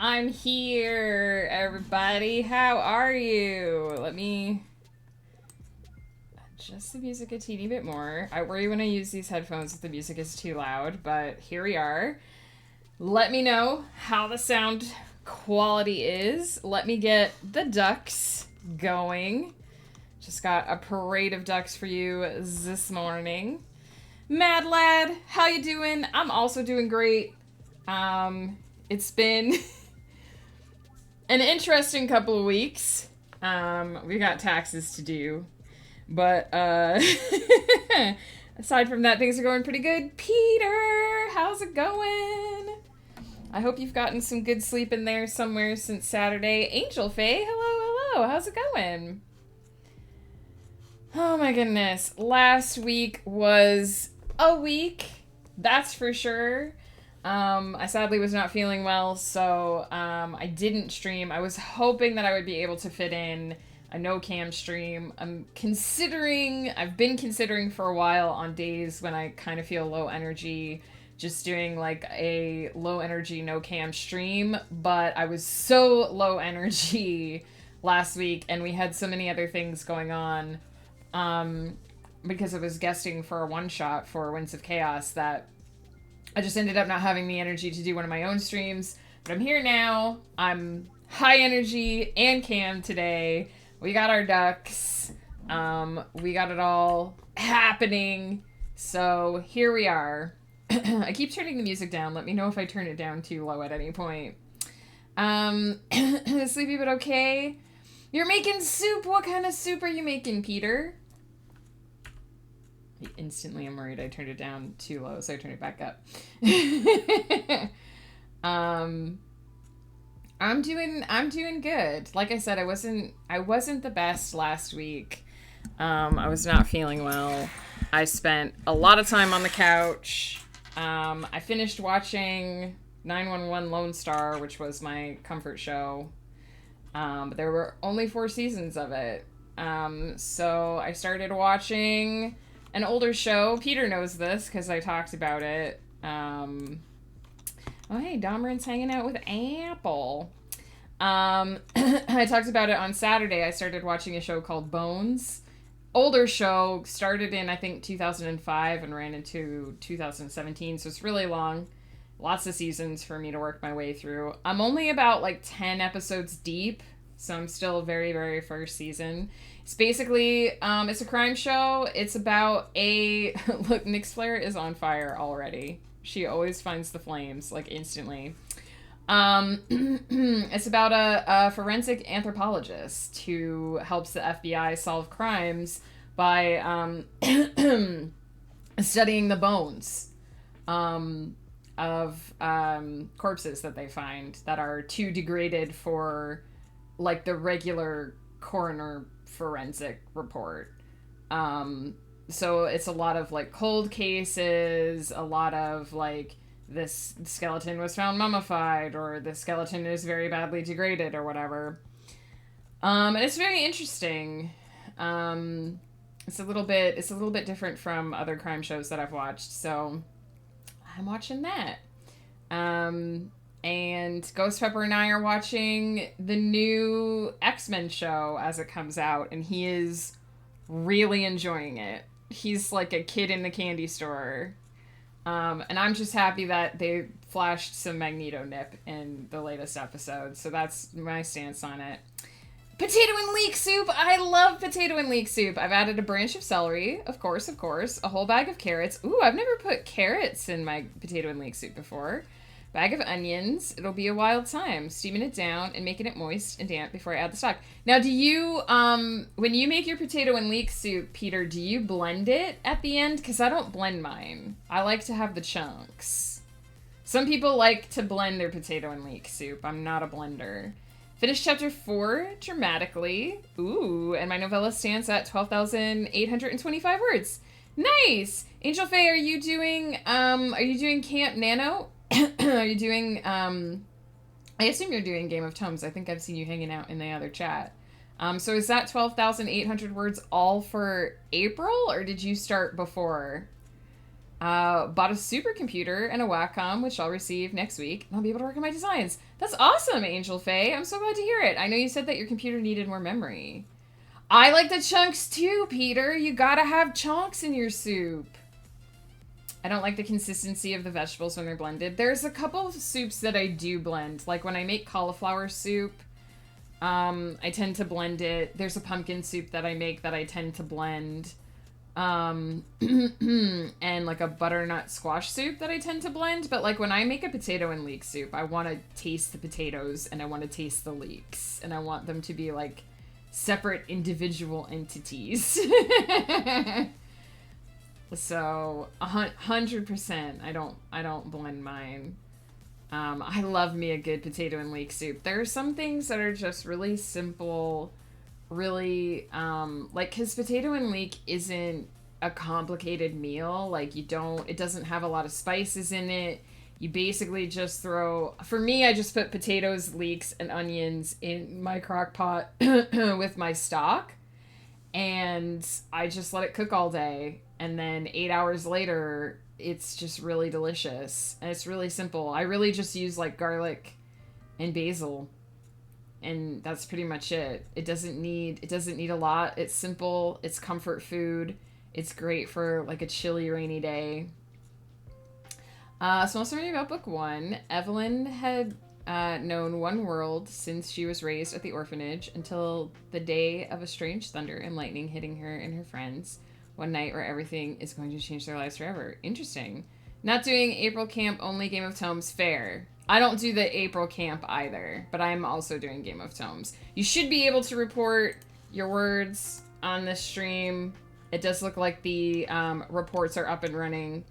I'm here, everybody. How are you? Let me adjust the music a teeny bit more. I worry when I use these headphones if the music is too loud, but here we are. Let me know how the sound quality is. Let me get the ducks going. Just got a parade of ducks for you this morning. Mad Lad, how you doing? I'm also doing great. It's been an interesting couple of weeks. We got taxes to do. But, aside from that, things are going pretty good. Peter, how's it going? I hope you've gotten some good sleep in there somewhere since Saturday. Angel Faye, hello. How's it going? Oh my goodness. Last week was a week. That's for sure. I sadly was not feeling well, so I didn't stream. I was hoping that I would be able to fit in a no-cam stream. I've been considering for a while on days when I kind of feel low energy, just doing like a low-energy no-cam stream, but I was so low energy last week, and we had so many other things going on, because I was guesting for a one-shot for Winds of Chaos that I just ended up not having the energy to do one of my own streams. But I'm here now. I'm high energy and cam today. We got our ducks. We got it all happening. So here we are. I keep turning the music down. Let me know if I turn it down too low at any point. Sleepy but okay. You're making soup. What kind of soup are you making, Peter? Instantly I'm worried I turned it down too low, so I turned it back up. I'm doing good. Like I said, I wasn't the best last week. I was not feeling well. I spent a lot of time on the couch. I finished watching 911 Lone Star, which was my comfort show. But there were only 4 seasons of it. So I started watching an older show. Peter knows this because I talked about it. Oh, hey, Domerin's hanging out with Apple. I talked about it on Saturday. I started watching a show called Bones. Older show, started in, I think, 2005 and ran into 2017, so it's really long. Lots of seasons for me to work my way through. I'm only about, like, 10 episodes deep, so I'm still very, very first season. It's basically, it's a crime show. It's about a... Look, Nyx Flair is on fire already. She always finds the flames, like, instantly. It's about a forensic anthropologist who helps the FBI solve crimes by, studying the bones, of, corpses that they find that are too degraded for, like, the regular coroner forensic report. So it's a lot of, like, cold cases, a lot of, like, this skeleton was found mummified, or the skeleton is very badly degraded, or whatever. And it's very interesting. It's a little bit different from other crime shows that I've watched, so I'm watching that. And Ghost Pepper and I are watching the new X-Men show as it comes out, and he is really enjoying it. He's like a kid in the candy store. And I'm just happy that they flashed some Magneto nip in the latest episode, so that's my stance on it. Potato and leek soup! I love potato and leek soup! I've added a branch of celery, of course, a whole bag of carrots. Ooh, I've never put carrots in my potato and leek soup before. Bag of onions. It'll be a wild time. Steaming it down and making it moist and damp before I add the stock. Now, do you, when you make your potato and leek soup, Peter, do you blend it at the end? Because I don't blend mine. I like to have the chunks. Some people like to blend their potato and leek soup. I'm not a blender. Finished chapter 4 dramatically. Ooh, and my novella stands at 12,825 words. Nice! Angel Faye, are you doing Camp Nano? Are you doing, I assume you're doing Game of Tomes. I think I've seen you hanging out in the other chat. So is that 12,800 words all for April, or did you start before? Bought a supercomputer and a Wacom, which I'll receive next week, and I'll be able to work on my designs. That's awesome, Angel Faye. I'm so glad to hear it. I know you said that your computer needed more memory. I like the chunks too, Peter. You gotta have chunks in your soup. I don't like the consistency of the vegetables when they're blended. There's a couple of soups that I do blend. Like when I make cauliflower soup, I tend to blend it. There's a pumpkin soup that I make that I tend to blend. And like a butternut squash soup that I tend to blend. But like when I make a potato and leek soup, I want to taste the potatoes and I want to taste the leeks. And I want them to be like separate individual entities. So 100%, I don't blend mine. I love me a good potato and leek soup. There are some things that are just really simple, really, like, because potato and leek isn't a complicated meal. Like, it doesn't have a lot of spices in it. You basically just throw, for me, I just put potatoes, leeks, and onions in my crock pot with my stock. And I just let it cook all day. And then 8 hours later, it's just really delicious. And it's really simple. I really just use like garlic and basil. And that's pretty much it. It doesn't need a lot. It's simple. It's comfort food. It's great for like a chilly, rainy day. So I'm also reading about book 1. Evelyn had known one world since she was raised at the orphanage until the day of a strange thunder and lightning hitting her and her friends one night where everything is going to change their lives forever. Interesting. Not doing April camp, only Game of Tomes. Fair. I don't do the April camp either, but I'm also doing Game of Tomes. You should be able to report your words on this stream. It does look like the reports are up and running.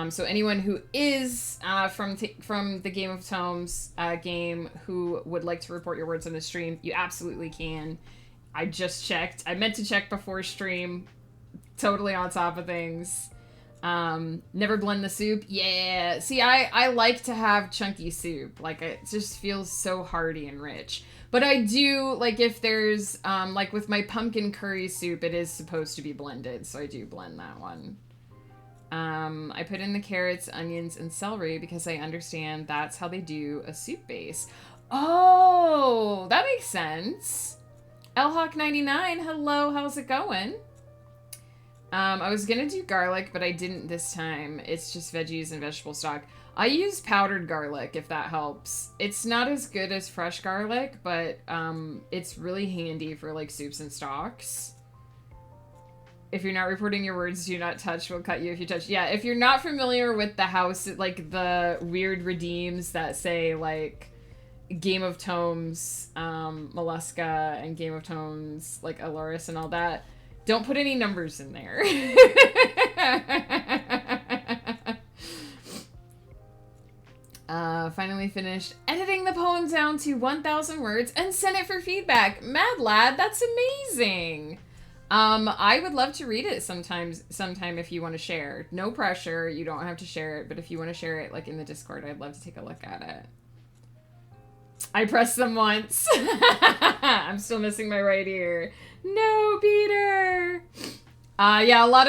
So anyone who is from the Game of Tomes game who would like to report your words on the stream, you absolutely can. I just checked. I meant to check before stream. Totally on top of things. Never blend the soup. Yeah. See, I like to have chunky soup. Like, it just feels so hearty and rich. But I do, like, if there's, like with my pumpkin curry soup, it is supposed to be blended. So I do blend that one. I put in the carrots, onions, and celery because I understand that's how they do a soup base. Oh, that makes sense. Lhawk99, hello, how's it going? I was gonna do garlic, but I didn't this time. It's just veggies and vegetable stock. I use powdered garlic, if that helps. It's not as good as fresh garlic, but it's really handy for, like, soups and stocks. If you're not reporting your words, do not touch. We'll cut you if you touch. Yeah, if you're not familiar with the house, like, the weird redeems that say, like, Game of Tomes, Mollusca, and Game of Tomes, like, Aloris and all that, don't put any numbers in there. Finally finished editing the poem down to 1,000 words and sent it for feedback. Mad lad, that's amazing. I would love to read it sometime if you want to share. No pressure, you don't have to share it, but if you want to share it, like, in the Discord, I'd love to take a look at it. I pressed them once. I'm still missing my right ear. No, Peter. Yeah, a lot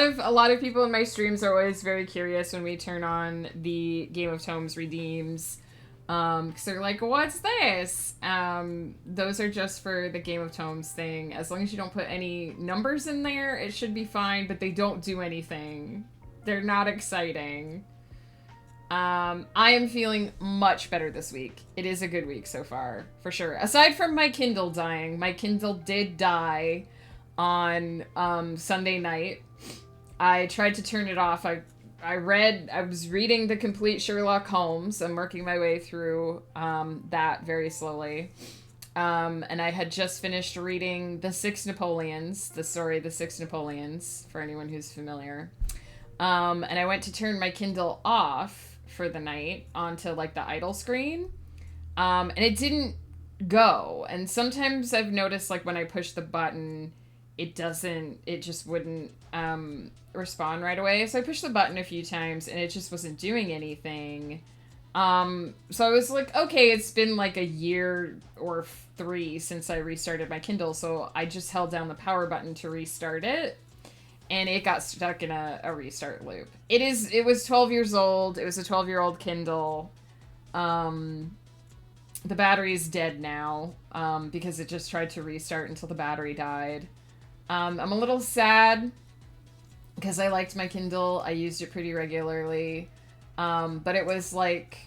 of people in my streams are always very curious when we turn on the Game of Tomes redeems. Because they're like, what's this? Those are just for the Game of Tomes thing. As long as you don't put any numbers in there, it should be fine, but they don't do anything. They're not exciting. I am feeling much better this week. It is a good week so far, for sure. Aside from my Kindle dying. My Kindle did die on Sunday night. I tried to turn it off. I was reading the complete Sherlock Holmes. I'm working my way through that very slowly. And I had just finished reading The Six Napoleons, the story The Six Napoleons, for anyone who's familiar. And I went to turn my Kindle off for the night onto, like, the idle screen. And it didn't go. And sometimes I've noticed, like, when I push the button, it just wouldn't respond right away. So I pushed the button a few times and it just wasn't doing anything. So I was like, okay, it's been like a year or 3 since I restarted my Kindle. So I just held down the power button to restart it. and it got stuck in a restart loop. It was 12 years old. It was a 12-year-old Kindle. The battery's dead now, because it just tried to restart until the battery died. I'm a little sad because I liked my Kindle. I used it pretty regularly. But it was like,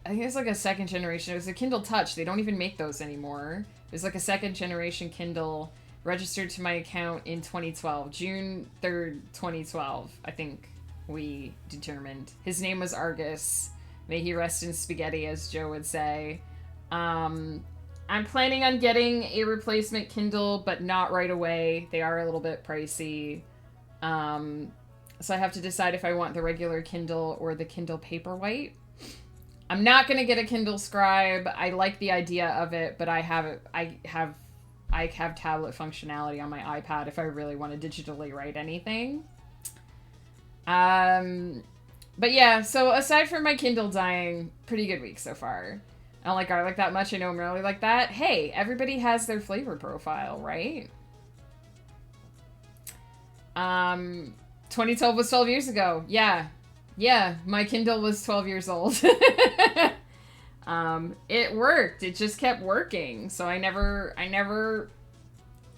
I think it was like a second generation. It was a Kindle Touch. They don't even make those anymore. It was like a second generation Kindle, registered to my account in 2012. June 3rd, 2012, I think we determined. His name was Argus. May he rest in spaghetti, as Joe would say. I'm planning on getting a replacement Kindle, but not right away. They are a little bit pricey. So I have to decide if I want the regular Kindle or the Kindle Paperwhite. I'm not going to get a Kindle Scribe. I like the idea of it, but I have tablet functionality on my iPad if I really want to digitally write anything. But yeah, so aside from my Kindle dying, pretty good week so far. I don't like garlic that much. I know I'm really like that. Hey, everybody has their flavor profile, right? 2012 was 12 years ago. Yeah, my Kindle was 12 years old. It worked. It just kept working. So I never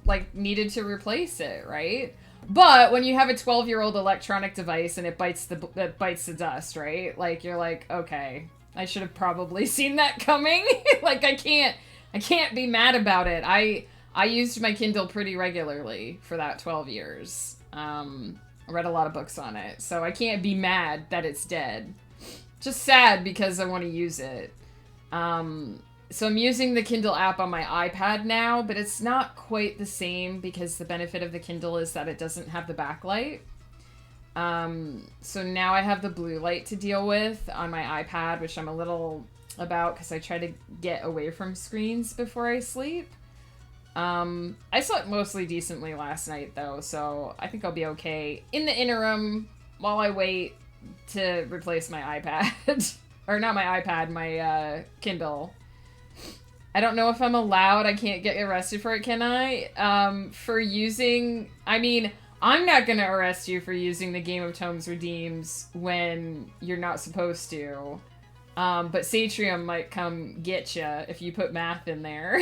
like needed to replace it, right? But when you have a 12-year-old electronic device and it bites the dust, right? Like, you're like, okay, I should have probably seen that coming. Like, I can't be mad about it. I used my Kindle pretty regularly for that 12 years. I read a lot of books on it, so I can't be mad that it's dead. Just sad because I want to use it. So I'm using the Kindle app on my iPad now, but it's not quite the same because the benefit of the Kindle is that it doesn't have the backlight. So now I have the blue light to deal with on my iPad, which I'm a little about because I try to get away from screens before I sleep. I slept mostly decently last night though, so I think I'll be okay in the interim while I wait to replace my iPad. Or not my iPad, my Kindle. I don't know if I'm allowed. I can't get arrested for it, can I? For using... I mean, I'm not going to arrest you for using the Game of Tomes redeems when you're not supposed to. But Satrium might come get you if you put math in there.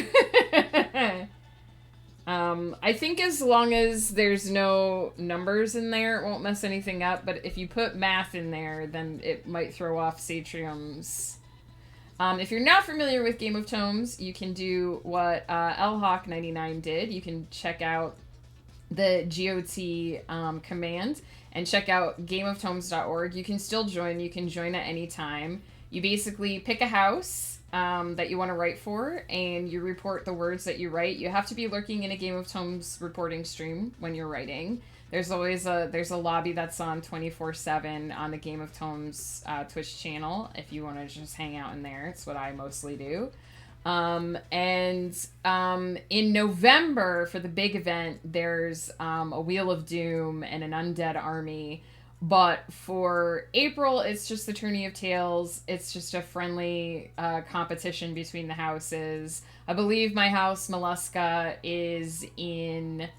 I think as long as there's no numbers in there, it won't mess anything up. But if you put math in there, then it might throw off Satrium's... if you're not familiar with Game of Tomes, you can do what LHawk99 did. You can check out the GOT command and check out gameoftomes.org. You can still join. You can join at any time. You basically pick a house that you want to write for, and you report the words that you write. You have to be lurking in a Game of Tomes reporting stream when you're writing. There's always there's a lobby that's on 24/7 on the Game of Tomes Twitch channel if you want to just hang out in there. It's what I mostly do. In November for the big event, there's a Wheel of Doom and an Undead Army. But for April, it's just the Tourney of Tales. It's just a friendly competition between the houses. I believe my house, Mollusca, is in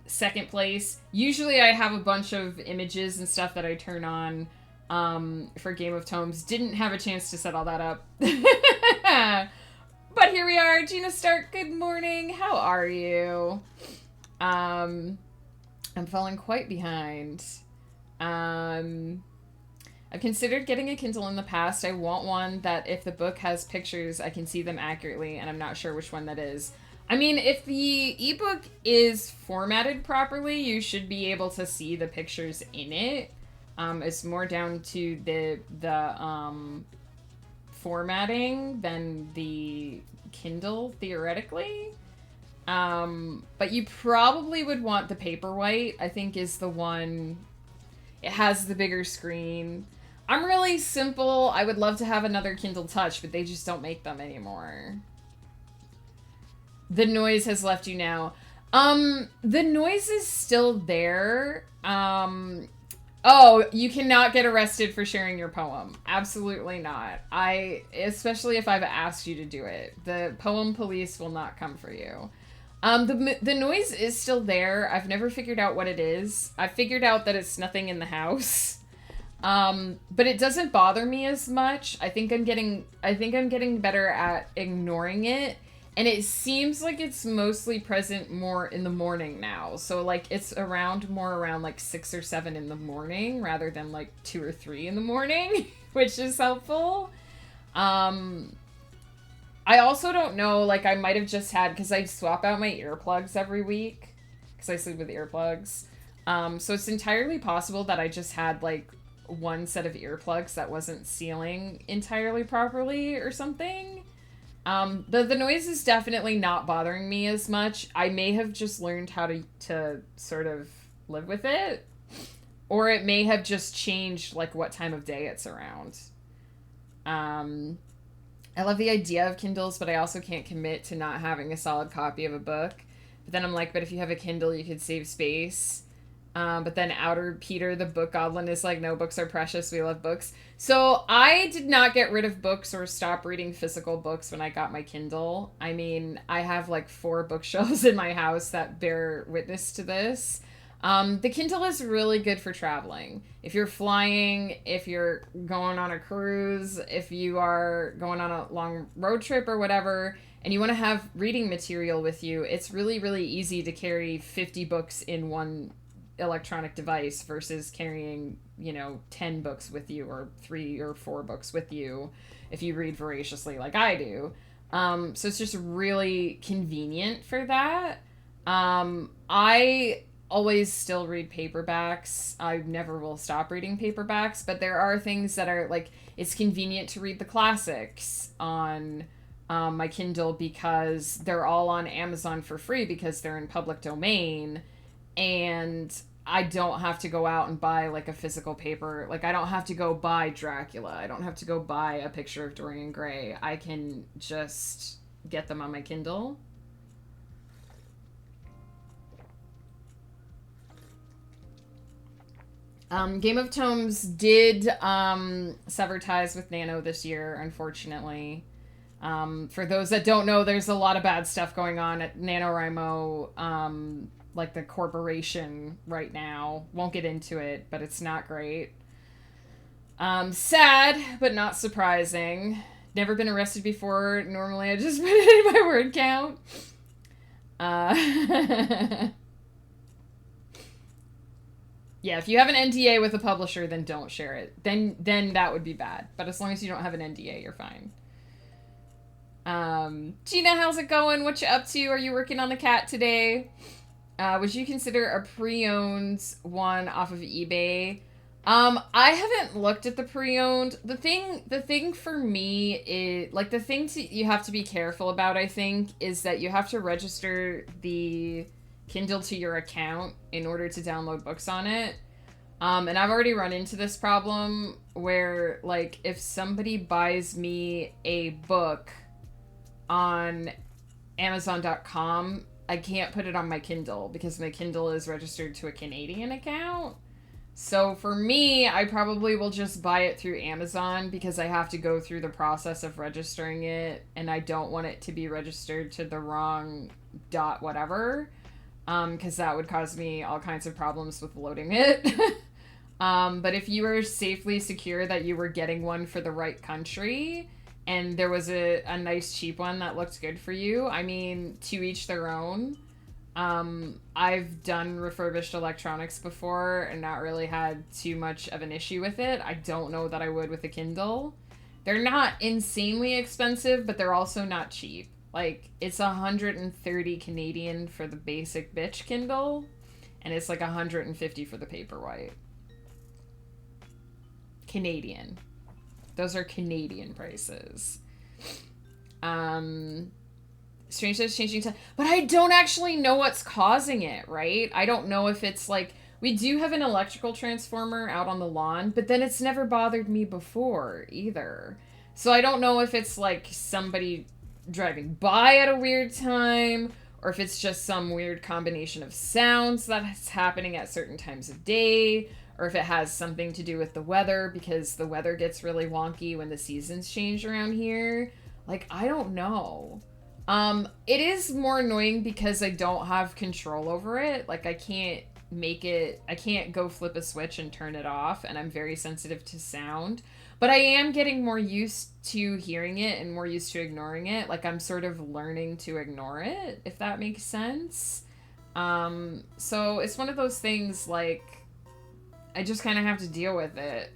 second place. Usually I have a bunch of images and stuff that I turn on for Game of Tomes. Didn't have a chance to set all that up. But here we are. Gina Stark, good morning. How are you? I'm falling quite behind. I've considered getting a Kindle in the past. I want one that if the book has pictures, I can see them accurately, and I'm not sure which one that is. I mean, if the ebook is formatted properly, you should be able to see the pictures in it. It's more down to the formatting than the Kindle, theoretically. But you probably would want the Paperwhite, I think is the one... It has the bigger screen. I'm really simple. I would love to have another Kindle Touch, but they just don't make them anymore. The noise has left you now. The noise is still there. Oh, you cannot get arrested for sharing your poem. Absolutely not. Especially if I've asked you to do it. The poem police will not come for you. The noise is still there. I've never figured out what it is. I've figured out that it's nothing in the house. But it doesn't bother me as much. I think I'm getting better at ignoring it. And it seems like it's mostly present more in the morning now. So, like, it's more around, like, 6 or 7 in the morning rather than, like, 2 or 3 in the morning, which is helpful. I also don't know, like, I might have just had, because I swap out my earplugs every week, because I sleep with earplugs. So it's entirely possible that I just had, like, one set of earplugs that wasn't sealing entirely properly or something. The noise is definitely not bothering me as much. I may have just learned how to sort of live with it. Or it may have just changed, like, what time of day it's around. I love the idea of Kindles, but I also can't commit to not having a solid copy of a book. But then I'm like, but if you have a Kindle, you could save space. But then Outer Peter, the book goblin, is like, no, books are precious. We love books. So I did not get rid of books or stop reading physical books when I got my Kindle. I mean, I have like 4 bookshelves in my house that bear witness to this. The Kindle is really good for traveling. If you're flying, if you're going on a cruise, if you are going on a long road trip or whatever, and you want to have reading material with you, it's really, really easy to carry 50 books in one electronic device versus carrying, 10 books with you or 3 or 4 books with you if you read voraciously like I do. So it's just really convenient for that. I always still read paperbacks. I never will stop reading paperbacks, but there are things that are like, it's convenient to read the classics on my Kindle because they're all on Amazon for free because they're in public domain, and I don't have to go out and buy like a physical paper. Like, I don't have to go buy Dracula. I don't have to go buy A Picture of Dorian Gray. I can just get them on my Kindle. Game of Tomes did sever ties with Nano this year, unfortunately. For those that don't know, there's a lot of bad stuff going on at NaNoWriMo, like the corporation right now. Won't get into it, but it's not great. Sad, but not surprising. Never been arrested before. Normally I just put it in my word count. Yeah, if you have an NDA with a publisher, then don't share it. Then that would be bad. But as long as you don't have an NDA, you're fine. Gina, how's it going? What you up to? Are you working on the cat today? Would you consider a pre-owned one off of eBay? I haven't looked at the pre-owned. The thing for me is, like, the thing you have to be careful about, I think, is that you have to register the Kindle to your account in order to download books on it. And I've already run into this problem where, like, if somebody buys me a book on Amazon.com, I can't put it on my Kindle because my Kindle is registered to a Canadian account. So for me, I probably will just buy it through Amazon because I have to go through the process of registering it, and I don't want it to be registered to the wrong dot whatever, because that would cause me all kinds of problems with loading it. But if you were safely secure that you were getting one for the right country, and there was a nice cheap one that looked good for you, I mean, to each their own. I've done refurbished electronics before and not really had too much of an issue with it. I don't know that I would with a Kindle. They're not insanely expensive, but they're also not cheap. Like, it's 130 Canadian for the basic bitch Kindle, and it's like 150 for the Paperwhite. Canadian. Those are Canadian prices. Strange that it's changing time. But I don't actually know what's causing it, right? I don't know if it's like... We do have an electrical transformer out on the lawn, but then it's never bothered me before either. So I don't know if it's like somebody driving by at a weird time, or if it's just some weird combination of sounds that's happening at certain times of day, or if it has something to do with the weather, because the weather gets really wonky when the seasons change around here. Like, I don't know. It is more annoying because I don't have control over it. Like, I can't go flip a switch and turn it off, and I'm very sensitive to sound. But I am getting more used to hearing it and more used to ignoring it. Like, I'm sort of learning to ignore it, if that makes sense. So it's one of those things, like, I just kind of have to deal with it.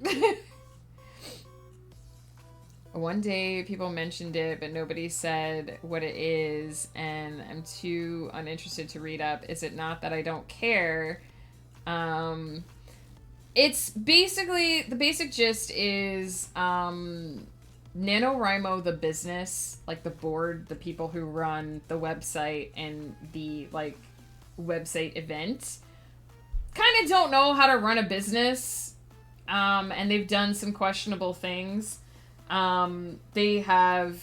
One day people mentioned it, but nobody said what it is, and I'm too uninterested to read up. Is it not that I don't care? It's basically, the basic gist is, NaNoWriMo, the business, like the board, the people who run the website and the, like, website event, kind of don't know how to run a business, and they've done some questionable things. They have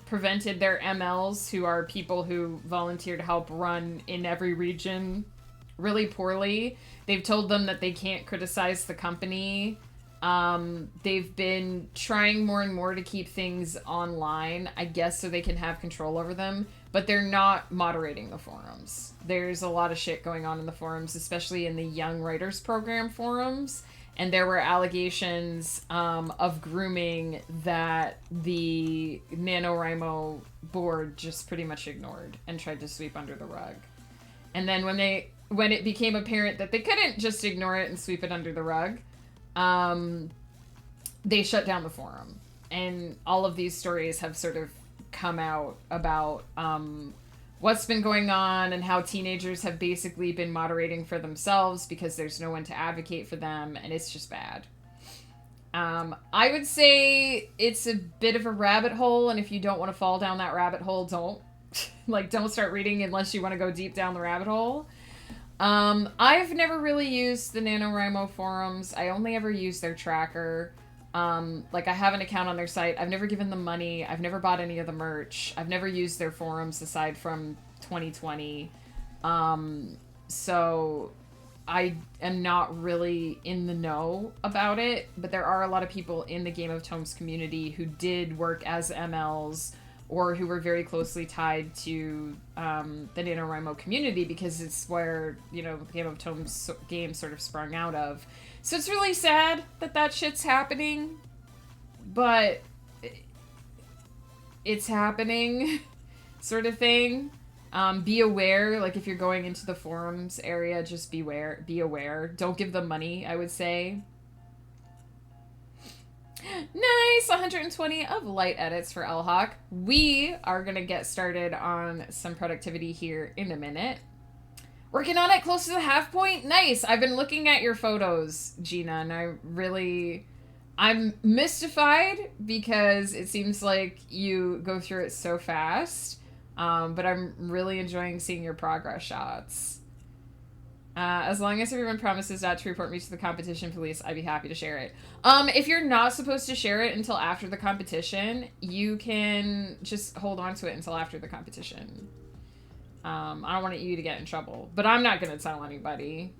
prevented their MLs, who are people who volunteer to help run in every region, really poorly. They've told them that they can't criticize the company. They've been trying more and more to keep things online, I guess, so they can have control over them, but they're not moderating the forums. There's a lot of shit going on in the forums, especially in the Young Writers Program forums. And there were allegations of grooming that the NaNoWriMo board just pretty much ignored and tried to sweep under the rug. And then when it became apparent that they couldn't just ignore it and sweep it under the rug, they shut down the forum. And all of these stories have sort of come out about what's been going on and how teenagers have basically been moderating for themselves because there's no one to advocate for them, and it's just bad. I would say it's a bit of a rabbit hole, and if you don't want to fall down that rabbit hole, don't. Don't start reading unless you want to go deep down the rabbit hole. I've never really used the NaNoWriMo forums. I only ever use their tracker. I have an account on their site. I've never given them money. I've never bought any of the merch. I've never used their forums aside from 2020. So I am not really in the know about it, but there are a lot of people in the Game of Tomes community who did work as MLs or who were very closely tied to the NaNoWriMo community, because it's where, the Game of Tomes game sort of sprung out of. So it's really sad that that shit's happening, but it's happening, sort of thing. Be aware, if you're going into the forums area, just be aware. Don't give them money, I would say. Nice, 120 of light edits for Elhawk. We are going to get started on some productivity here in a minute. Working on it close to the half point. Nice. I've been looking at your photos, Gina, and I'm mystified because it seems like you go through it so fast. But I'm really enjoying seeing your progress shots. As long as everyone promises not to report me to the competition police, I'd be happy to share it. If you're not supposed to share it until after the competition, you can just hold on to it until after the competition. I don't want you to get in trouble, but I'm not going to tell anybody.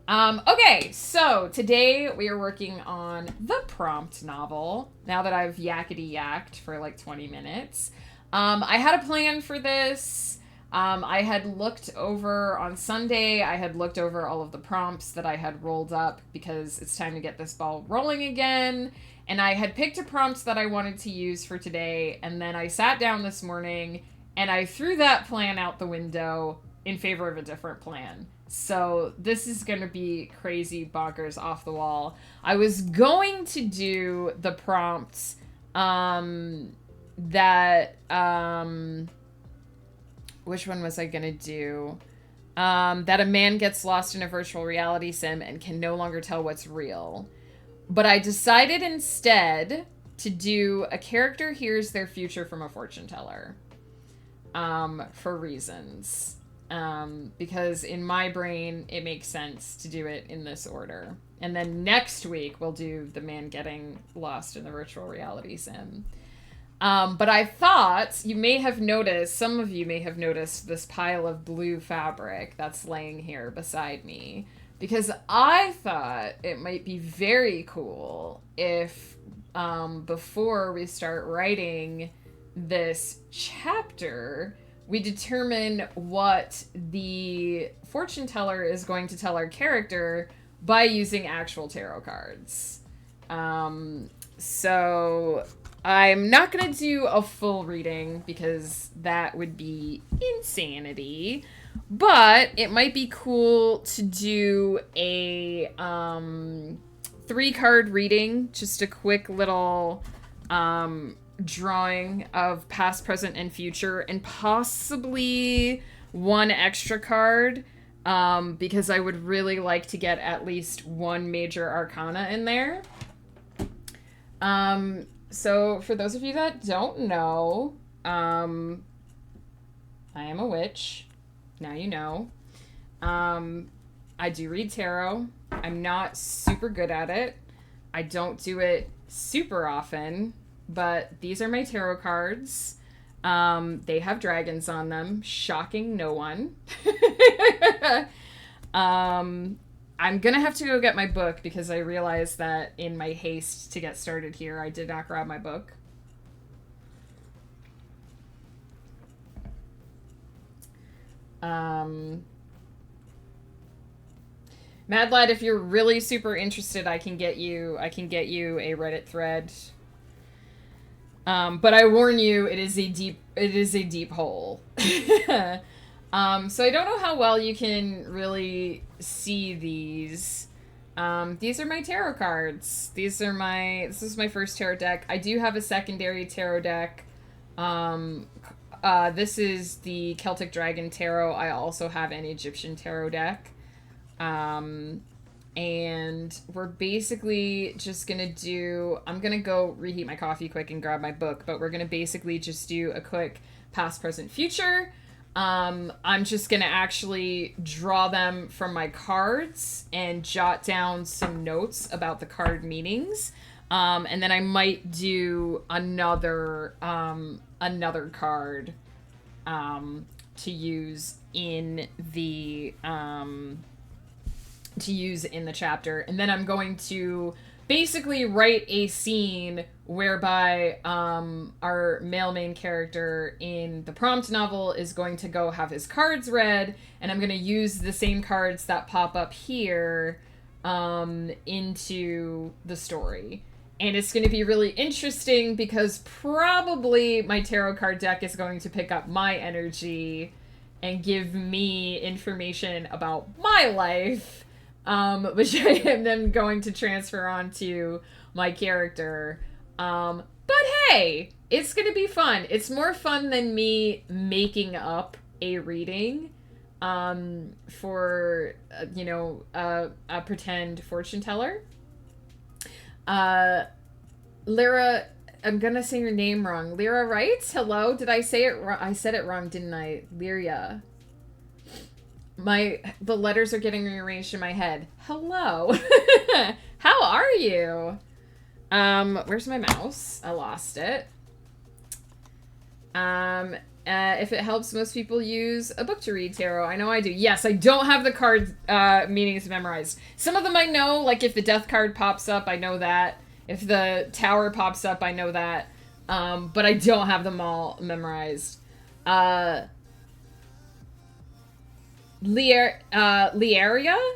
Okay, so today we are working on the prompt novel, now that I've yakety-yacked for 20 minutes. I had a plan for this. I had looked over on Sunday, I had looked over all of the prompts that I had rolled up because it's time to get this ball rolling again. And I had picked a prompt that I wanted to use for today. And then I sat down this morning and I threw that plan out the window in favor of a different plan. So this is going to be crazy, bonkers, off the wall. I was going to do the prompts, which one was I going to do? That a man gets lost in a virtual reality sim and can no longer tell what's real. But I decided instead to do a character hears their future from a fortune teller. For reasons. Because in my brain, it makes sense to do it in this order. And then next week, we'll do the man getting lost in the virtual reality sim. But I thought some of you may have noticed this pile of blue fabric that's laying here beside me, because I thought it might be very cool if, before we start writing this chapter, we determine what the fortune teller is going to tell our character by using actual tarot cards. So I'm not going to do a full reading because that would be insanity, but it might be cool to do a 3-card reading, just a quick little drawing of past, present, and future, and possibly 1 extra card, because I would really like to get at least 1 major arcana in there. So for those of you that don't know, I am a witch. Now you know. I do read tarot. I'm not super good at it. I don't do it super often, but these are my tarot cards. They have dragons on them. Shocking no one. I'm gonna have to go get my book because I realized that in my haste to get started here, I did not grab my book. Mad Lad, if you're really super interested, I can get you a Reddit thread. But I warn you, it is a deep hole. So I don't know how well you can really see these. These are my tarot cards. This is my first tarot deck. I do have a secondary tarot deck. This is the Celtic Dragon Tarot. I also have an Egyptian tarot deck. And we're basically just gonna I'm gonna go reheat my coffee quick and grab my book, but we're gonna basically just do a quick past, present, future. I'm just gonna actually draw them from my cards and jot down some notes about the card meanings. And then I might do another card, to use in the, chapter. And then I'm going to basically write a scene whereby our male main character in the prompt novel is going to go have his cards read, and I'm going to use the same cards that pop up here into the story. And it's going to be really interesting because probably my tarot card deck is going to pick up my energy and give me information about my life, which I am then going to transfer onto my character. But hey, it's going to be fun. It's more fun than me making up a reading for, a pretend fortune teller. Lyra, I'm going to say your name wrong. Lyra writes, hello. Did I say it wrong? I said it wrong, didn't I? Lyria. The letters are getting rearranged in my head. Hello. How are you? Where's my mouse? I lost it. If it helps, most people use a book to read tarot. I know I do. Yes, I don't have the card meanings memorized. Some of them I know, like if the death card pops up, I know that. If the tower pops up, I know that. But I don't have them all memorized. Lieria?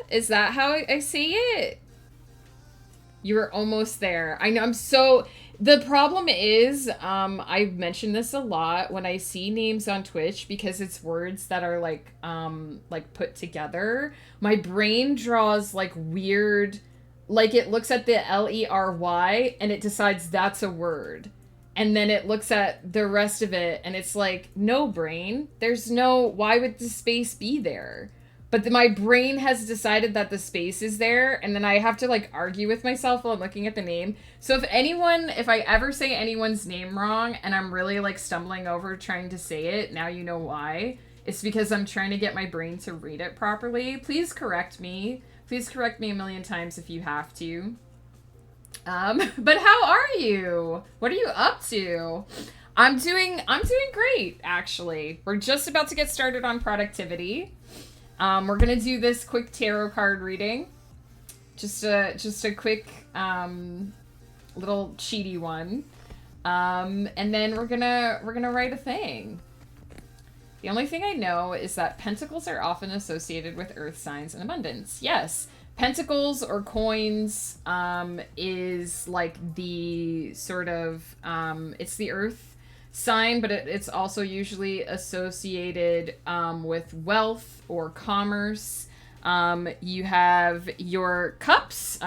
Is that how I say it? You were almost there. I know. The problem is, I've mentioned this a lot when I see names on Twitch, because it's words that are like put together. My brain draws like weird, like it looks at the Lery and it decides that's a word. And then it looks at the rest of it and it's like, no, brain, why would the space be there? But my brain has decided that the space is there, and then I have to like argue with myself while I'm looking at the name. So if I ever say anyone's name wrong and I'm really like stumbling over trying to say it, now you know why. It's because I'm trying to get my brain to read it properly. Please correct me. Please correct me a million times if you have to. But how are you? What are you up to? I'm doing great, actually. We're just about to get started on productivity. We're gonna do this quick tarot card reading. Just a quick little cheaty one. And then we're gonna write a thing. The only thing I know is that pentacles are often associated with earth signs and abundance. Yes, pentacles or coins is like the sort of it's the earth sign, but it's also usually associated with wealth or commerce. You have your cups.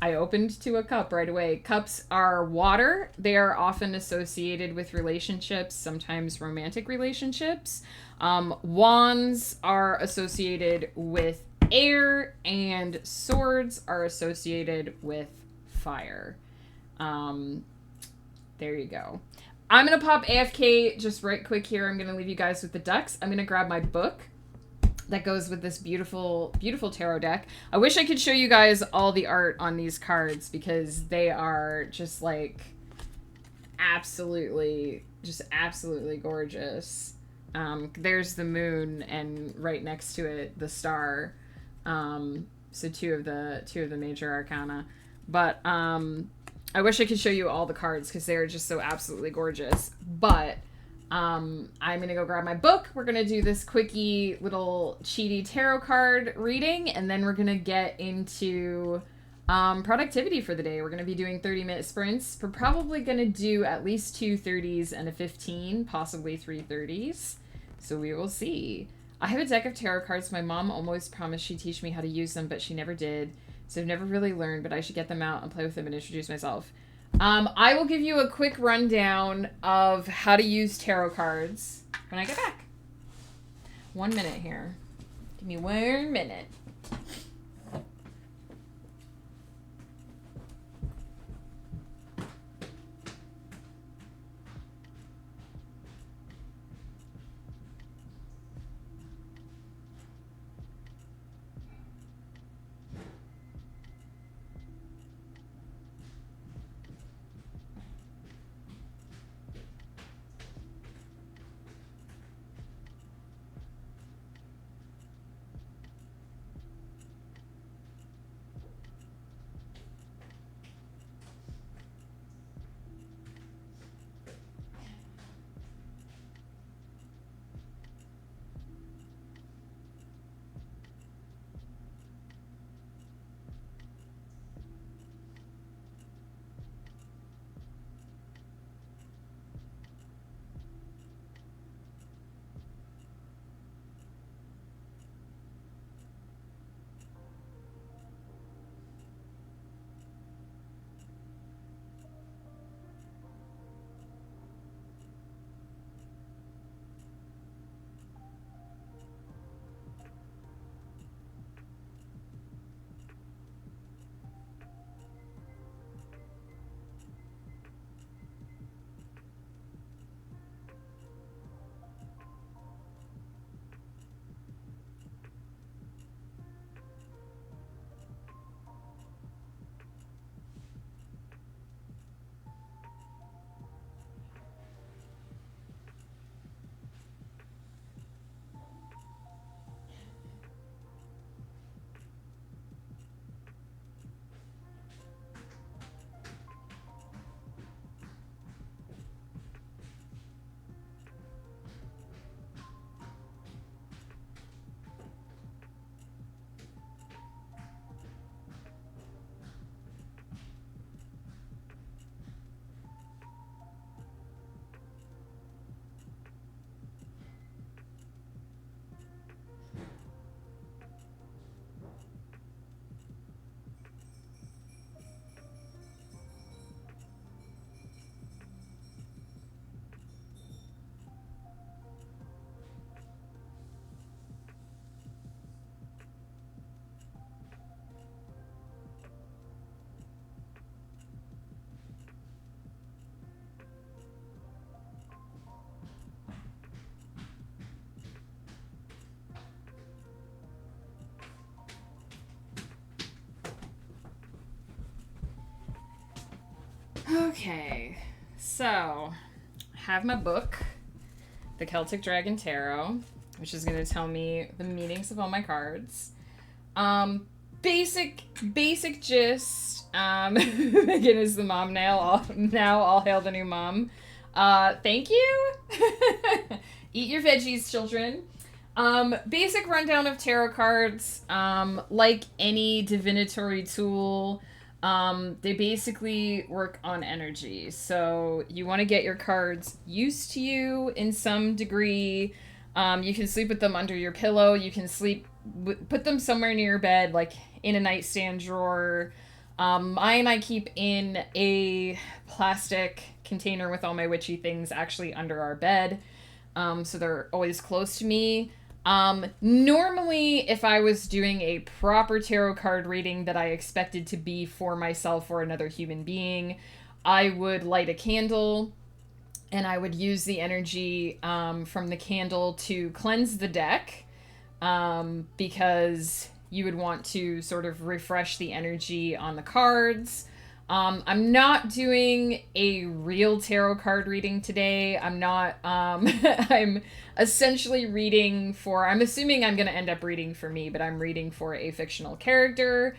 I opened to a cup right away. Cups are water. They are often associated with relationships, sometimes romantic relationships. Wands are associated with air, and swords are associated with fire. There you go. I'm going to pop AFK just right quick here. I'm going to leave you guys with the ducks. I'm going to grab my book that goes with this beautiful, beautiful tarot deck. I wish I could show you guys all the art on these cards because they are just like absolutely gorgeous. There's the moon and right next to it, the star. So two of the major arcana. But I wish I could show you all the cards because they're just so absolutely gorgeous. But I'm going to go grab my book. We're going to do this quickie little cheaty tarot card reading, and then we're going to get into productivity for the day. We're going to be doing 30-minute sprints. We're probably going to do at least 2 30s and a 15, possibly 3 30s. So we will see. I have a deck of tarot cards. My mom almost promised she'd teach me how to use them, but she never did. So I've never really learned, but I should get them out and play with them and introduce myself. I will give you a quick rundown of how to use tarot cards when I get back. 1 minute here. Give me 1 minute. Okay, so I have my book, the Celtic Dragon Tarot, which is going to tell me the meanings of all my cards. basic gist. Megan is the mom now. Now all hail the new mom. Thank you. Eat your veggies, children. Basic rundown of tarot cards. Like any divinatory tool, they basically work on energy. So you want to get your cards used to you in some degree. You can sleep with them under your pillow. You can put them somewhere near your bed, like in a nightstand drawer. Mine I keep in a plastic container with all my witchy things actually under our bed. So they're always close to me. Normally, if I was doing a proper tarot card reading that I expected to be for myself or another human being, I would light a candle and I would use the energy from the candle to cleanse the deck, because you would want to sort of refresh the energy on the cards. I'm not doing a real tarot card reading today. I'm essentially reading I'm assuming I'm going to end up reading for me, but I'm reading for a fictional character.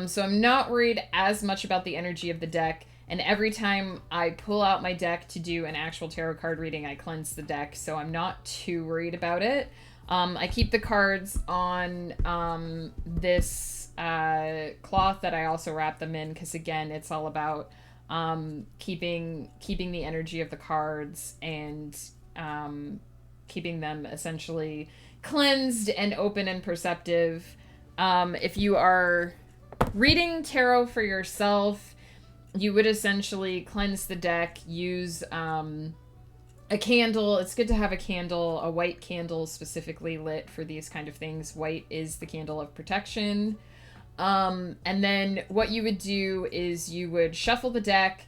So I'm not worried as much about the energy of the deck. And every time I pull out my deck to do an actual tarot card reading, I cleanse the deck. So I'm not too worried about it. I keep the cards on this cloth that I also wrap them in, because again, it's all about keeping the energy of the cards and keeping them essentially cleansed and open and perceptive. If you are reading tarot for yourself, you would essentially cleanse the deck, use a candle. It's good to have a candle, a white candle specifically lit for these kind of things. White is the candle of protection. And then what you would do is you would shuffle the deck,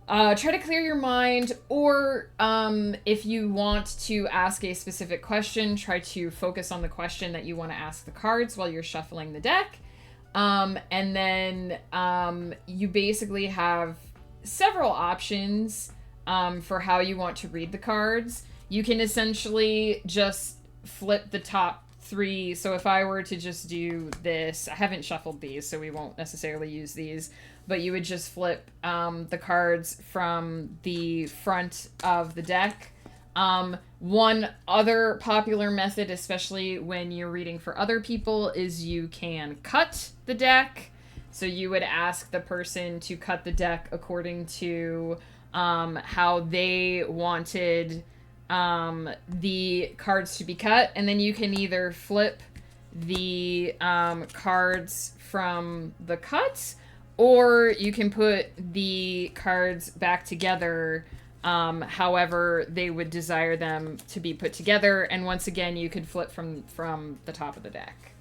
try to clear your mind, or if you want to ask a specific question, try to focus on the question that you want to ask the cards while you're shuffling the deck. And then you basically have several options for how you want to read the cards. You can essentially just flip the top three. So if I were to just do this, I haven't shuffled these, so we won't necessarily use these, but you would just flip the cards from the front of the deck. One other popular method, especially when you're reading for other people, is you can cut the deck. So you would ask the person to cut the deck according to how they wanted the cards to be cut, and then you can either flip the cards from the cut, or you can put the cards back together however they would desire them to be put together. And once again, you could flip from the top of the deck.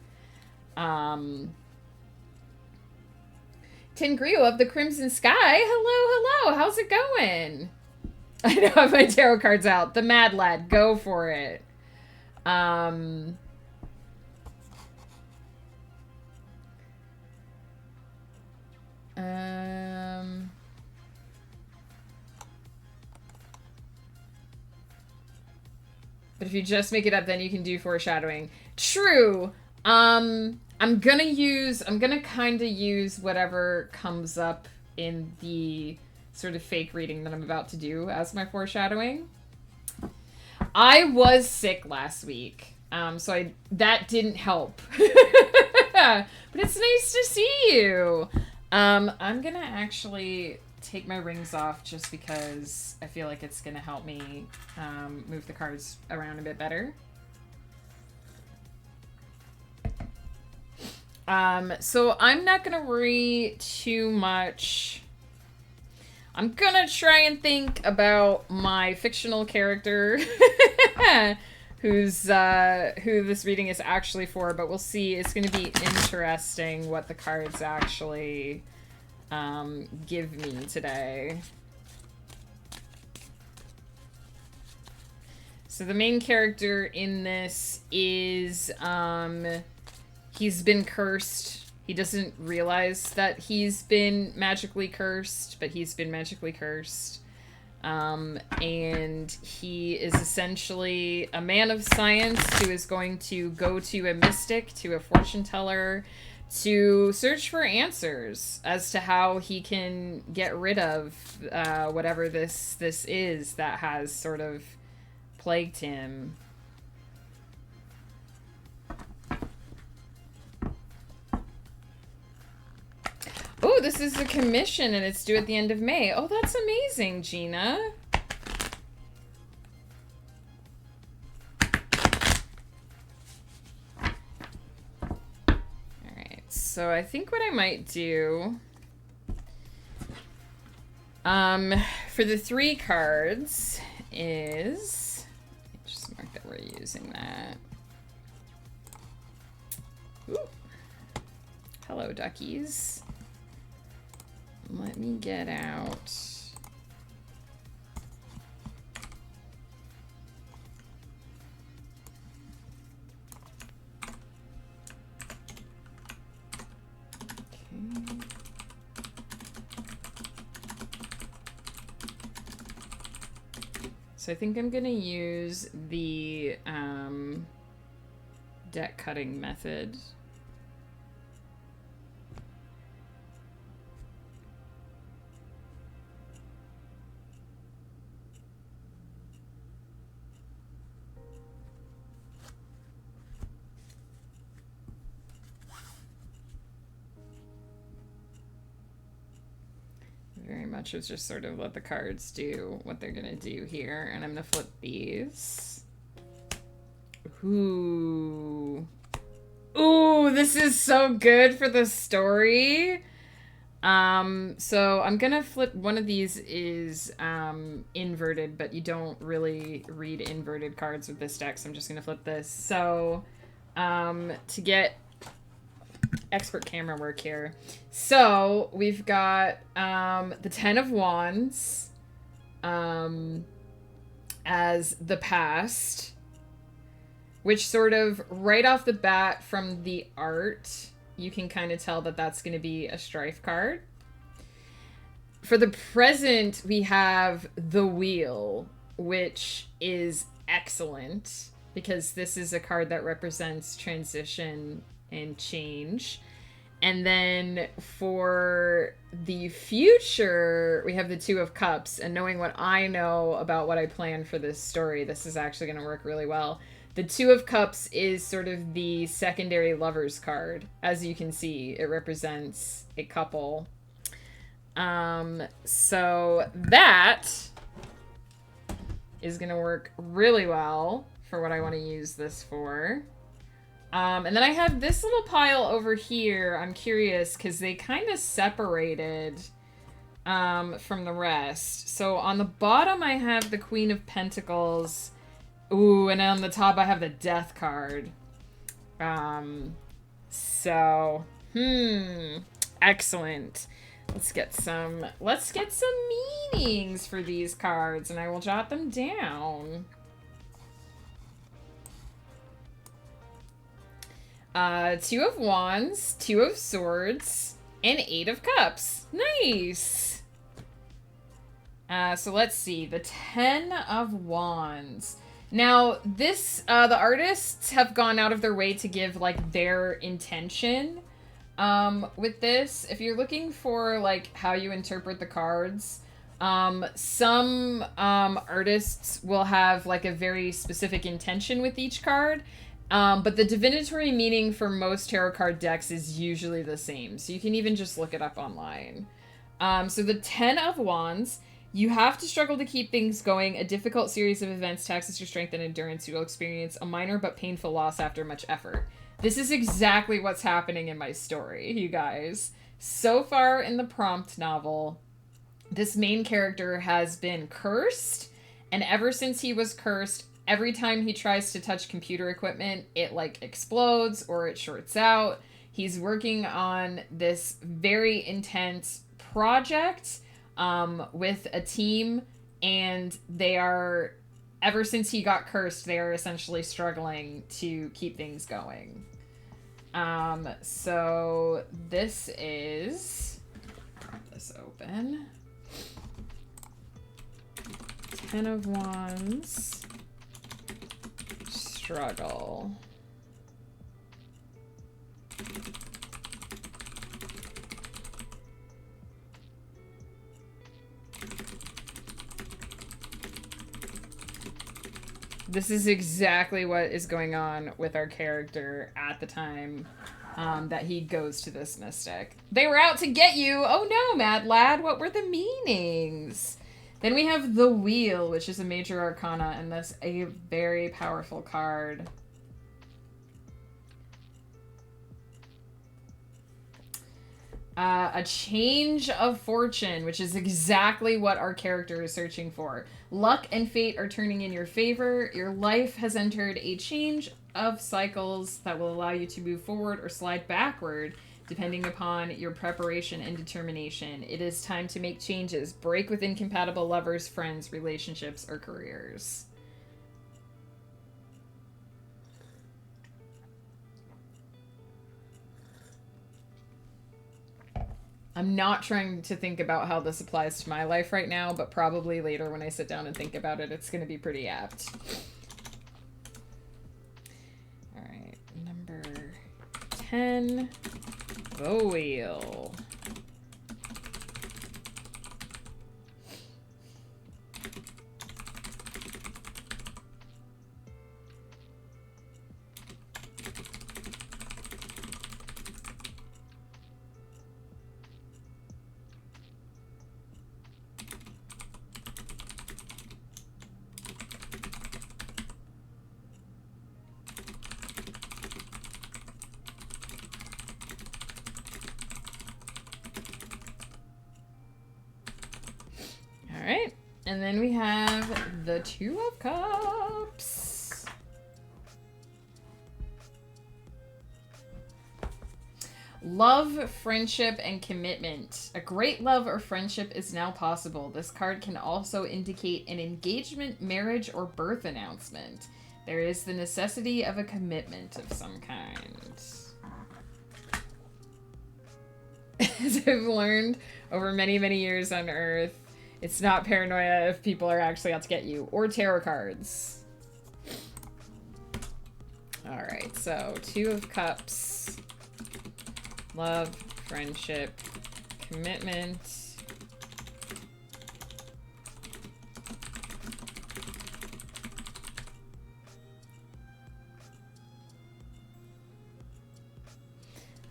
Tengrio of the Crimson Sky, hello, how's it going? I know I have my tarot cards out. The Mad Lad, go for it. But if you just make it up, then you can do foreshadowing. True. I'm gonna kind of use whatever comes up in the sort of fake reading that I'm about to do as my foreshadowing. I was sick last week, so that didn't help. But it's nice to see you. I'm gonna actually take my rings off just because I feel like it's gonna help me move the cards around a bit better. So I'm not gonna worry too much. I'm gonna try and think about my fictional character who this reading is actually for, but we'll see. It's gonna be interesting what the cards actually give me today. So the main character in this is he's been cursed. He doesn't realize that he's been magically cursed, but he's been magically cursed. And he is essentially a man of science who is going to go to a mystic, to a fortune teller, to search for answers as to how he can get rid of whatever this is that has sort of plagued him. Oh, this is a commission and it's due at the end of May. Oh, that's amazing, Gina. Alright, so I think what I might do for the 3 cards is, just mark that we're using that. Ooh. Hello, duckies. Let me get out. Okay. So I think I'm gonna use the deck cutting method. Very much is just sort of let the cards do what they're gonna do here, and I'm gonna flip these. Ooh. Ooh, this is so good for the story. So I'm gonna flip, one of these is inverted, but you don't really read inverted cards with this deck, so I'm just gonna flip this. So to get expert camera work here. So we've got the 10 of Wands as the past, which sort of right off the bat from the art, you can kind of tell that that's going to be a strife card. For the present, we have the Wheel, which is excellent because this is a card that represents transition and change. And then for the future, we have the 2 of Cups, and knowing what I know about what I plan for this story, this is actually going to work really well. The 2 of Cups is sort of the secondary lovers card. As you can see, it represents a couple. So that is going to work really well for what I want to use this for. And then I have this little pile over here. I'm curious because they kind of separated from the rest. So on the bottom, I have the Queen of Pentacles. Ooh, and on the top, I have the Death card. Excellent. Let's get some meanings for these cards, and I will jot them down. 2 of Wands, 2 of Swords, and 8 of Cups. Nice! So let's see. The 10 of Wands. Now, this, the artists have gone out of their way to give, like, their intention with this. If you're looking for, like, how you interpret the cards, some artists will have, like, a very specific intention with each card. But the divinatory meaning for most tarot card decks is usually the same. So you can even just look it up online. So the 10 of Wands, you have to struggle to keep things going. A difficult series of events taxes your strength and endurance. You will experience a minor but painful loss after much effort. This is exactly what's happening in my story, you guys. So far in the prompt novel, this main character has been cursed. And ever since he was cursed, every time he tries to touch computer equipment, it like explodes or it shorts out. He's working on this very intense project with a team, and they are, ever since he got cursed, they are essentially struggling to keep things going. So this is, pop this open. 10 of Wands. Struggle. This is exactly what is going on with our character at the time that he goes to this mystic. They were out to get you! Oh no, mad lad, what were the meanings? Then we have the Wheel, which is a major arcana, and that's a very powerful card. A change of fortune, which is exactly what our character is searching for. Luck and fate are turning in your favor. Your life has entered a change of cycles that will allow you to move forward or slide backward, depending upon your preparation and determination. It is time to make changes. Break with incompatible lovers, friends, relationships, or careers. I'm not trying to think about how this applies to my life right now, but probably later when I sit down and think about it, it's going to be pretty apt. All right, number 10, the Wheel. Alright, and then we have the Two of Cups. Love, friendship, and commitment. A great love or friendship is now possible. This card can also indicate an engagement, marriage, or birth announcement. There is the necessity of a commitment of some kind. As I've learned over many, many years on Earth, it's not paranoia if people are actually out to get you. Or tarot cards. Alright, so Two of Cups. Love, friendship, commitment.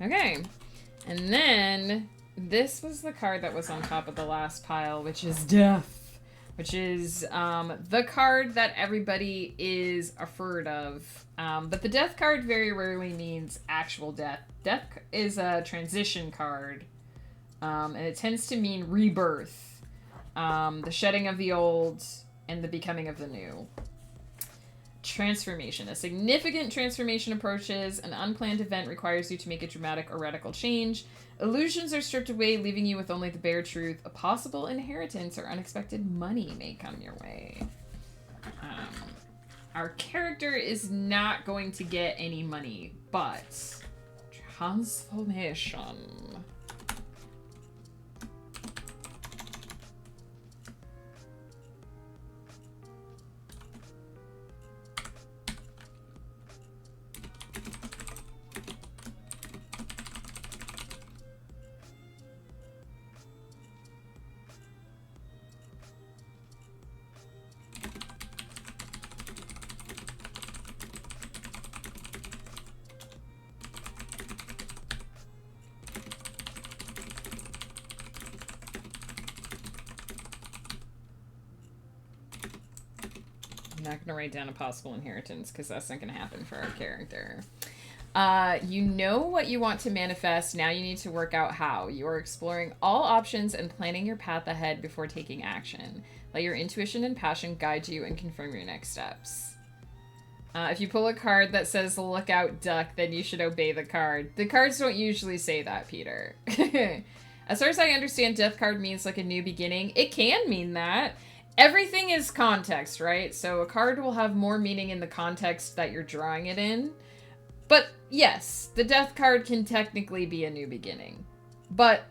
Okay. And then this was the card that was on top of the last pile, which is Death, which is the card that everybody is afraid of. But the Death card very rarely means actual death. Death is a transition card, and it tends to mean rebirth, the shedding of the old, and the becoming of the new. Transformation. A significant transformation approaches. An unplanned event requires you to make a dramatic or radical change. Illusions are stripped away, leaving you with only the bare truth. A possible inheritance or unexpected money may come your way. Our character is not going to get any money, but transformation. I'm not going to write down a possible inheritance because that's not going to happen for our character. You know what you want to manifest. Now you need to work out how. You are exploring all options and planning your path ahead before taking action. Let your intuition and passion guide you and confirm your next steps. If you pull a card that says look out duck, then you should obey the card. The cards don't usually say that, Peter. As far as I understand, Death card means like a new beginning. It can mean that. Everything is context, right? So a card will have more meaning in the context that you're drawing it in. But yes, the Death card can technically be a new beginning. But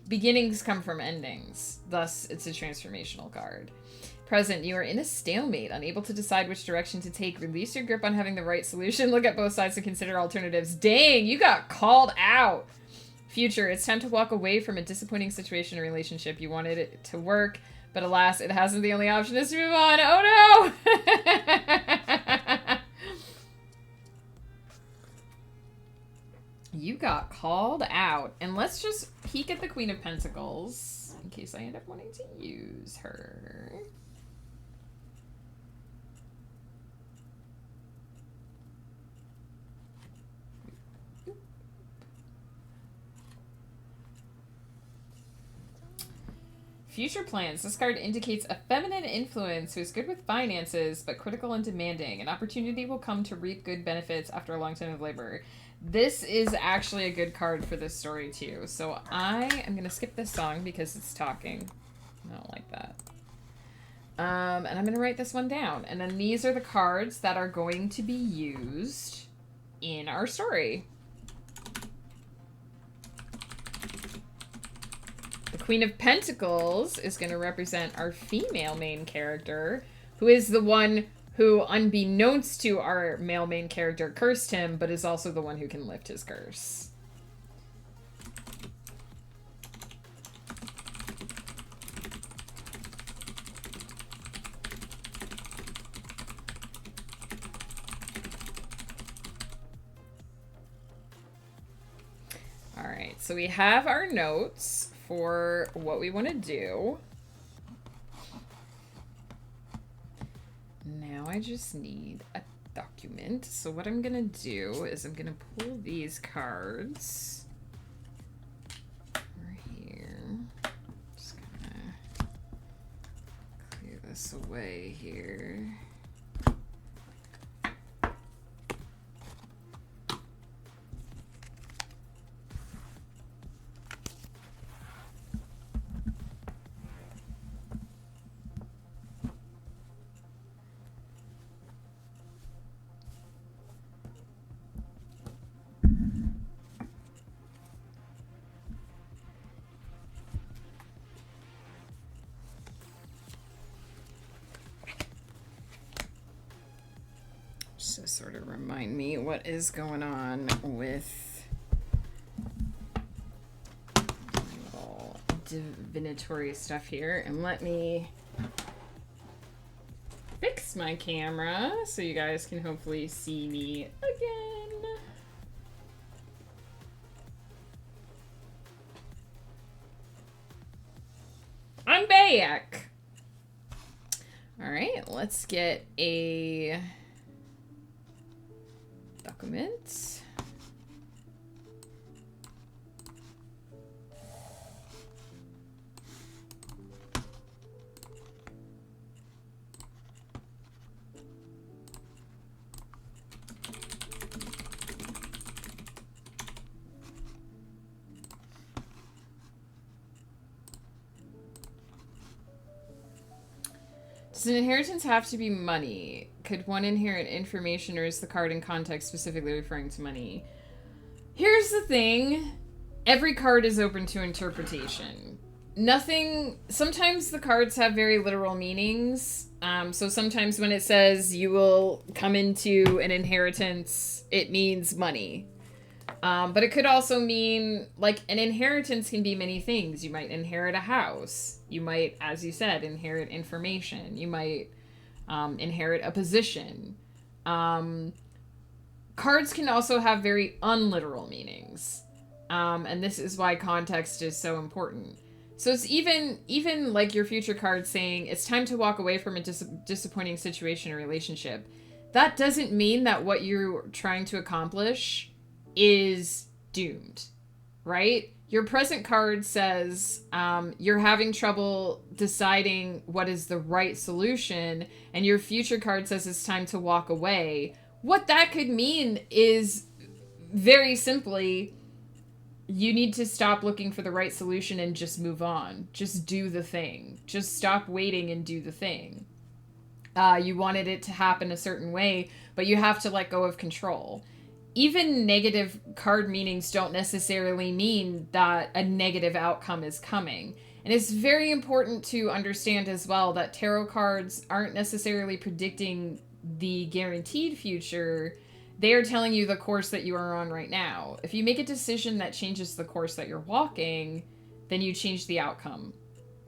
beginnings come from endings. Thus, it's a transformational card. Present, you are in a stalemate, unable to decide which direction to take. Release your grip on having the right solution. Look at both sides and consider alternatives. Dang, you got called out. Future, it's time to walk away from a disappointing situation or relationship. You wanted it to work, but alas, it hasn't. The only option is to move on. Oh no! You got called out. And let's just peek at the Queen of Pentacles in case I end up wanting to use her. Future plans. This card indicates a feminine influence who is good with finances but critical and demanding. An opportunity will come to reap good benefits after a long time of labor. This is actually a good card for this story too. So I am going to skip this song because it's talking. I don't like that. And I'm going to write this one down. And then these are the cards that are going to be used in our story. The Queen of Pentacles is going to represent our female main character, who is the one who, unbeknownst to our male main character, cursed him, but is also the one who can lift his curse. All right, so we have our notes for what we want to do. Now I just need a document. So what I'm gonna do is I'm gonna pull these cards over here. Just gonna clear this away here. Just to sort of remind me what is going on with little divinatory stuff here. And let me fix my camera so you guys can hopefully see me again. I'm back! Alright, let's get a document. Does an inheritance have to be money? Could one inherit information, or is the card in context specifically referring to money? Here's the thing. Every card is open to interpretation. Sometimes the cards have very literal meanings. So sometimes when it says you will come into an inheritance, it means money. But it could also mean, like, an inheritance can be many things. You might inherit a house. You might, as you said, inherit information. You might inherit a position. Cards can also have very unliteral meanings. And this is why context is so important. So it's even like your future card saying it's time to walk away from a disappointing situation or relationship. That doesn't mean that what you're trying to accomplish is doomed, right? Your present card says you're having trouble deciding what is the right solution, and your future card says it's time to walk away. What that could mean is, very simply, you need to stop looking for the right solution and just move on. Just do the thing. Just stop waiting and do the thing. You wanted it to happen a certain way, but you have to let go of control. Even negative card meanings don't necessarily mean that a negative outcome is coming. And it's very important to understand as well that tarot cards aren't necessarily predicting the guaranteed future. They are telling you the course that you are on right now. If you make a decision that changes the course that you're walking, then you change the outcome.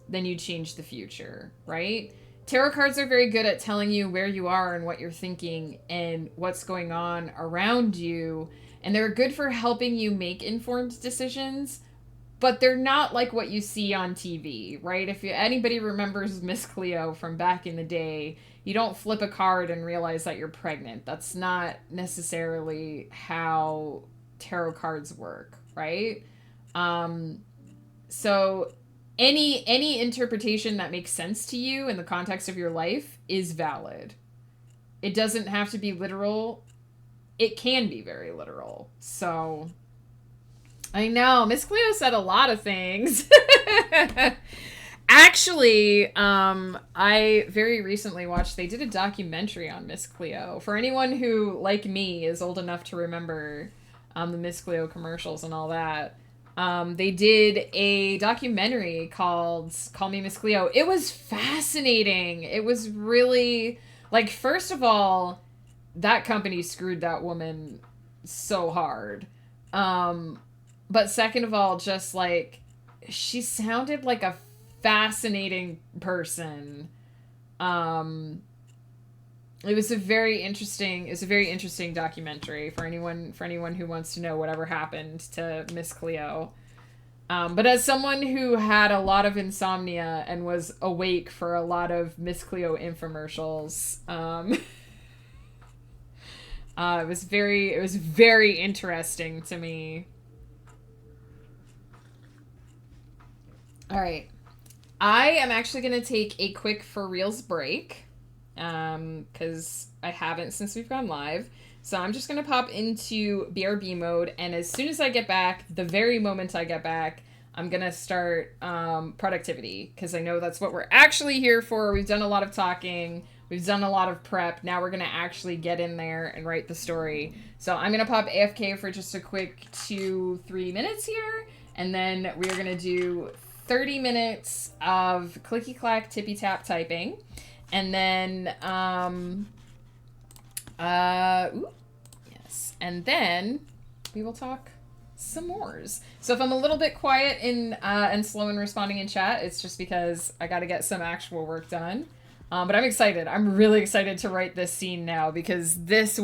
Then you change the future, right? Tarot cards are very good at telling you where you are and what you're thinking and what's going on around you. and they're good for helping you make informed decisions, but they're not like what you see on TV, right? If anybody remembers Miss Cleo from back in the day, you don't flip a card and realize that you're pregnant. That's not necessarily how tarot cards work, right? Um, so any interpretation that makes sense to you in the context of your life is valid. It doesn't have to be literal. It can be very literal. So I know Miss Cleo said a lot of things. Actually, I very recently watched, they did a documentary on Miss Cleo. For anyone who, like me, is old enough to remember the Miss Cleo commercials and all that, they did a documentary called Call Me Miss Cleo. It was fascinating. It was really, like, first of all, that company screwed that woman so hard. But second of all, just like, she sounded like a fascinating person. Um, it was a very interesting documentary for anyone who wants to know whatever happened to Miss Cleo. But as someone who had a lot of insomnia and was awake for a lot of Miss Cleo infomercials, it was very interesting to me. All right. I am actually going to take a quick for reals break because I haven't since we've gone live. So I'm just going to pop into BRB mode, and as soon as I get back, the very moment I get back, I'm going to start productivity, because I know that's what we're actually here for. We've done a lot of talking. We've done a lot of prep. Now we're going to actually get in there and write the story. So I'm going to pop AFK for just a quick 2-3 minutes here, and then we're going to do 30 minutes of clicky clack tippy tap typing, and then yes, and then we will talk some mores. So if I'm a little bit quiet and slow in responding in chat, it's just because I got to get some actual work done. But I'm excited. I'm really excited to write this scene now, because this is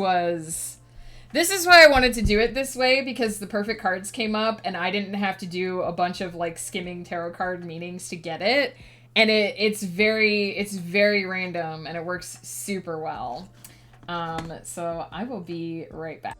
why I wanted to do it this way, because the perfect cards came up and I didn't have to do a bunch of like skimming tarot card meanings to get it. And it's very random and it works super well. So I will be right back.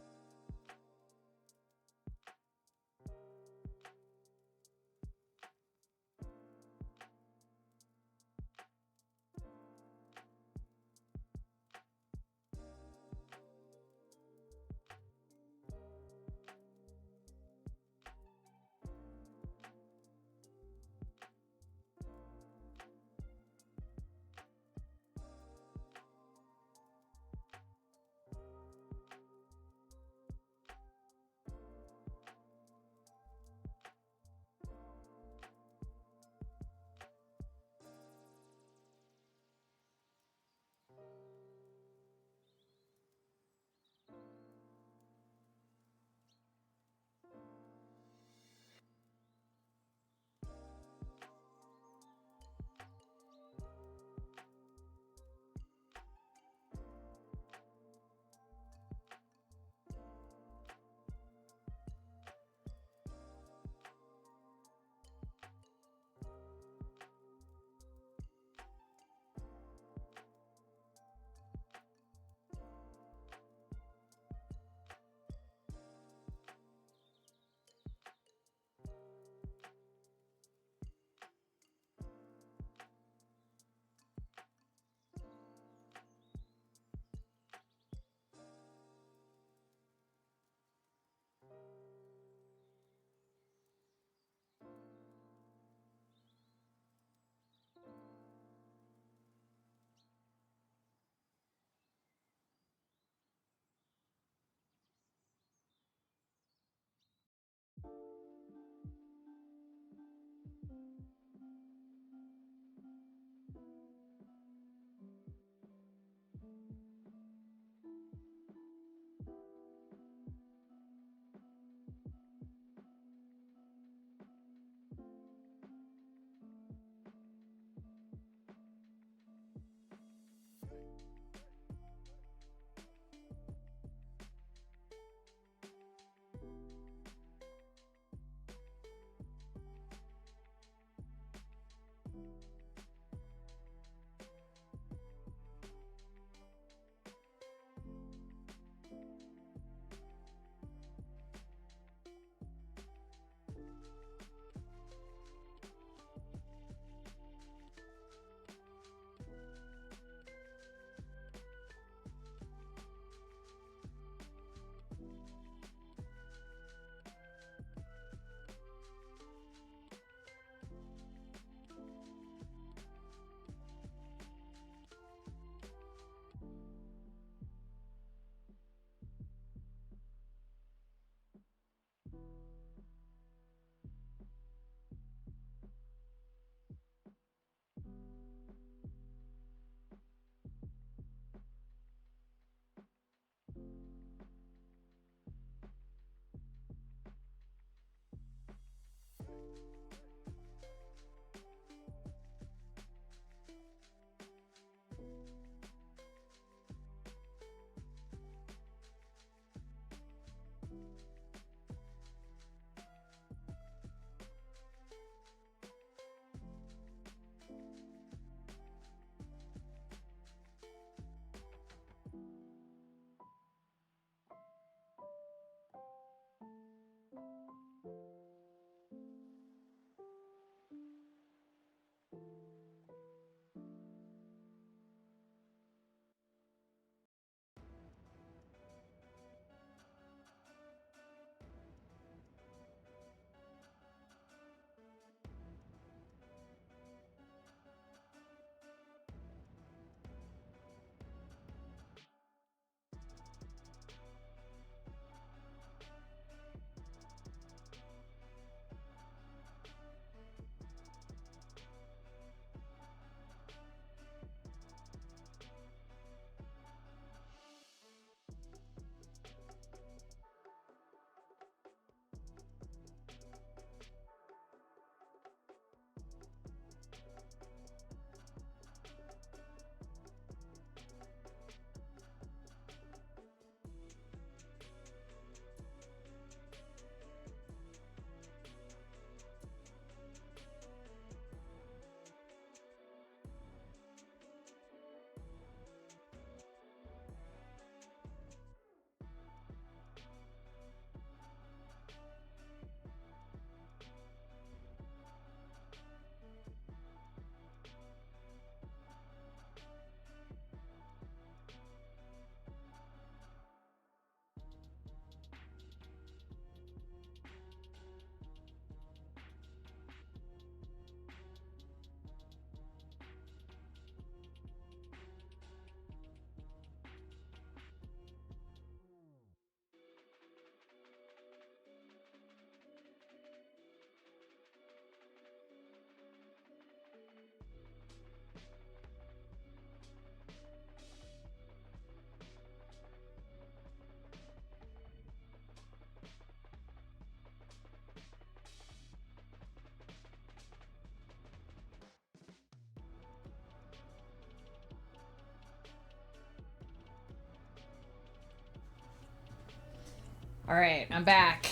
All right, I'm back.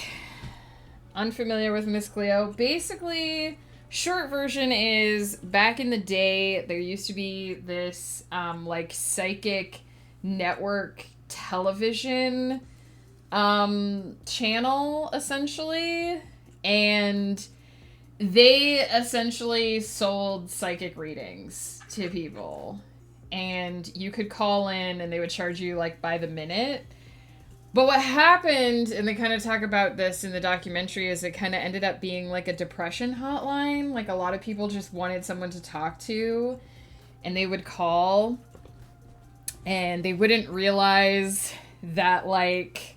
Unfamiliar with Miss Cleo. Basically, short version is back in the day, there used to be this like psychic network television channel essentially, and they essentially sold psychic readings to people, and you could call in and they would charge you like by the minute. But what happened, and they kind of talk about this in the documentary, is it kind of ended up being like a depression hotline. Like a lot of people just wanted someone to talk to, and they would call, and they wouldn't realize that like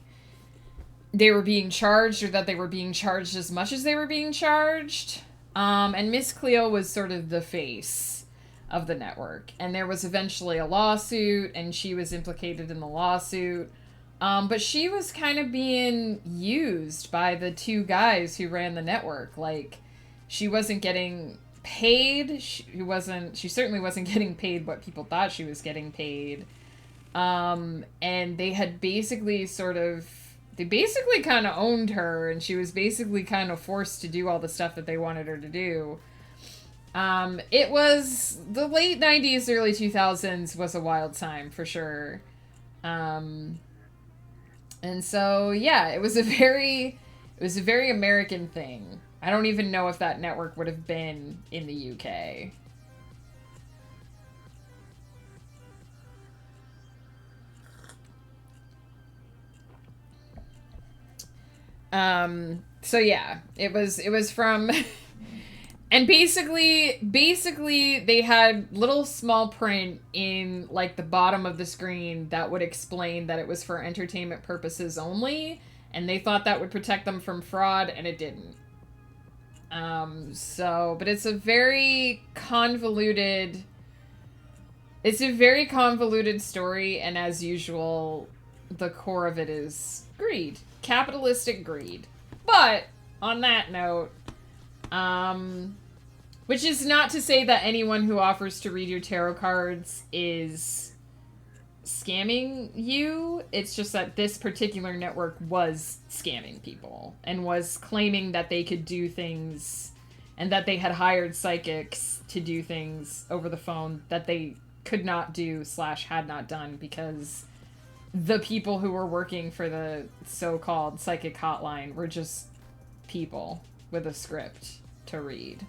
they were being charged, or that they were being charged as much as they were being charged. And Miss Cleo was sort of the face of the network. And there was eventually a lawsuit, and she was implicated in the lawsuit. But she was kind of being used by the two guys who ran the network. Like, she wasn't getting paid. She certainly wasn't getting paid what people thought she was getting paid. And they had basically they basically kind of owned her, and she was basically kind of forced to do all the stuff that they wanted her to do. It was the late 90s, early 2000s was a wild time for sure. And so, yeah, it was a very American thing. I don't even know if that network would have been in the UK. So yeah, it was from and basically they had little small print in like the bottom of the screen that would explain that it was for entertainment purposes only, and they thought that would protect them from fraud, and it didn't. But it's a very convoluted story, and as usual, the core of it is greed. Capitalistic greed. But on that note, which is not to say that anyone who offers to read your tarot cards is scamming you. It's just that this particular network was scamming people and was claiming that they could do things, and that they had hired psychics to do things over the phone that they could not do / had not done, because the people who were working for the so-called psychic hotline were just people with a script to read,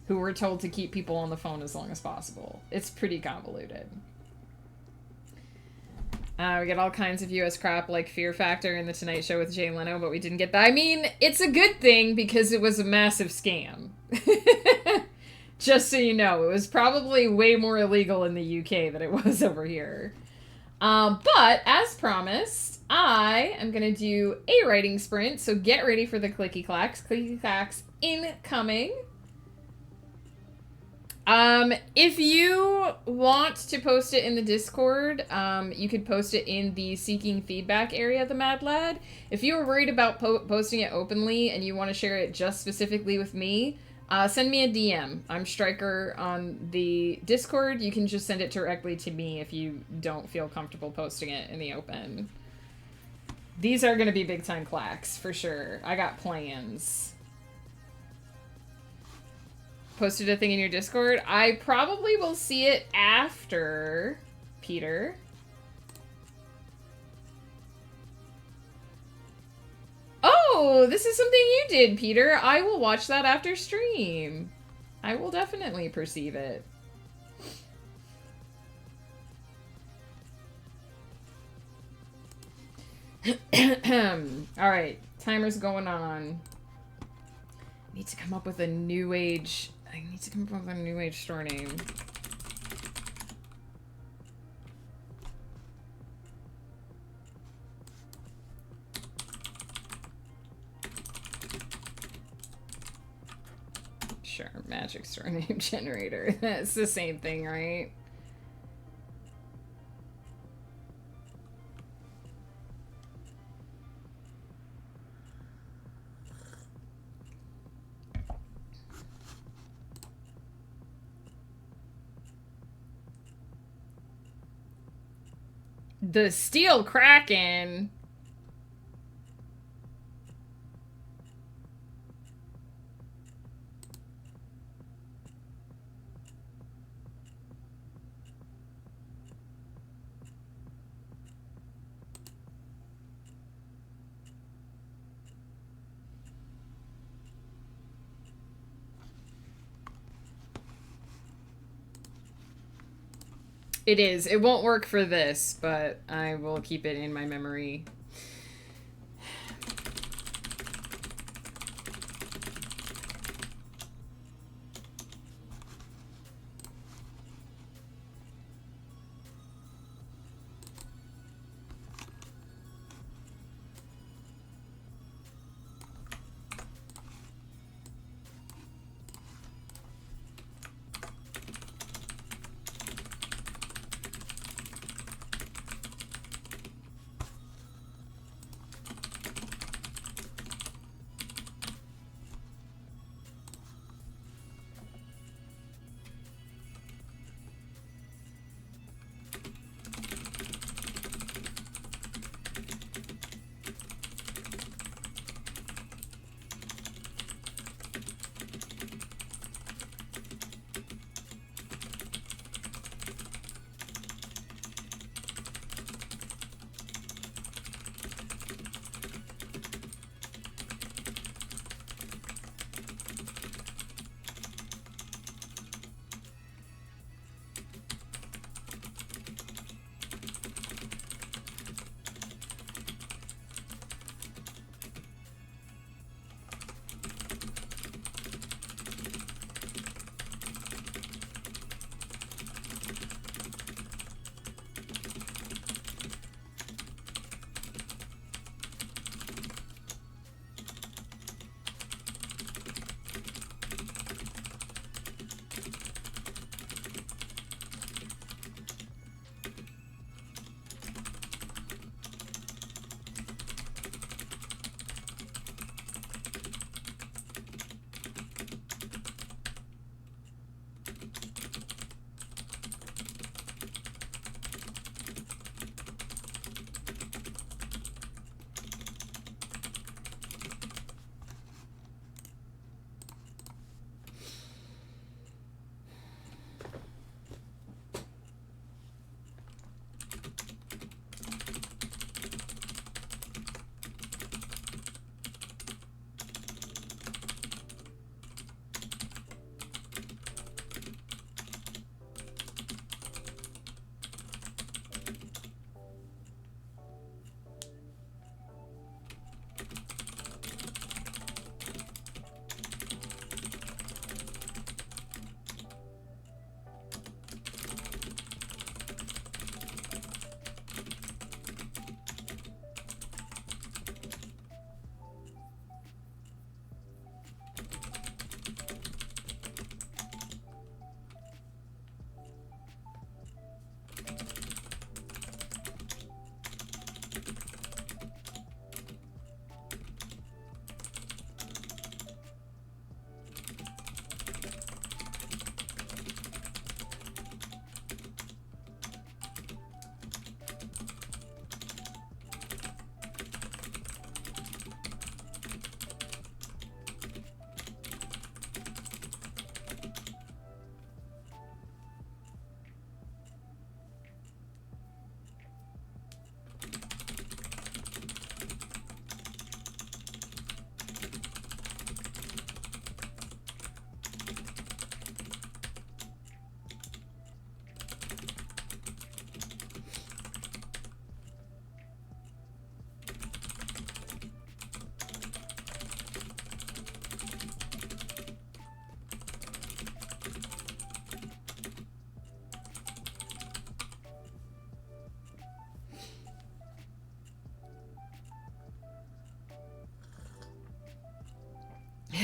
who were told to keep people on the phone as long as possible. It's pretty convoluted. We get all kinds of US crap like Fear Factor and The Tonight Show with Jay Leno, but we didn't get that. I mean, it's a good thing because it was a massive scam. Just so you know, it was probably way more illegal in the UK than it was over here. But, as promised, I am going to do a writing sprint, so get ready for the clicky clacks. Clicky clacks incoming. If you want to post it in the Discord, you could post it in the seeking feedback area of the Mad Lad. If you are worried about posting it openly and you want to share it just specifically with me, send me a DM. I'm Striker on the Discord. You can just send it directly to me if you don't feel comfortable posting it in the open. These are going to be big time clacks, for sure. I got plans. Posted a thing in your Discord? I probably will see it after, Peter. Oh, this is something you did, Peter. I will watch that after stream. I will definitely perceive it. Alright, timer's going on. I need to come up with a new age store name. Sure, magic store name generator. That's the same thing, right? The Steel Kraken. It is. It won't work for this, but I will keep it in my memory.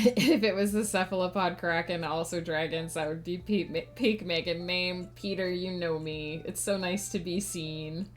If it was the cephalopod kraken, also dragons, that would be peak Megan name. Peter, you know me. It's so nice to be seen.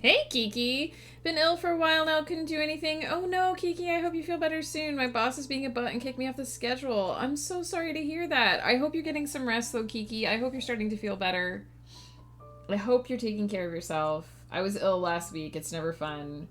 Hey, Kiki. Been ill for a while now, couldn't do anything. Oh no, Kiki, I hope you feel better soon. My boss is being a butt and kicked me off the schedule. I'm so sorry to hear that. I hope you're getting some rest though, Kiki. I hope you're starting to feel better. I hope you're taking care of yourself. I was ill last week. It's never fun.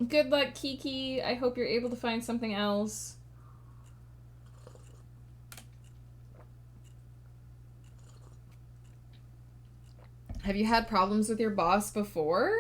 Good luck, Kiki. I hope you're able to find something else. Have you had problems with your boss before?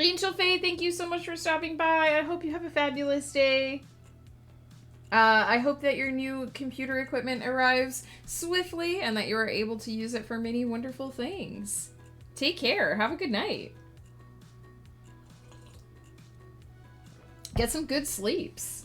Angel Faye, thank you so much for stopping by. I hope you have a fabulous day. I hope that your new computer equipment arrives swiftly and that you are able to use it for many wonderful things. Take care. Have a good night. Get some good sleeps.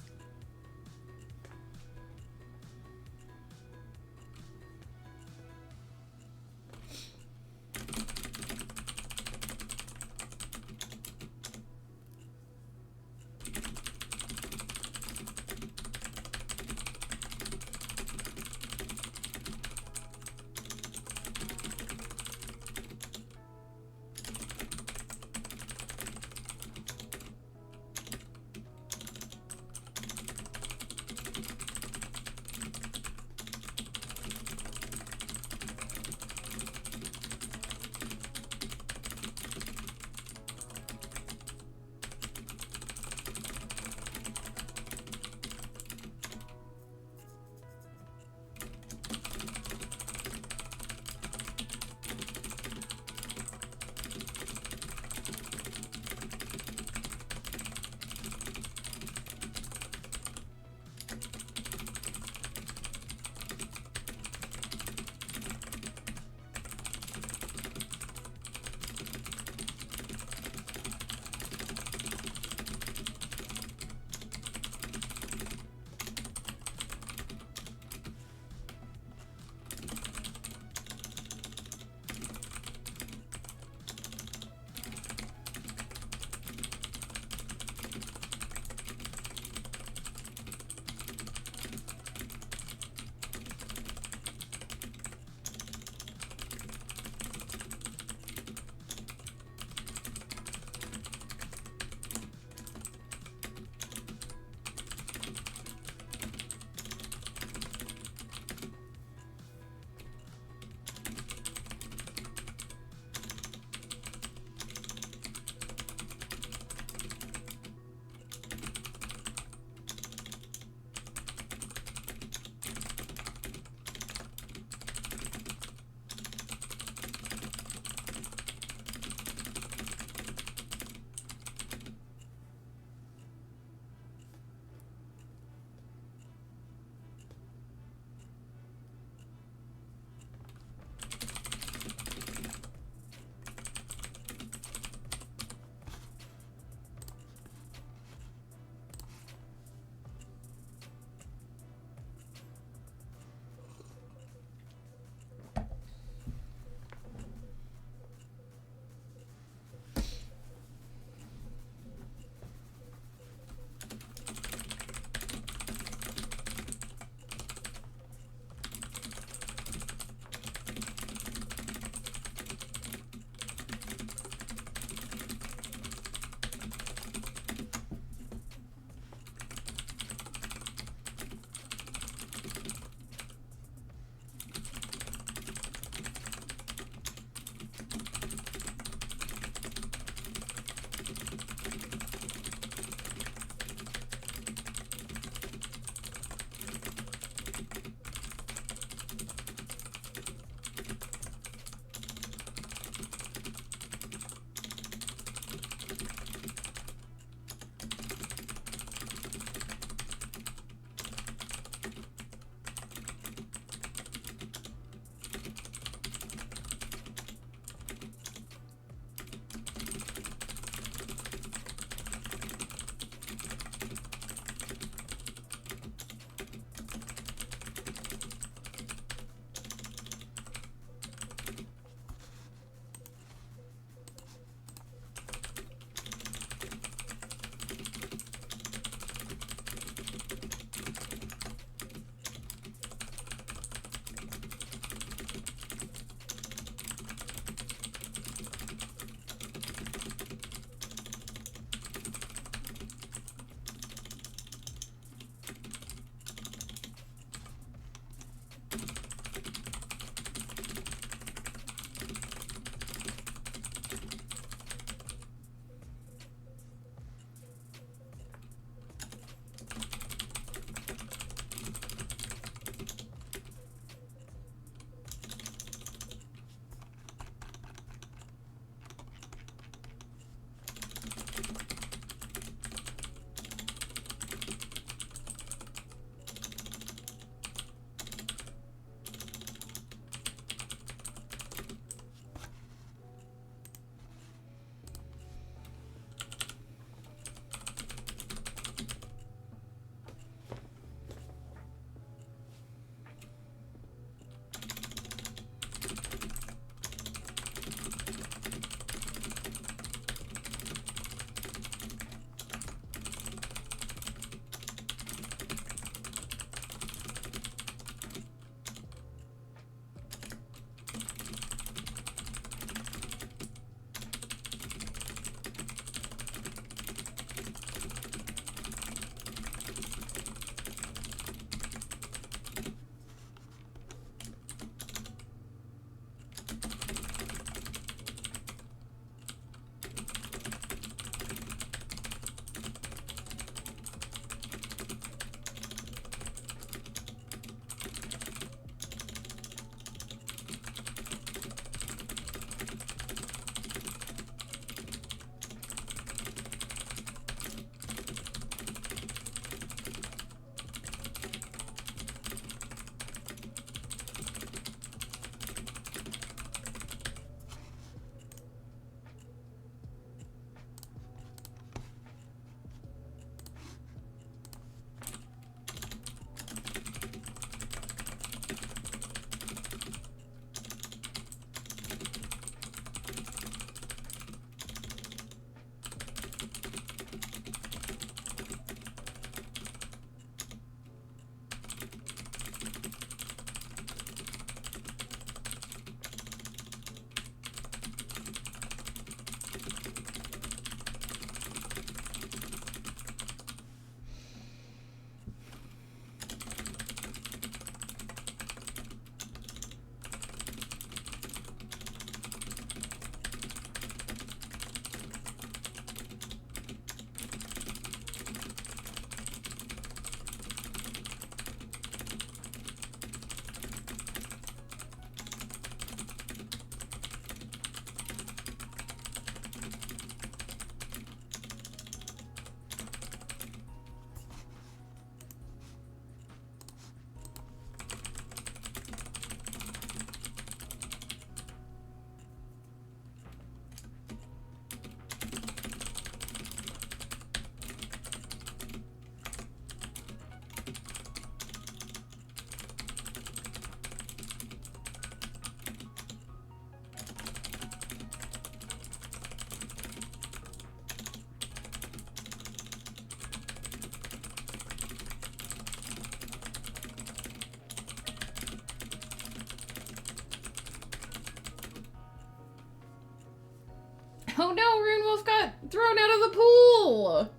Oh no, Rune Wolf got thrown out of the pool!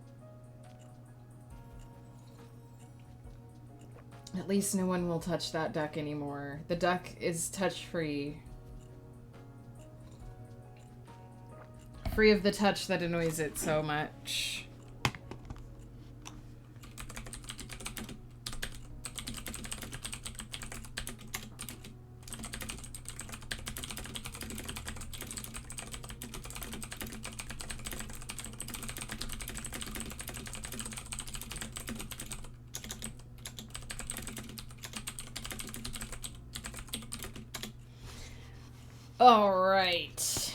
At least no one will touch that duck anymore. The duck is touch-free. Free of the touch that annoys it so much. Alright.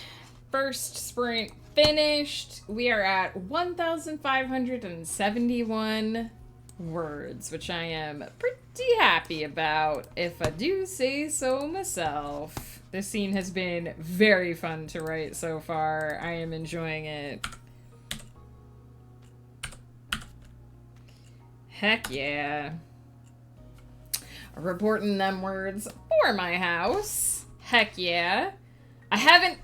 First sprint finished. We are at 1,571 words, which I am pretty happy about, if I do say so myself. This scene has been very fun to write so far. I am enjoying it. Heck yeah. Reporting them words for my house. Heck yeah. I haven't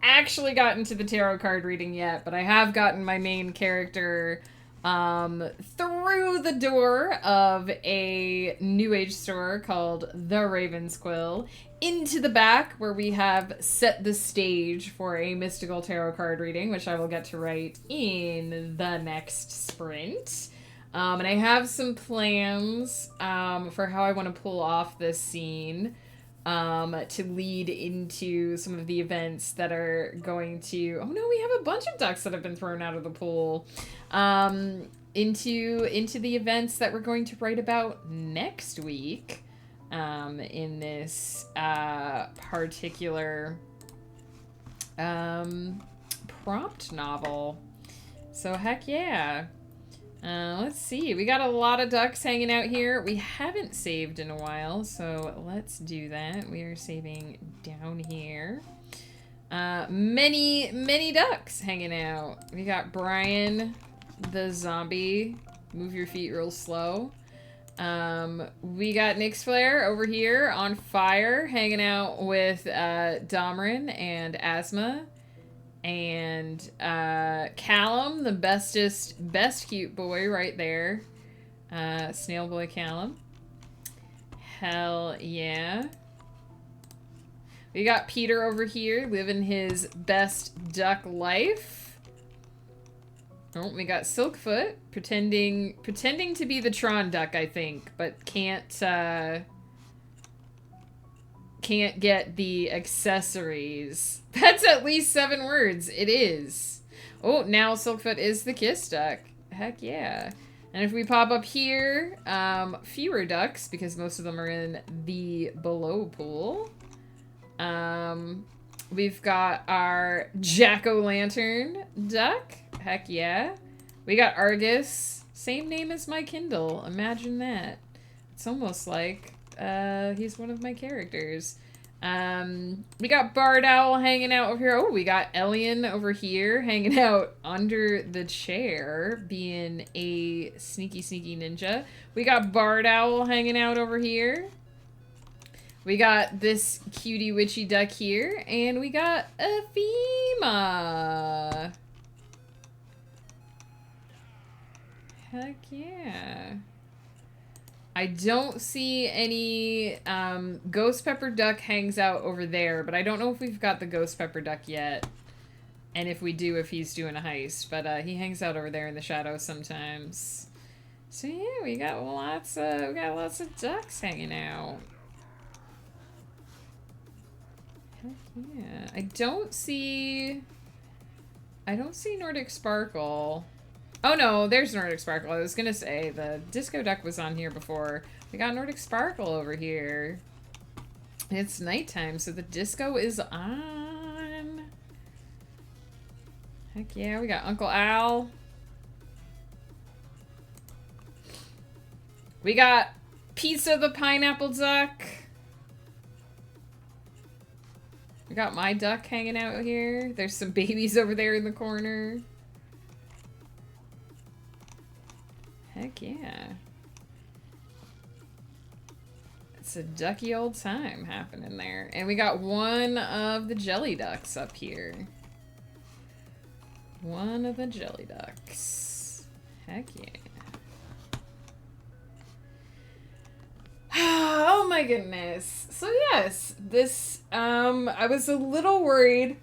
actually gotten to the tarot card reading yet, but I have gotten my main character through the door of a new age store called The Raven's Quill into the back where we have set the stage for a mystical tarot card reading, which I will get to write in the next sprint. And I have some plans for how I want to pull off this scene to lead into some of the events that are going to... Oh no, we have a bunch of ducks that have been thrown out of the pool. Into the events that we're going to write about next week in this particular prompt novel. So heck yeah. Let's see. We got a lot of ducks hanging out here. We haven't saved in a while, so let's do that. We are saving down here. Many ducks hanging out. We got Brian, the zombie. Move your feet real slow. We got Nyx Flare over here on fire, hanging out with Domrin and Asma. And Callum, the best cute boy right there. Snail boy Callum. Hell yeah. We got Peter over here living his best duck life. Oh, we got Silkfoot pretending to be the Tron duck, I think, but can't get the accessories. That's at least 7 words. It is. Oh, now Silkfoot is the kiss duck. Heck yeah. And if we pop up here, fewer ducks, because most of them are in the below pool. We've got our jack-o'-lantern duck. Heck yeah. We got Argus. Same name as my Kindle. Imagine that. It's almost like he's one of my characters. We got Barred Owl hanging out over here. Oh, we got Elian over here hanging out under the chair, being a sneaky ninja. We got Barred Owl hanging out over here. We got this cutie witchy duck here, and we got Ephema. Heck yeah. I don't see any, Ghost Pepper Duck hangs out over there, but I don't know if we've got the Ghost Pepper Duck yet. And if we do, if he's doing a heist. But, he hangs out over there in the shadows sometimes. So yeah, we got lots of ducks hanging out. Heck yeah. I don't see Nordic Sparkle. Oh no, there's Nordic Sparkle. I was gonna say, the Disco Duck was on here before. We got Nordic Sparkle over here. It's nighttime, so the disco is on. Heck yeah, we got Uncle Al. We got Pizza the Pineapple Duck. We got my duck hanging out here. There's some babies over there in the corner. Heck yeah. It's a ducky old time happening there. And we got one of the jelly ducks up here. One of the jelly ducks. Heck yeah. Oh my goodness. So yes, this, I was a little worried.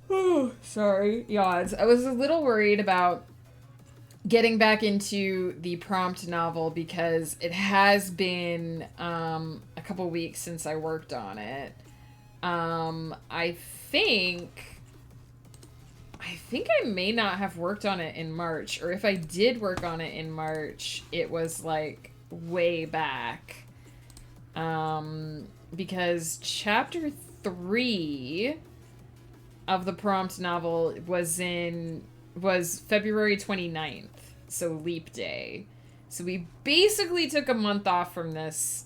Oh, sorry, yawns. I was a little worried about getting back into the prompt novel because it has been a couple weeks since I worked on it. I think I may not have worked on it in March, or if I did work on it in March, it was like way back. Because chapter 3 of the prompt novel was February 29th, so leap day. So we basically took a month off from this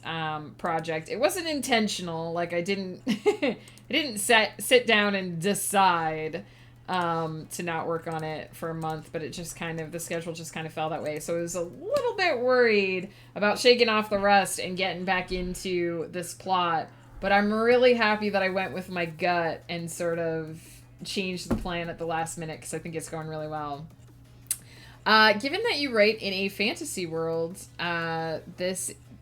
project. It wasn't intentional, like I didn't I didn't sit down and decide to not work on it for a month, but it just kind of, the schedule just kind of fell that way. So I was a little bit worried about shaking off the rust and getting back into this plot, but I'm really happy that I went with my gut and sort of changed the plan at the last minute because I think it's going really well. Given that you write in a fantasy world, that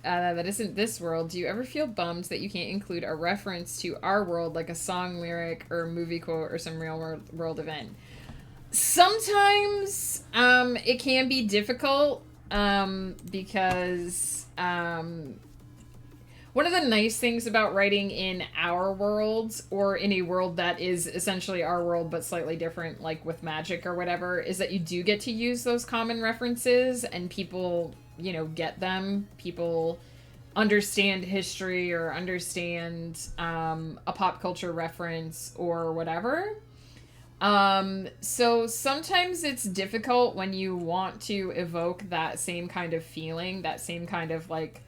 isn't this world, do you ever feel bummed that you can't include a reference to our world, like a song lyric or a movie quote or some real world event? Sometimes it can be difficult because one of the nice things about writing in our worlds, or in a world that is essentially our world but slightly different, like with magic or whatever, is that you do get to use those common references and people, get them. People understand history or understand a pop culture reference or whatever. So sometimes it's difficult when you want to evoke that same kind of feeling, that same kind of like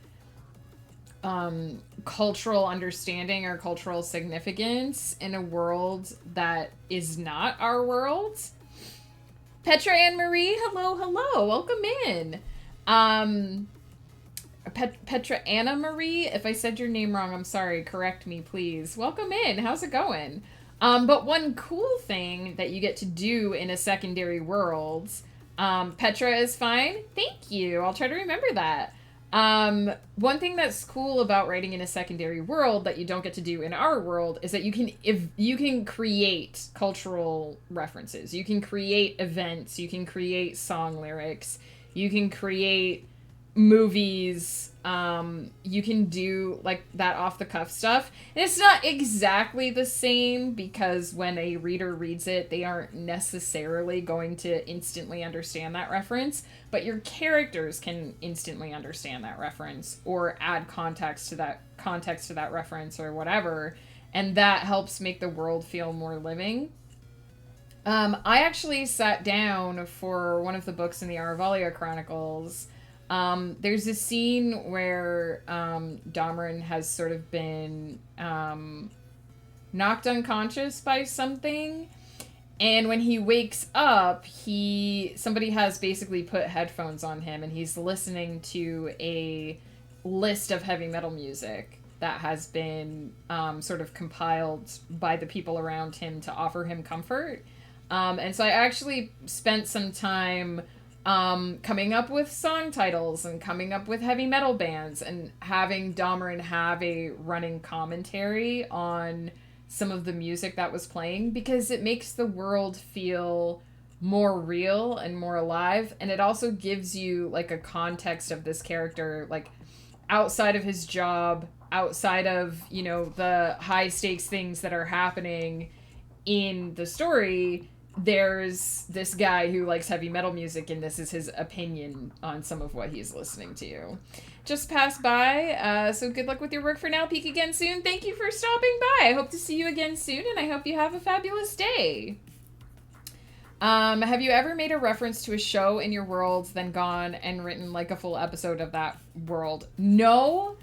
cultural understanding or cultural significance in a world that is not our world. Petra Anne Marie, hello, welcome in. Petra Anna Marie, if I said your name wrong, I'm sorry, correct me please. Welcome in, how's it going? But one cool thing that you get to do in a secondary world, Petra is fine, thank you, I'll try to remember that. One thing that's cool about writing in a secondary world that you don't get to do in our world is that you can create cultural references. You can create events. You can create song lyrics. You can create movies. You can do like that off the cuff stuff. And it's not exactly the same because when a reader reads it, they aren't necessarily going to instantly understand that reference, but your characters can instantly understand that reference or add context to that reference or whatever. And that helps make the world feel more living. I actually sat down for one of the books in the Aravalia Chronicles. There's a scene where Dameron has sort of been knocked unconscious by something, and when he wakes up, somebody has basically put headphones on him, and he's listening to a list of heavy metal music that has been sort of compiled by the people around him to offer him comfort. And so I actually spent some time coming up with song titles and coming up with heavy metal bands and having Dameron have a running commentary on some of the music that was playing, because it makes the world feel more real and more alive, and it also gives you like a context of this character, like outside of his job, outside of, the high stakes things that are happening in the story. There's this guy who likes heavy metal music, and this is his opinion on some of what he's listening to. Just passed by, so good luck with your work for now. Peek again soon. Thank you for stopping by. I hope to see you again soon, and I hope you have a fabulous day. Have you ever made a reference to a show in your world, then gone and written like a full episode of that world? No,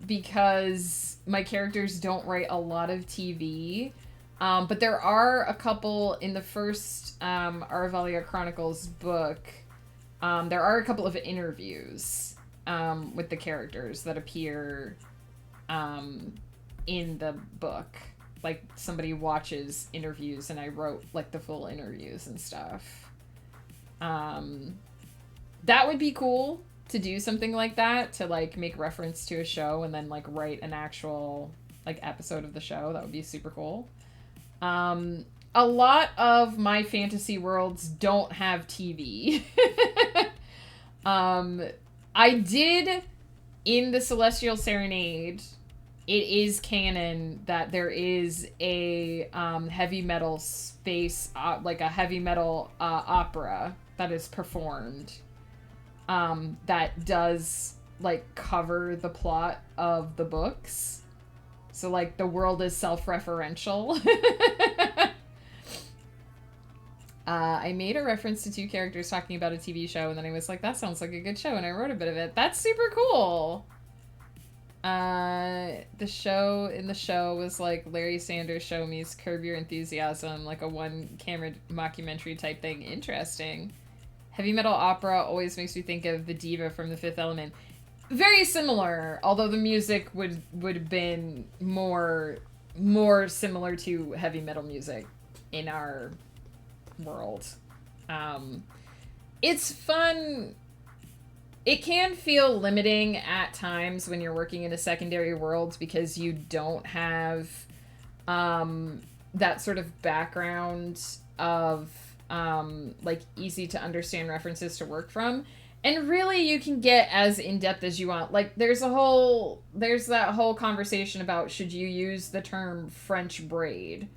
because my characters don't write a lot of TV. But there are a couple in the first Aravalia Chronicles book. There are a couple of interviews with the characters that appear in the book. like somebody watches interviews and I wrote like the full interviews and stuff. That would be cool to do something like that, to like make reference to a show and then like write an actual like episode of the show. That would be super cool. A lot of my fantasy worlds don't have TV. I did in the Celestial Serenade, it is canon that there is a heavy metal space, like a heavy metal opera that is performed that does like cover the plot of the books. So like the world is self-referential. I made a reference to two characters talking about a TV show, and then I was like, that sounds like a good show, and I wrote a bit of it. That's super cool. The show was like Larry Sanders Show meets Curb Your Enthusiasm, like a one-camera mockumentary type thing. Interesting. Heavy metal opera always makes me think of the diva from The Fifth Element. Very similar, although the music would have been more similar to heavy metal music in our world. It's fun. It can feel limiting at times when you're working in a secondary world because you don't have that sort of background of like easy to understand references to work from. And really you can get as in-depth as you want. Like there's that whole conversation about should you use the term French braid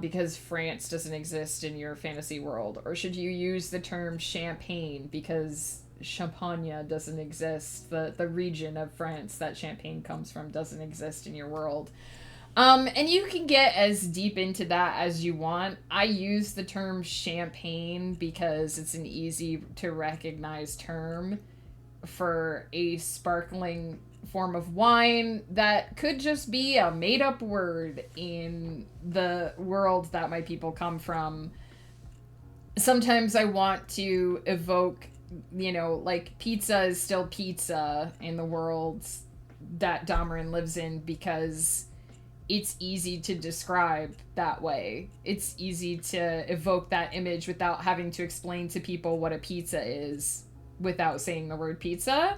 because France doesn't exist in your fantasy world, or should you use the term champagne because Champagne doesn't exist, the region of France that champagne comes from doesn't exist in your world. And you can get as deep into that as you want. I use the term champagne because it's an easy to recognize term for a sparkling form of wine that could just be a made-up word in the world that my people come from. Sometimes I want to evoke, like pizza is still pizza in the world that Damarin lives in because it's easy to describe that way. It's easy to evoke that image without having to explain to people what a pizza is without saying the word pizza.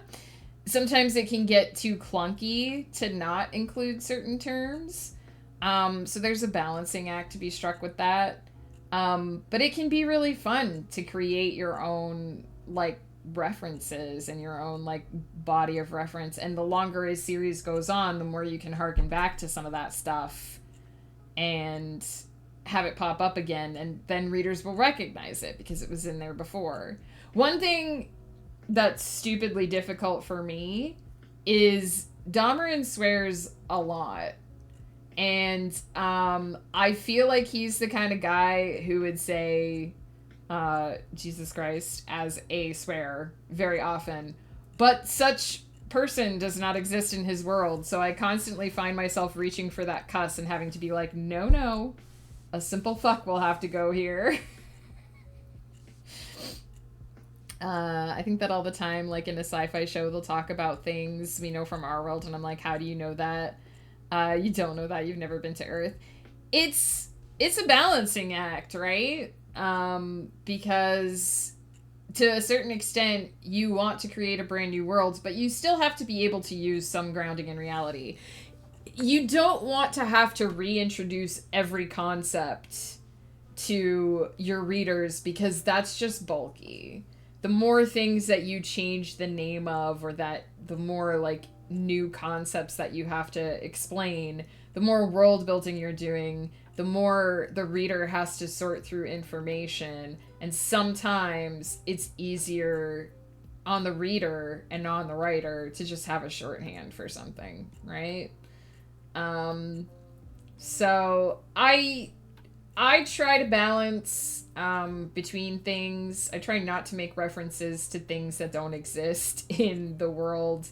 Sometimes it can get too clunky to not include certain terms. So there's a balancing act to be struck with that. But it can be really fun to create your own, like, references and your own, like, body of reference. And the longer a series goes on, the more you can harken back to some of that stuff and have it pop up again. And then readers will recognize it because it was in there before. One thing that's stupidly difficult for me is Damarin swears a lot. And I feel like he's the kind of guy who would say Jesus Christ as a swear very often. But such person does not exist in his world. So I constantly find myself reaching for that cuss and having to be like, no, a simple fuck will have to go here. I think that all the time, like in a sci-fi show, they'll talk about things we know from our world, and I'm like, how do you know that? You don't know that. You've never been to Earth. It's a balancing act, right? Because to a certain extent, you want to create a brand new world, but you still have to be able to use some grounding in reality. You don't want to have to reintroduce every concept to your readers because that's just bulky. The more things that you change the name of, or that the more like new concepts that you have to explain, the more world building you're doing, the more the reader has to sort through information. And sometimes it's easier on the reader and on the writer to just have a shorthand for something, right? So I try to balance between things. I try not to make references to things that don't exist in the world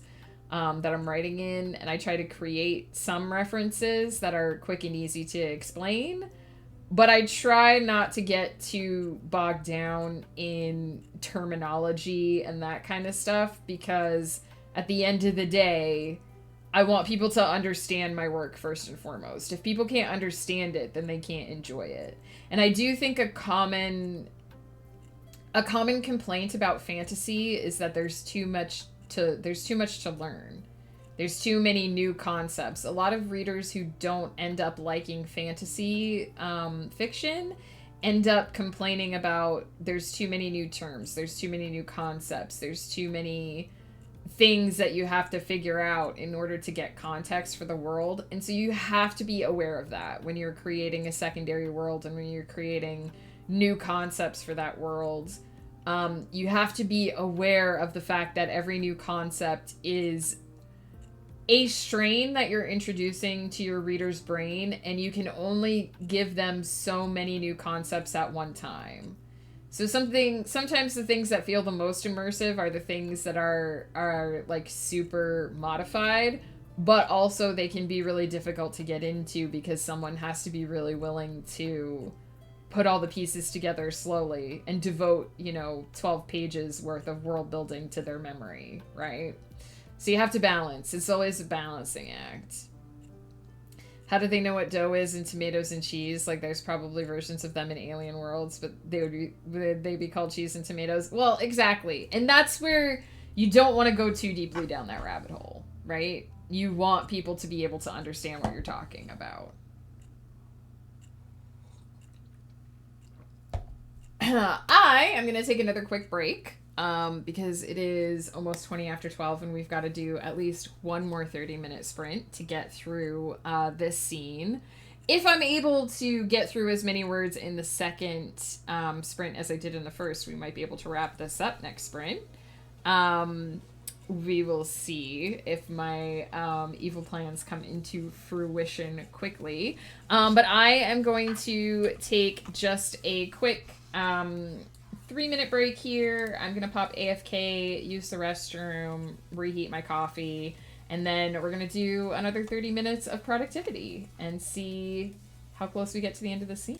that I'm writing in, and I try to create some references that are quick and easy to explain, but I try not to get too bogged down in terminology and that kind of stuff, because at the end of the day, I want people to understand my work first and foremost. If people can't understand it, then they can't enjoy it. And I do think a common complaint about fantasy is that there's too much to learn. There's too many new concepts. A lot of readers who don't end up liking fantasy fiction end up complaining about there's too many new terms, there's too many new concepts, there's too many things that you have to figure out in order to get context for the world. And so you have to be aware of that when you're creating a secondary world and when you're creating new concepts for that world. You have to be aware of the fact that every new concept is a strain that you're introducing to your reader's brain, and you can only give them so many new concepts at one time. So sometimes the things that feel the most immersive are the things that are like super modified, but also they can be really difficult to get into because someone has to be really willing to put all the pieces together slowly and devote, 12 pages worth of world building to their memory, right? So you have to balance. It's always a balancing act. How do they know what dough is in tomatoes and cheese? Like, there's probably versions of them in alien worlds, but would they be called cheese and tomatoes? Well, exactly. And that's where you don't want to go too deeply down that rabbit hole, right? You want people to be able to understand what you're talking about. I am going to take another quick break because it is almost 20 after 12 and we've got to do at least one more 30-minute sprint to get through this scene. If I'm able to get through as many words in the second sprint as I did in the first, we might be able to wrap this up next sprint. We will see if my evil plans come into fruition quickly. But I am going to take just a quick 3-minute break here. I'm gonna pop AFK, use the restroom, reheat my coffee, and then we're gonna do another 30 minutes of productivity and see how close we get to the end of the scene.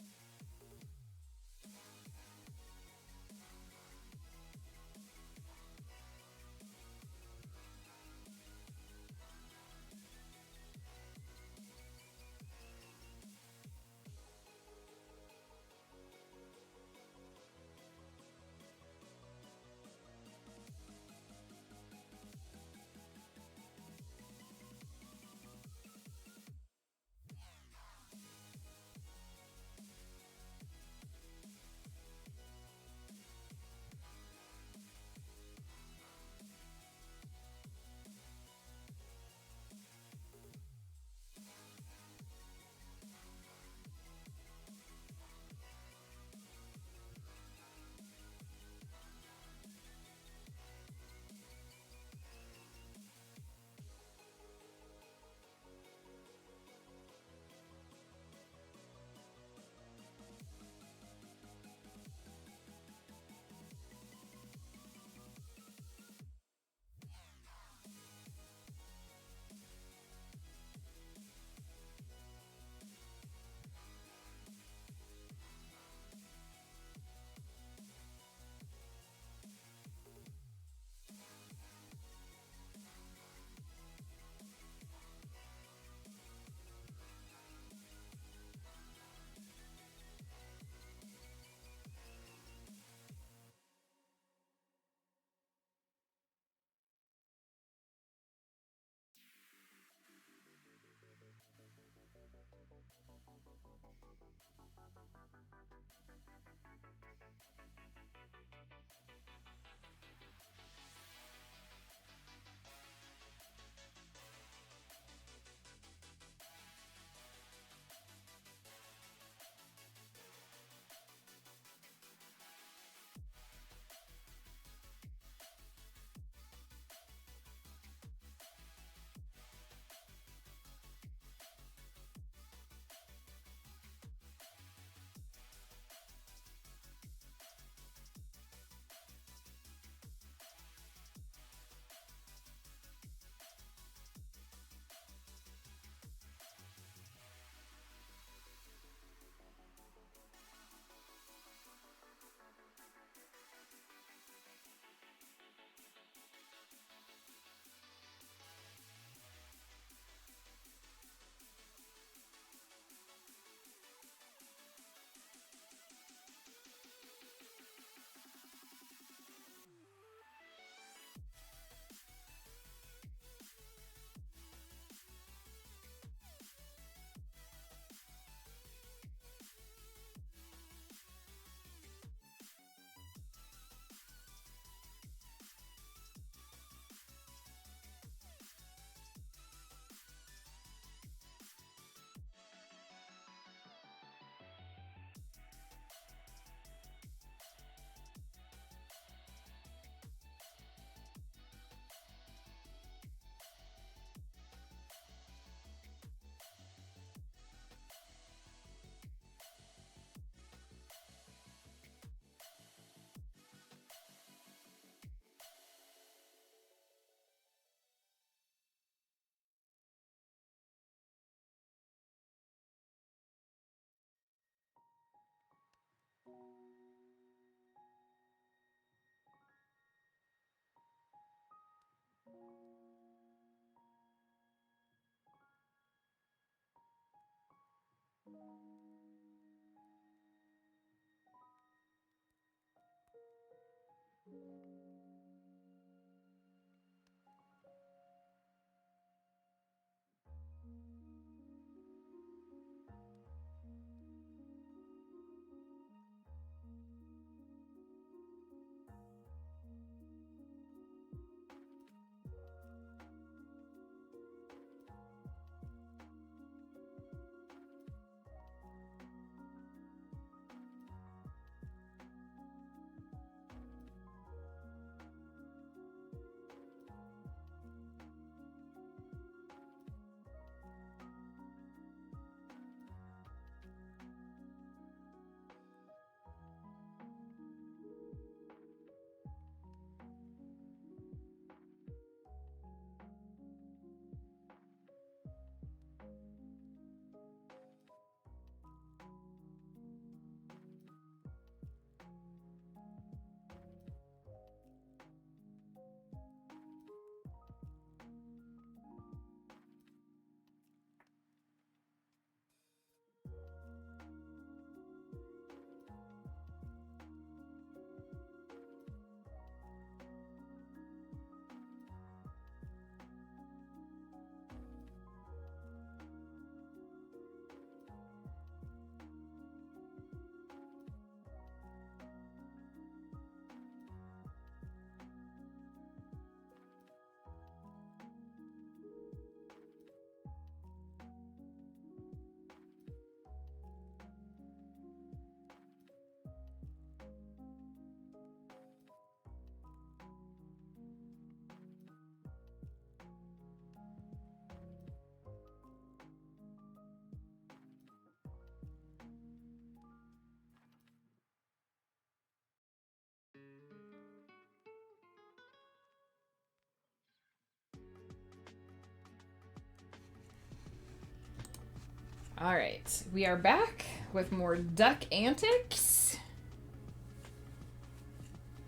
Alright, we are back with more duck antics.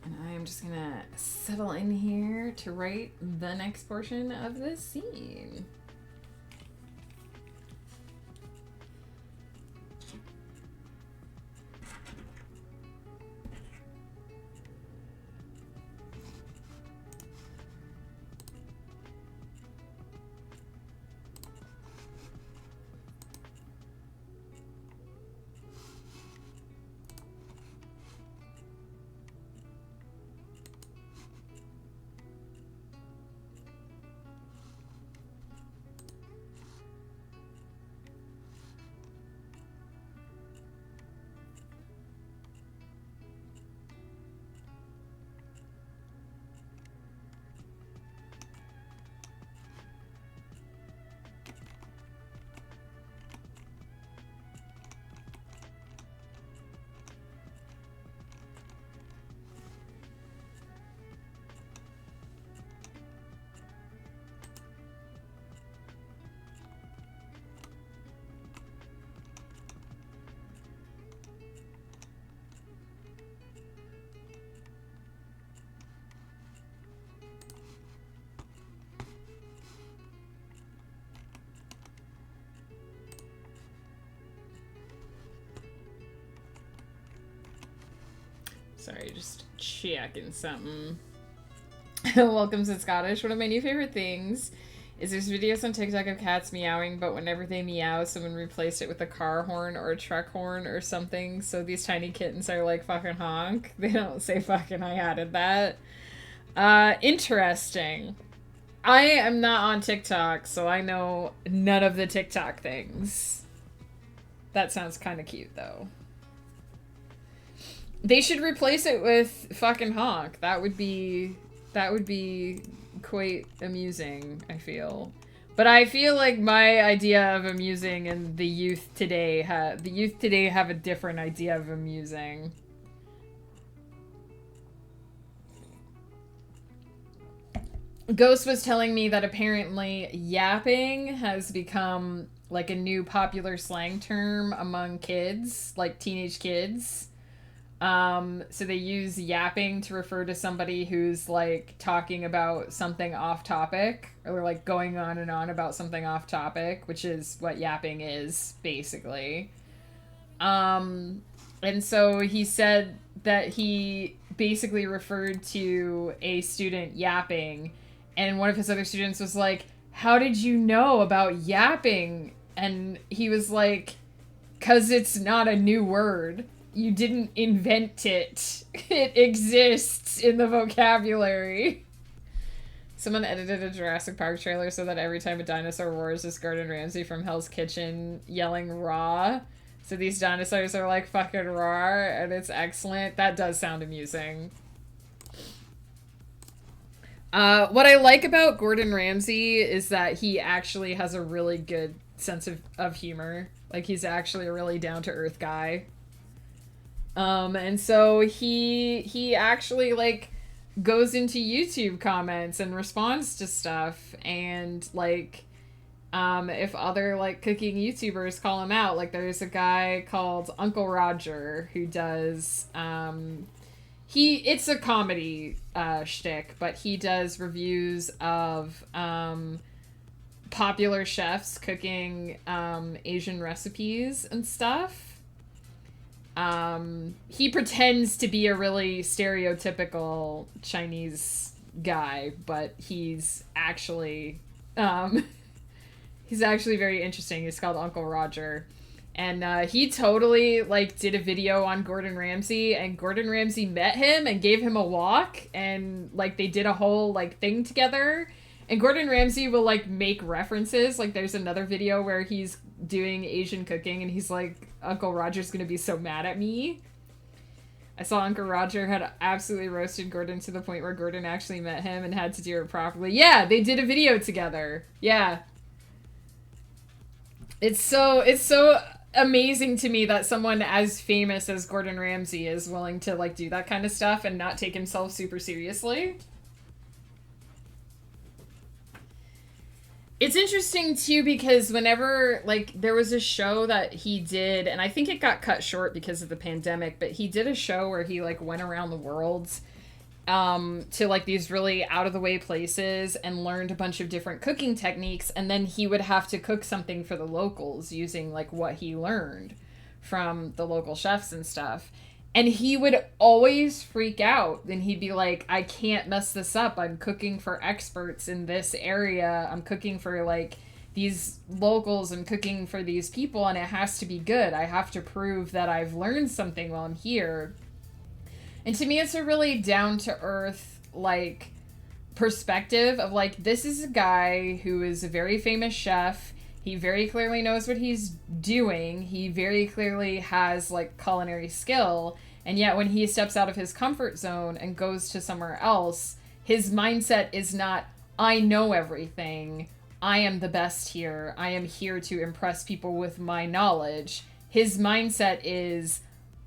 And I am just gonna settle in here to write the next portion of this scene. Sorry, just checking something. Welcome to Scottish. One of my new favorite things is there's videos on TikTok of cats meowing, but whenever they meow, someone replaced it with a car horn or a truck horn or something, so these tiny kittens are like, fucking honk. They don't say fucking, I added that. Interesting. I am not on TikTok, so I know none of the TikTok things. That sounds kind of cute, though. They should replace it with fucking honk. That would be quite amusing, I feel. But I feel like my idea of amusing and the youth today have a different idea of amusing. Ghost was telling me that apparently yapping has become like a new popular slang term among kids, like teenage kids. So they use yapping to refer to somebody who's like talking about something off topic, or like going on and on about something off topic, which is what yapping is basically. And so he said that he basically referred to a student yapping, and one of his other students was like, "How did you know about yapping?" And he was like, "'Cause it's not a new word. You didn't invent it. It exists in the vocabulary." Someone edited a Jurassic Park trailer so that every time a dinosaur roars, it's Gordon Ramsay from Hell's Kitchen yelling raw. So these dinosaurs are like fucking raw, and it's excellent. That does sound amusing. What I like about Gordon Ramsay is that he actually has a really good sense of humor. Like, he's actually a really down-to-earth guy. And so he actually, like, goes into YouTube comments and responds to stuff, and, like, if other, like, cooking YouTubers call him out, like, there's a guy called Uncle Roger who does, it's a comedy, shtick, but he does reviews of, popular chefs cooking, Asian recipes and stuff. He pretends to be a really stereotypical Chinese guy, but he's actually very interesting. He's called Uncle Roger. And he totally, like, did a video on Gordon Ramsay, and Gordon Ramsay met him and gave him a walk, and, like, they did a whole, like, thing together. And Gordon Ramsay will, like, make references. Like, there's another video where he's doing Asian cooking, and he's like, Uncle Roger's gonna be so mad at me. I saw Uncle Roger had absolutely roasted Gordon to the point where Gordon actually met him and had to do it properly. Yeah, they did a video together. Yeah. It's so amazing to me that someone as famous as Gordon Ramsay is willing to, like, do that kind of stuff and not take himself super seriously. It's interesting too because whenever like there was a show that he did, and I think it got cut short because of the pandemic, but he did a show where he like went around the world to like these really out of the way places and learned a bunch of different cooking techniques, and then he would have to cook something for the locals using like what he learned from the local chefs and stuff. And he would always freak out. And he'd be like, I can't mess this up. I'm cooking for experts in this area. I'm cooking for like these locals. I'm cooking for these people, and it has to be good. I have to prove that I've learned something while I'm here. And to me, it's a really down to earth, like, perspective of like, this is a guy who is a very famous chef. He very clearly knows what he's doing. He very clearly has like culinary skill. And yet when he steps out of his comfort zone and goes to somewhere else, his mindset is not, I know everything. I am the best here. I am here to impress people with my knowledge. His mindset is,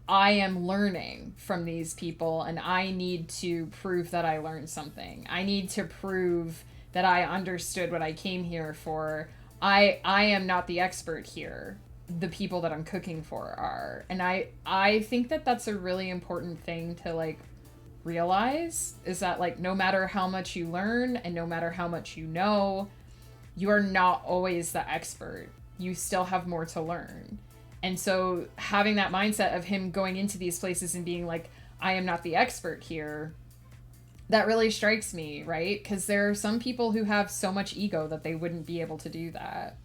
I am learning from these people, and I need to prove that I learned something. I need to prove that I understood what I came here for. I am not the expert here. The people that I'm cooking for are. And I think that that's a really important thing to like realize, is that like no matter how much you learn and no matter how much you know, you are not always the expert. You still have more to learn. And so having that mindset of him going into these places and being like, I am not the expert here, that really strikes me, right? Because there are some people who have so much ego that they wouldn't be able to do that.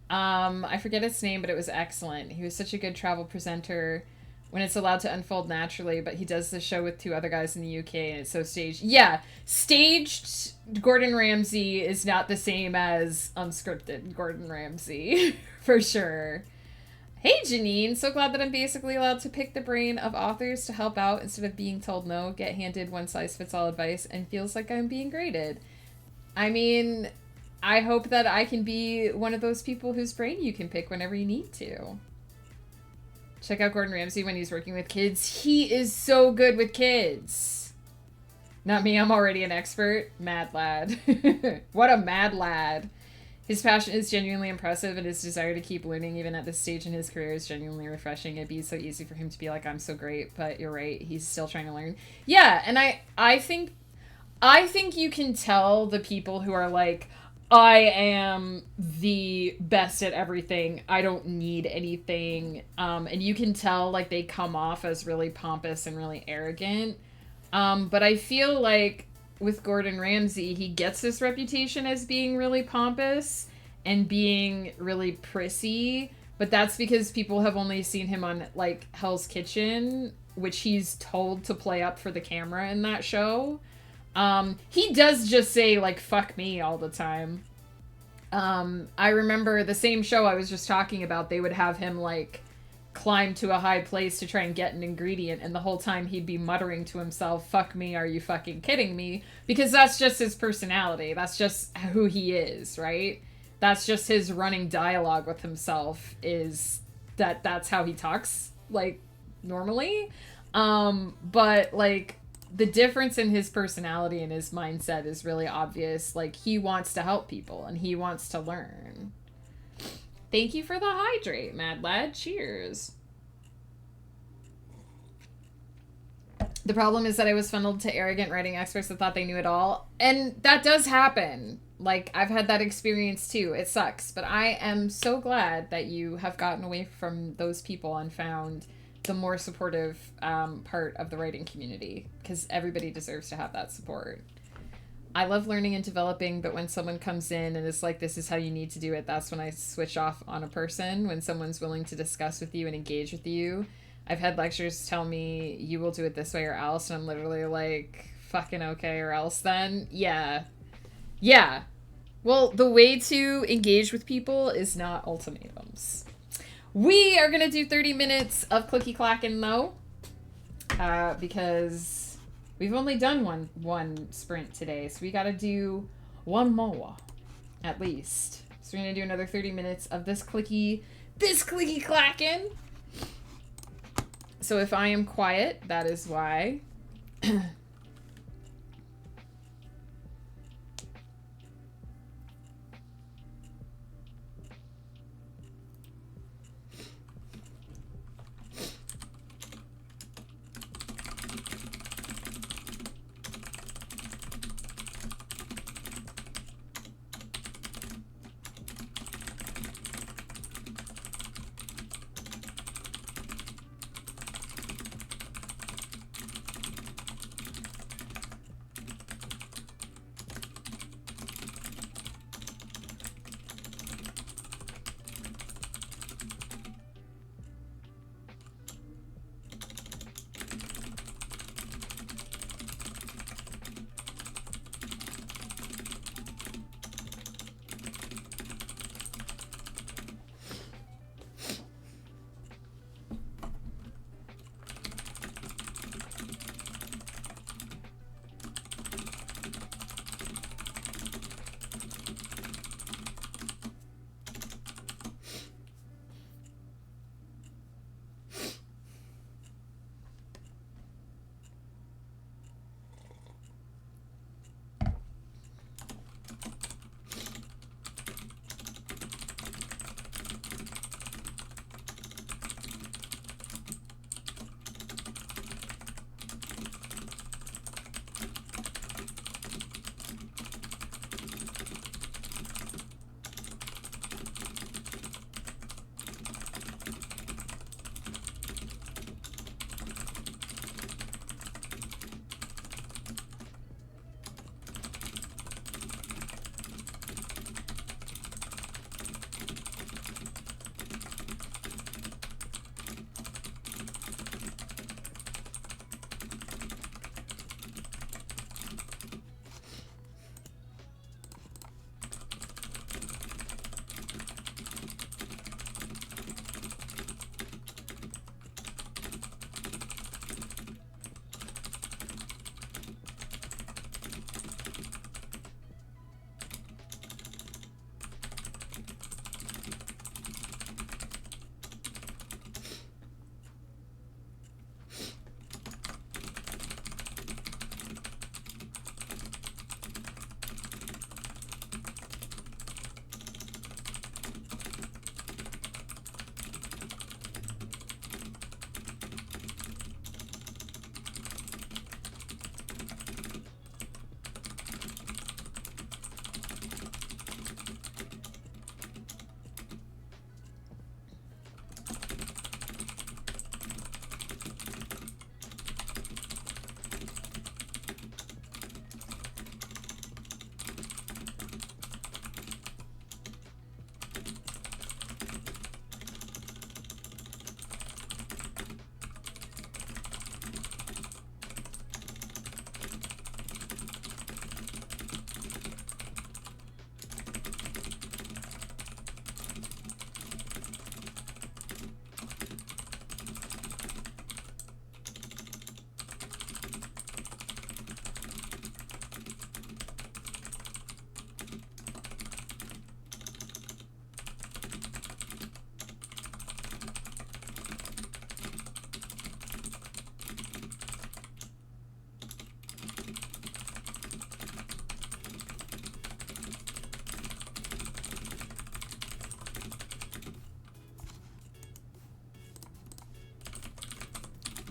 I forget his name, but it was excellent. He was such a good travel presenter when it's allowed to unfold naturally, but he does the show with two other guys in the UK and it's so staged. Yeah, staged Gordon Ramsay is not the same as unscripted Gordon Ramsay, for sure. Hey Janine, so glad that I'm basically allowed to pick the brain of authors to help out instead of being told no, get handed one-size-fits-all advice, and feels like I'm being graded. I mean, I hope that I can be one of those people whose brain you can pick whenever you need to. Check out Gordon Ramsay when he's working with kids. He is so good with kids. Not me, I'm already an expert. Mad lad. What a mad lad. His passion is genuinely impressive, and his desire to keep learning even at this stage in his career is genuinely refreshing. It'd be so easy for him to be like, I'm so great, but you're right, he's still trying to learn. Yeah, and I think you can tell the people who are like, I am the best at everything, I don't need anything, and you can tell like they come off as really pompous and really arrogant. But I feel like with Gordon Ramsay, he gets this reputation as being really pompous and being really prissy, but that's because people have only seen him on like Hell's Kitchen, which he's told to play up for the camera in that show. He does just say like fuck me all the time. I remember the same show I was just talking about, they would have him like climb to a high place to try and get an ingredient, and the whole time he'd be muttering to himself, fuck me, are you fucking kidding me? Because that's just his personality. That's just who he is, right? That's just his running dialogue with himself, is that's how he talks, like, normally. But, like, the difference in his personality and his mindset is really obvious. Like, he wants to help people, and he wants to learn. Thank you for the hydrate, Mad Lad. Cheers. The problem is that I was funneled to arrogant writing experts that thought they knew it all. And that does happen. Like, I've had that experience too. It sucks. But I am so glad that you have gotten away from those people and found the more supportive part of the writing community. Because everybody deserves to have that support. I love learning and developing, but when someone comes in and is like, this is how you need to do it, that's when I switch off on a person. When someone's willing to discuss with you and engage with you. I've had lecturers tell me, you will do it this way or else, and I'm literally like, fucking okay, or else then? Yeah. Yeah. Well, the way to engage with people is not ultimatums. We are going to do 30 minutes of clicky clacking, though, because we've only done one sprint today, so we got to do one more, at least. So we're going to do another 30 minutes of this clicky clacking. So if I am quiet, that is why.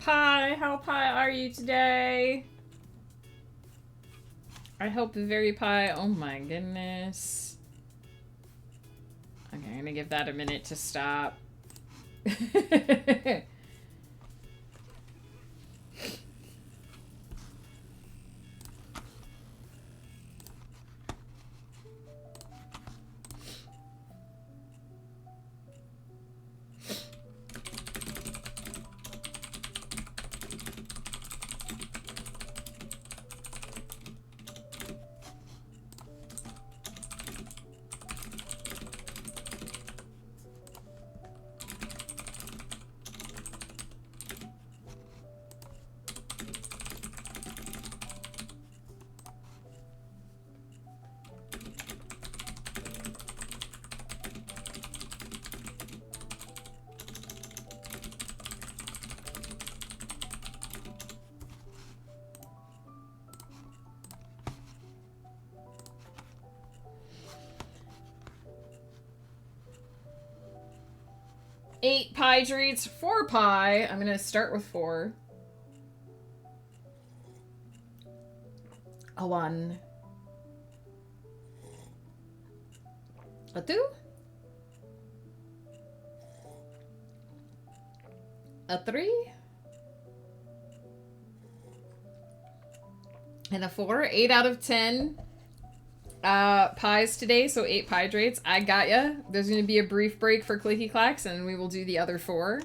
pie. How pie are you today? I hope very pie. Oh my goodness. Okay, I'm gonna give that a minute to stop. 8 pie treats, 4 pie. I'm gonna start with 4. A 1. A 2. A 3. And a 4. 8 out of 10 pies today, so 8 pie traits. I got ya. There's going to be a brief break for clicky clacks, and we will do the other 4.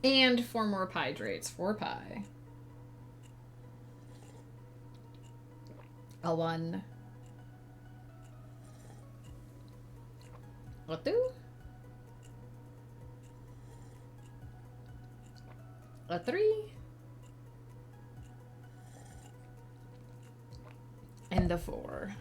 And 4 more pie traits. 4 pie. A 1. A 2. A 3. And the 4.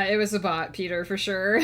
It was a bot, Peter, for sure.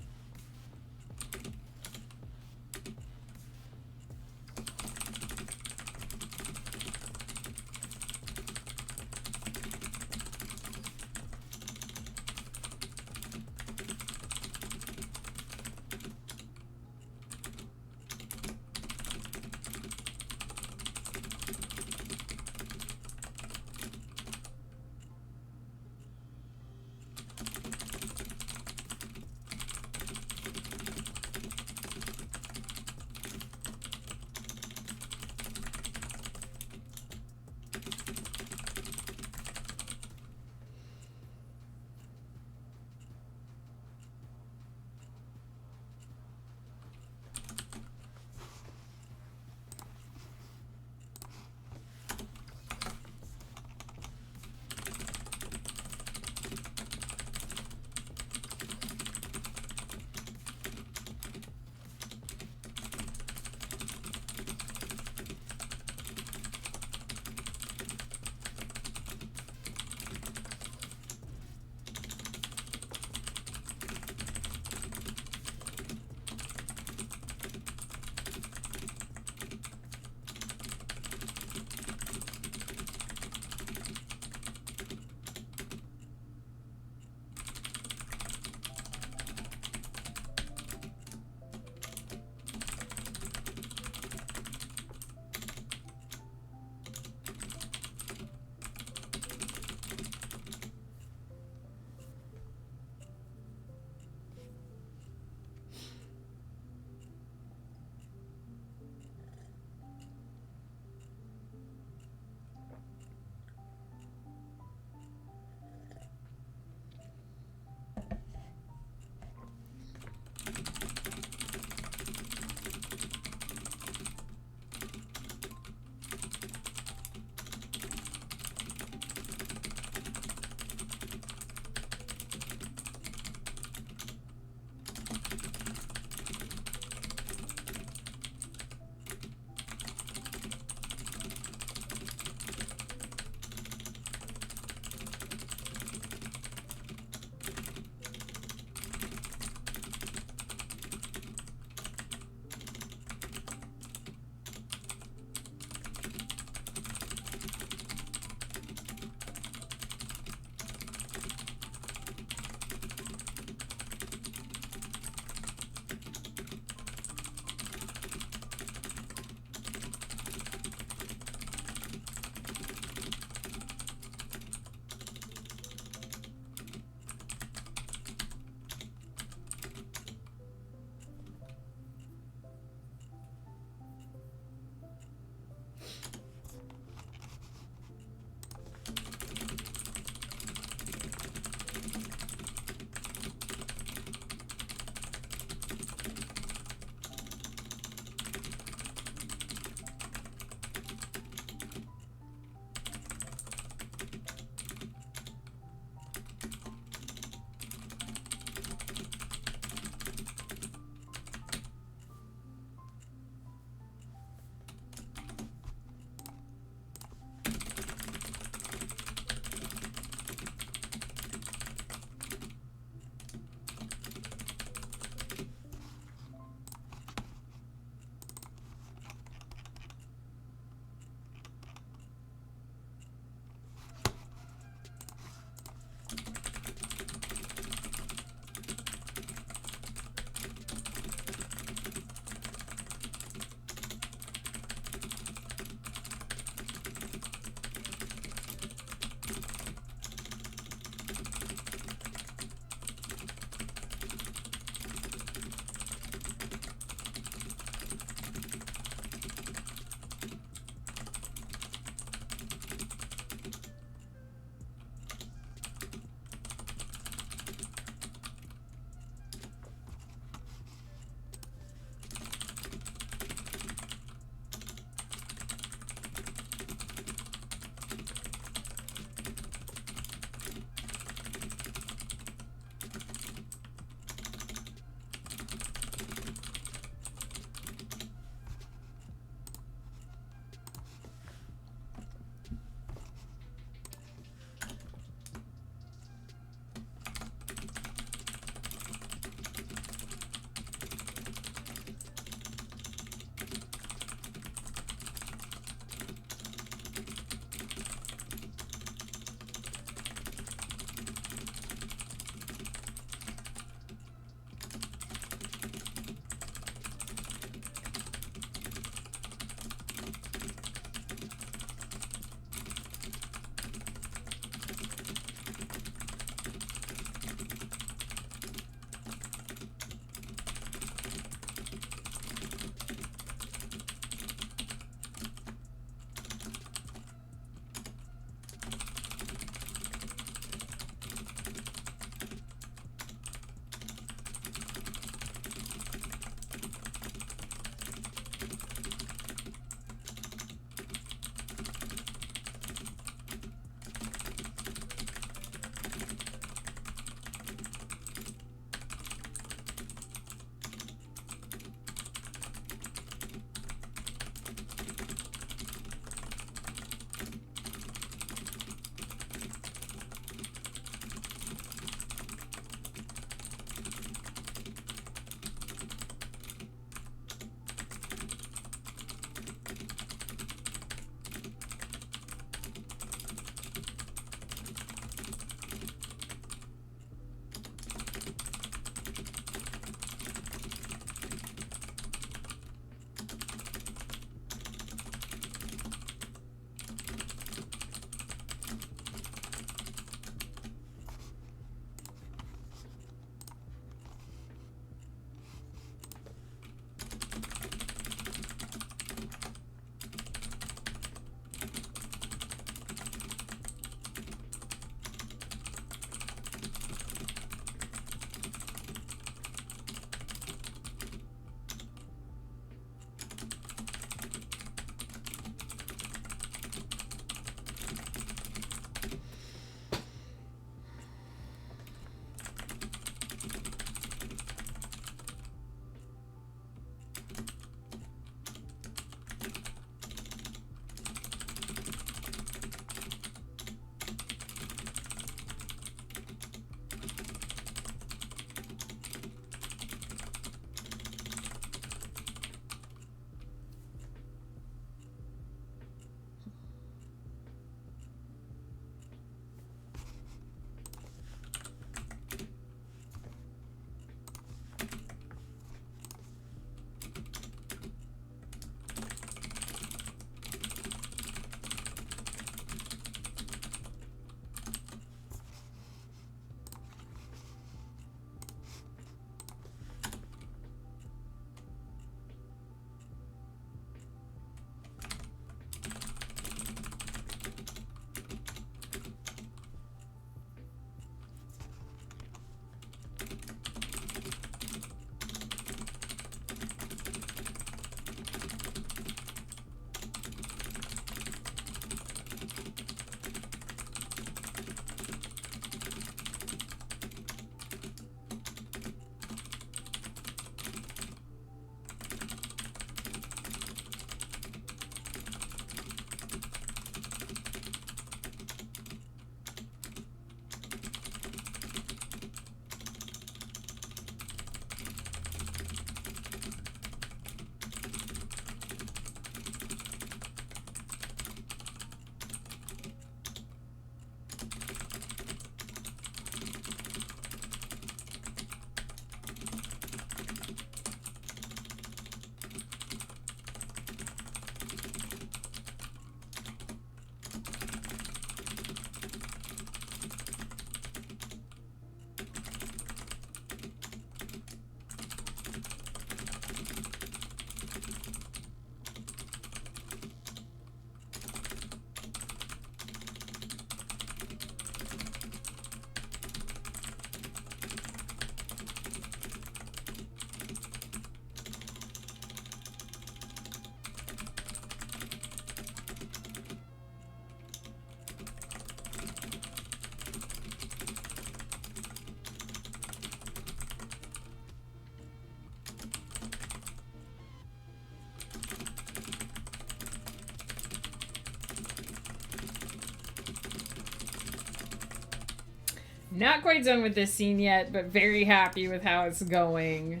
Not quite done with this scene yet, but very happy with how it's going.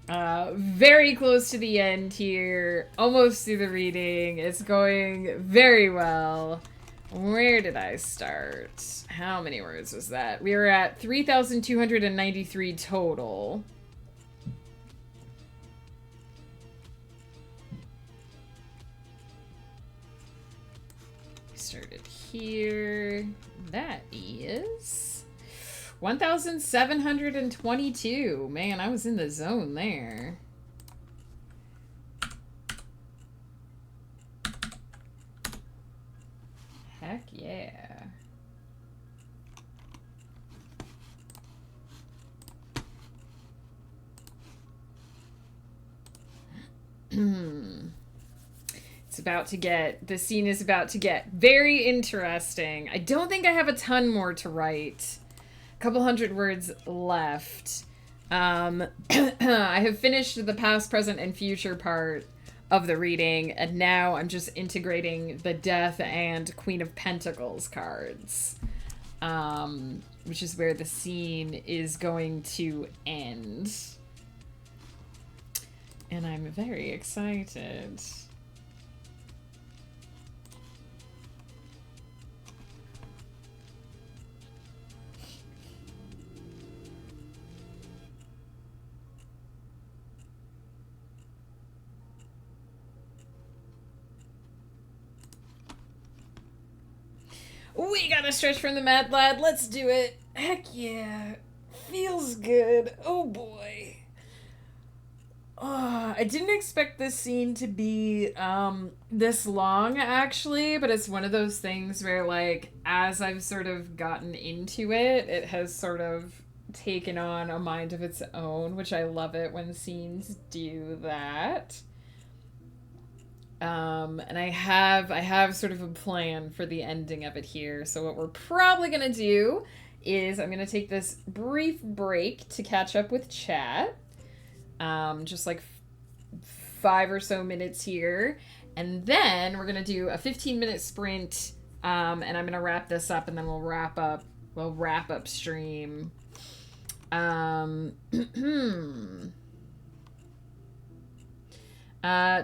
Very close to the end here. Almost through the reading. It's going very well. Where did I start? How many words was that? We were at 3,293 total. We started here. That is 1,722. Man, I was in the zone there. Heck yeah. The scene is about to get very interesting. I don't think I have a ton more to write. A couple hundred words left. I have finished the past, present, and future part of the reading, and now I'm just integrating the Death and Queen of Pentacles cards, which is where the scene is going to end. And I'm very excited. We gotta stretch from the Mad Lad. Let's do it. Heck yeah. Feels good. Oh boy. I didn't expect this scene to be this long, actually, but it's one of those things where, like, as I've sort of gotten into it, it has sort of taken on a mind of its own, which I love it when scenes do that. And I have sort of a plan for the ending of it here. So what we're probably gonna do is I'm gonna take this brief break to catch up with chat. Just like 5 or so minutes here. And then we're gonna do a 15-minute sprint. And I'm gonna wrap this up, and then we'll wrap up stream.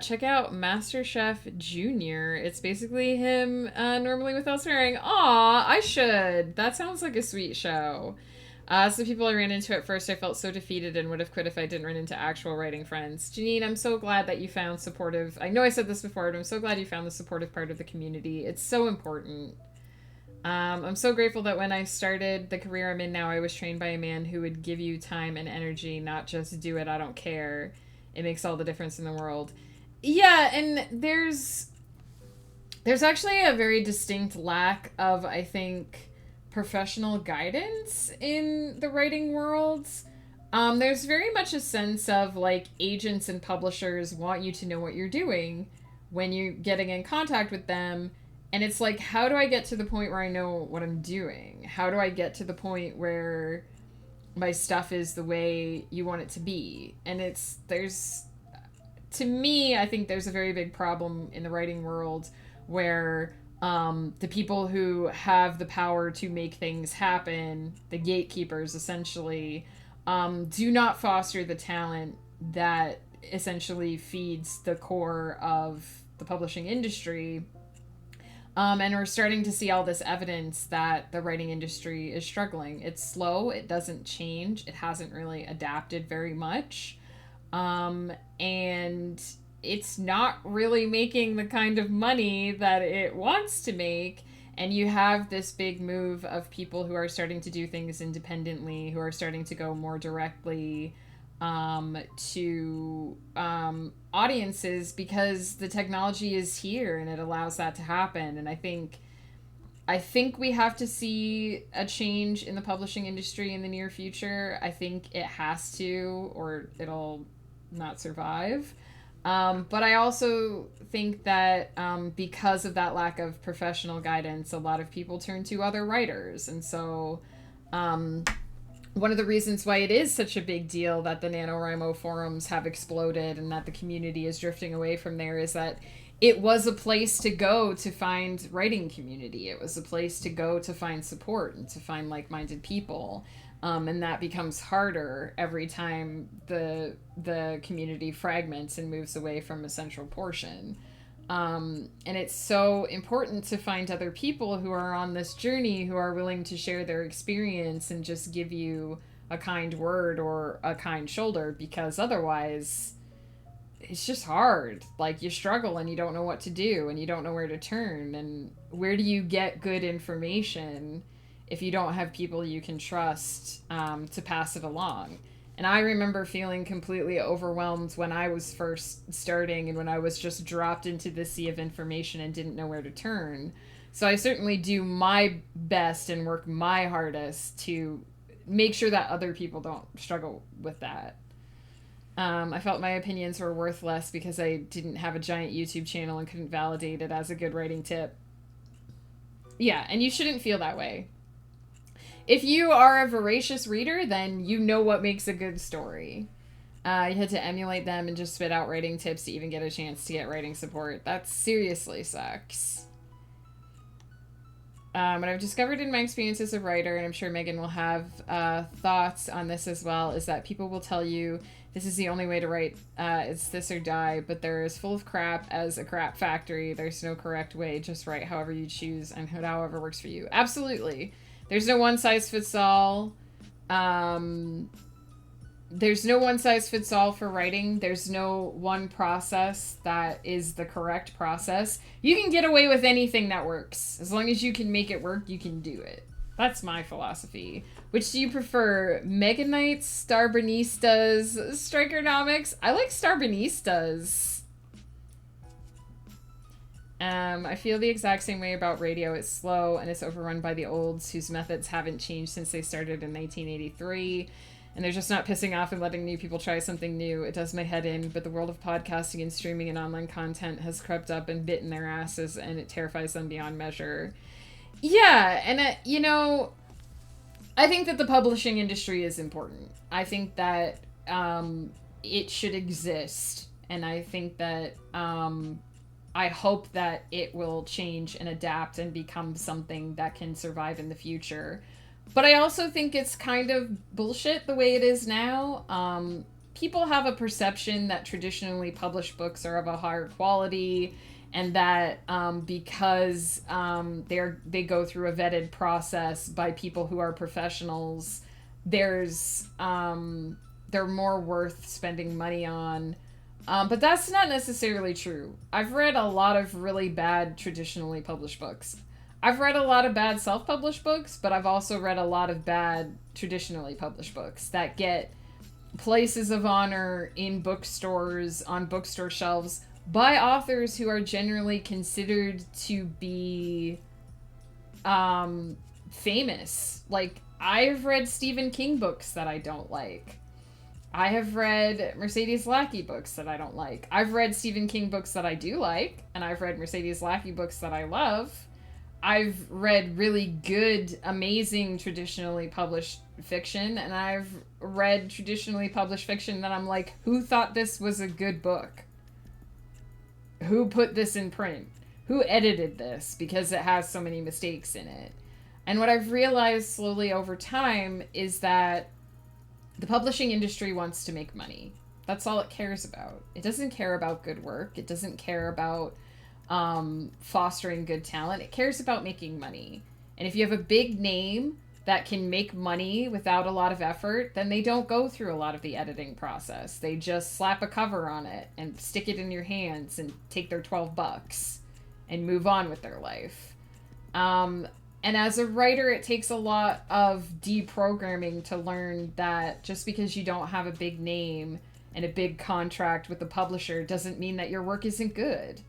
Check out MasterChef Junior. It's basically him normally without swearing. Aw, I should. That sounds like a sweet show. So people I ran into at first, I felt so defeated and would have quit if I didn't run into actual writing friends. Janine, I'm so glad that you found supportive. I know I said this before, but I'm so glad you found the supportive part of the community. It's so important. I'm so grateful that when I started the career I'm in now, I was trained by a man who would give you time and energy, not just do it, I don't care. It makes all the difference in the world. Yeah, and there's actually a very distinct lack of, I think, professional guidance in the writing world. There's very much a sense of, like, agents and publishers want you to know what you're doing when you're getting in contact with them. And it's like, how do I get to the point where I know what I'm doing? How do I get to the point where my stuff is the way you want it to be? And to me, I think there's a very big problem in the writing world where the people who have the power to make things happen, the gatekeepers essentially, do not foster the talent that essentially feeds the core of the publishing industry. And we're starting to see all this evidence that the writing industry is struggling. It's slow. It doesn't change. It hasn't really adapted very much. And it's not really making the kind of money that it wants to make. And you have this big move of people who are starting to do things independently, who are starting to go more directly to audiences because the technology is here and it allows that to happen. And I think we have to see a change in the publishing industry in the near future. I think it has to, or it'll not survive. But I also think that because of that lack of professional guidance, a lot of people turn to other writers. And so one of the reasons why it is such a big deal that the NaNoWriMo forums have exploded and that the community is drifting away from there is that it was a place to go to find writing community. It was a place to go to find support and to find like-minded people. And that becomes harder every time the community fragments and moves away from a central portion. And it's so important to find other people who are on this journey, who are willing to share their experience and just give you a kind word or a kind shoulder, because otherwise it's just hard. Like, you struggle and you don't know what to do and you don't know where to turn. And where do you get good information if you don't have people you can trust to pass it along? And I remember feeling completely overwhelmed when I was first starting and when I was just dropped into the sea of information and didn't know where to turn. So I certainly do my best and work my hardest to make sure that other people don't struggle with that. I felt my opinions were worthless because I didn't have a giant YouTube channel and couldn't validate it as a good writing tip. Yeah, and you shouldn't feel that way. If you are a voracious reader, then you know what makes a good story. You had to emulate them and just spit out writing tips to even get a chance to get writing support. That seriously sucks. What I've discovered in my experience as a writer, and I'm sure Megan will have thoughts on this as well, is that people will tell you this is the only way to write, it's this or die, but they're as full of crap as a crap factory. There's no correct way. Just write however you choose and however works for you. Absolutely. There's no one size fits all. There's no one size fits all for writing. There's no one process that is the correct process. You can get away with anything that works. As long as you can make it work, you can do it. That's my philosophy. Which do you prefer? Mega Knights, Starbonistas, Strikernomics? I like Starbonistas. I feel the exact same way about radio. It's slow and it's overrun by the olds whose methods haven't changed since they started in 1983. And they're just not pissing off and letting new people try something new. It does my head in, but the world of podcasting and streaming and online content has crept up and bitten their asses, and it terrifies them beyond measure. Yeah, and I think that the publishing industry is important. I think that it should exist, and I think that I hope that it will change and adapt and become something that can survive in the future. But I also think it's kind of bullshit the way it is now. People have a perception that traditionally published books are of a higher quality, and that because they go through a vetted process by people who are professionals, they're more worth spending money on. But that's not necessarily true. I've read a lot of really bad traditionally published books. I've read a lot of bad self-published books, but I've also read a lot of bad traditionally published books that get places of honor in bookstores, on bookstore shelves, by authors who are generally considered to be famous. Like, I've read Stephen King books that I don't like. I have read Mercedes Lackey books that I don't like. I've read Stephen King books that I do like, and I've read Mercedes Lackey books that I love. I've read really good, amazing traditionally published fiction, and I've read traditionally published fiction that I'm like, who thought this was a good book? Who put this in print? Who edited this? Because it has so many mistakes in it. And what I've realized slowly over time is that the publishing industry wants to make money. That's all it cares about. It doesn't care about good work. It doesn't care about fostering good talent. It cares about making money. And if you have a big name that can make money without a lot of effort, then they don't go through a lot of the editing process. They just slap a cover on it and stick it in your hands and take their $12 and move on with their life. And as a writer, it takes a lot of deprogramming to learn that just because you don't have a big name and a big contract with the publisher doesn't mean that your work isn't good.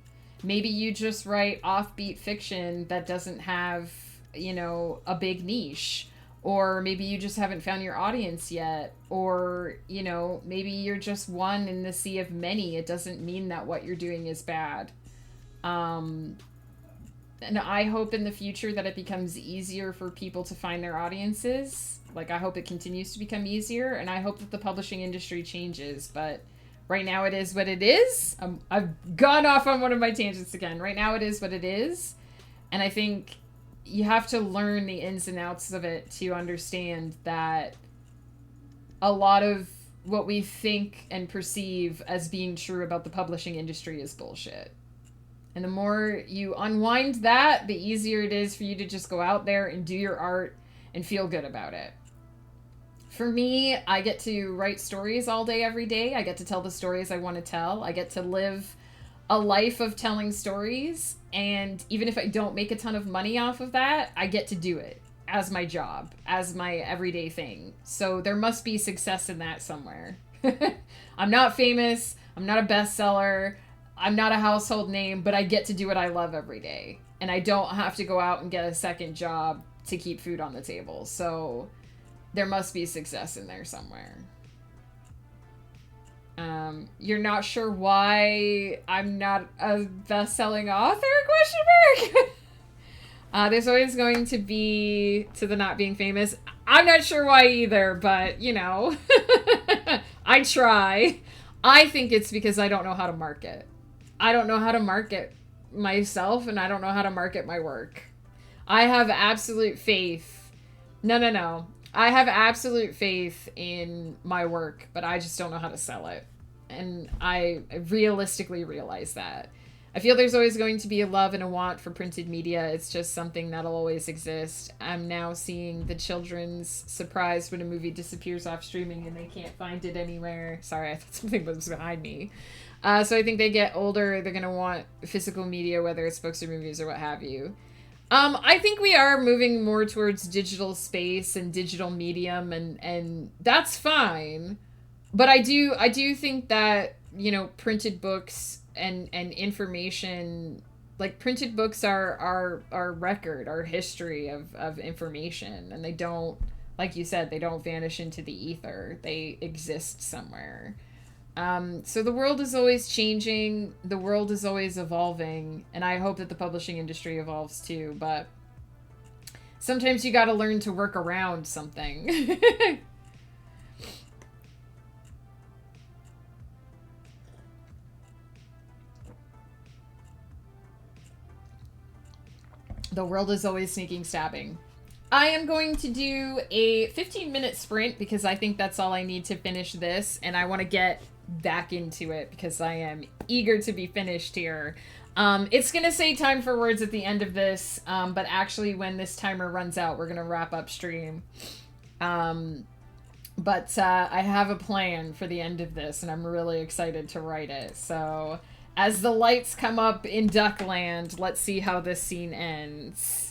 Maybe you just write offbeat fiction that doesn't have, a big niche. Or maybe you just haven't found your audience yet. Or, maybe you're just one in the sea of many. It doesn't mean that what you're doing is bad. And I hope in the future that it becomes easier for people to find their audiences. Like, I hope it continues to become easier. And I hope that the publishing industry changes. But Right now it is what it is. I've gone off on one of my tangents again. Right now it is what it is. And I think you have to learn the ins and outs of it to understand that a lot of what we think and perceive as being true about the publishing industry is bullshit. And the more you unwind that, the easier it is for you to just go out there and do your art and feel good about it. For me, I get to write stories all day, every day. I get to tell the stories I want to tell. I get to live a life of telling stories. And even if I don't make a ton of money off of that, I get to do it as my job, as my everyday thing. So there must be success in that somewhere. I'm not famous. I'm not a bestseller. I'm not a household name, but I get to do what I love every day. And I don't have to go out and get a second job to keep food on the table. So there must be success in there somewhere. You're not sure why I'm not a best-selling author? Question mark. There's always going to be to the not being famous. I'm not sure why either, but you know, I try. I think it's because I don't know how to market. I don't know how to market myself, and I don't know how to market my work. I have absolute faith. No. I have absolute faith in my work, but I just don't know how to sell it. And I realistically realize that. I feel there's always going to be a love and a want for printed media. It's just something that'll always exist. I'm now seeing the children's surprised when a movie disappears off streaming and they can't find it anywhere. Sorry, I thought something was behind me. So I think they get older, they're going to want physical media, whether it's books or movies or what have you. I think we are moving more towards digital space and digital medium, and that's fine. But I do think that, you know, printed books and information, like printed books are our record, our history of information, and they don't, like you said, they don't vanish into the ether. They exist somewhere. So the world is always changing, the world is always evolving, and I hope that the publishing industry evolves too, but sometimes you gotta learn to work around something. The world is always sneaking, stabbing. I am going to do a 15-minute sprint because I think that's all I need to finish this, and I want to get back into it because I am eager to be finished here. It's going to say time for words at the end of this, but actually when this timer runs out, we're going to wrap up stream. But I have a plan for the end of this, and I'm really excited to write it. So as the lights come up in Duckland, let's see how this scene ends.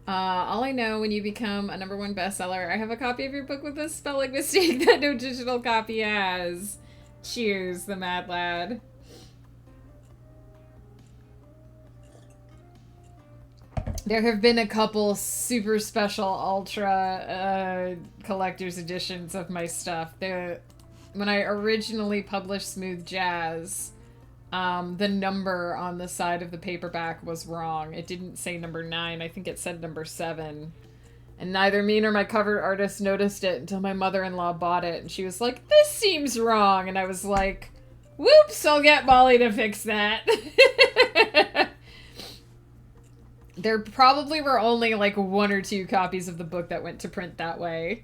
All I know, when you become a #1 bestseller, I have a copy of your book with a spelling mistake that no digital copy has. Cheers, the Mad Lad. There have been a couple super special ultra collector's editions of my stuff. When I originally published Smooth Jazz, the number on the side of the paperback was wrong. It didn't say number 9. I think it said number 7. And neither me nor my cover artist noticed it until my mother-in-law bought it. And she was like, this seems wrong. And I was like, whoops, I'll get Molly to fix that. There probably were only like 1 or 2 copies of the book that went to print that way.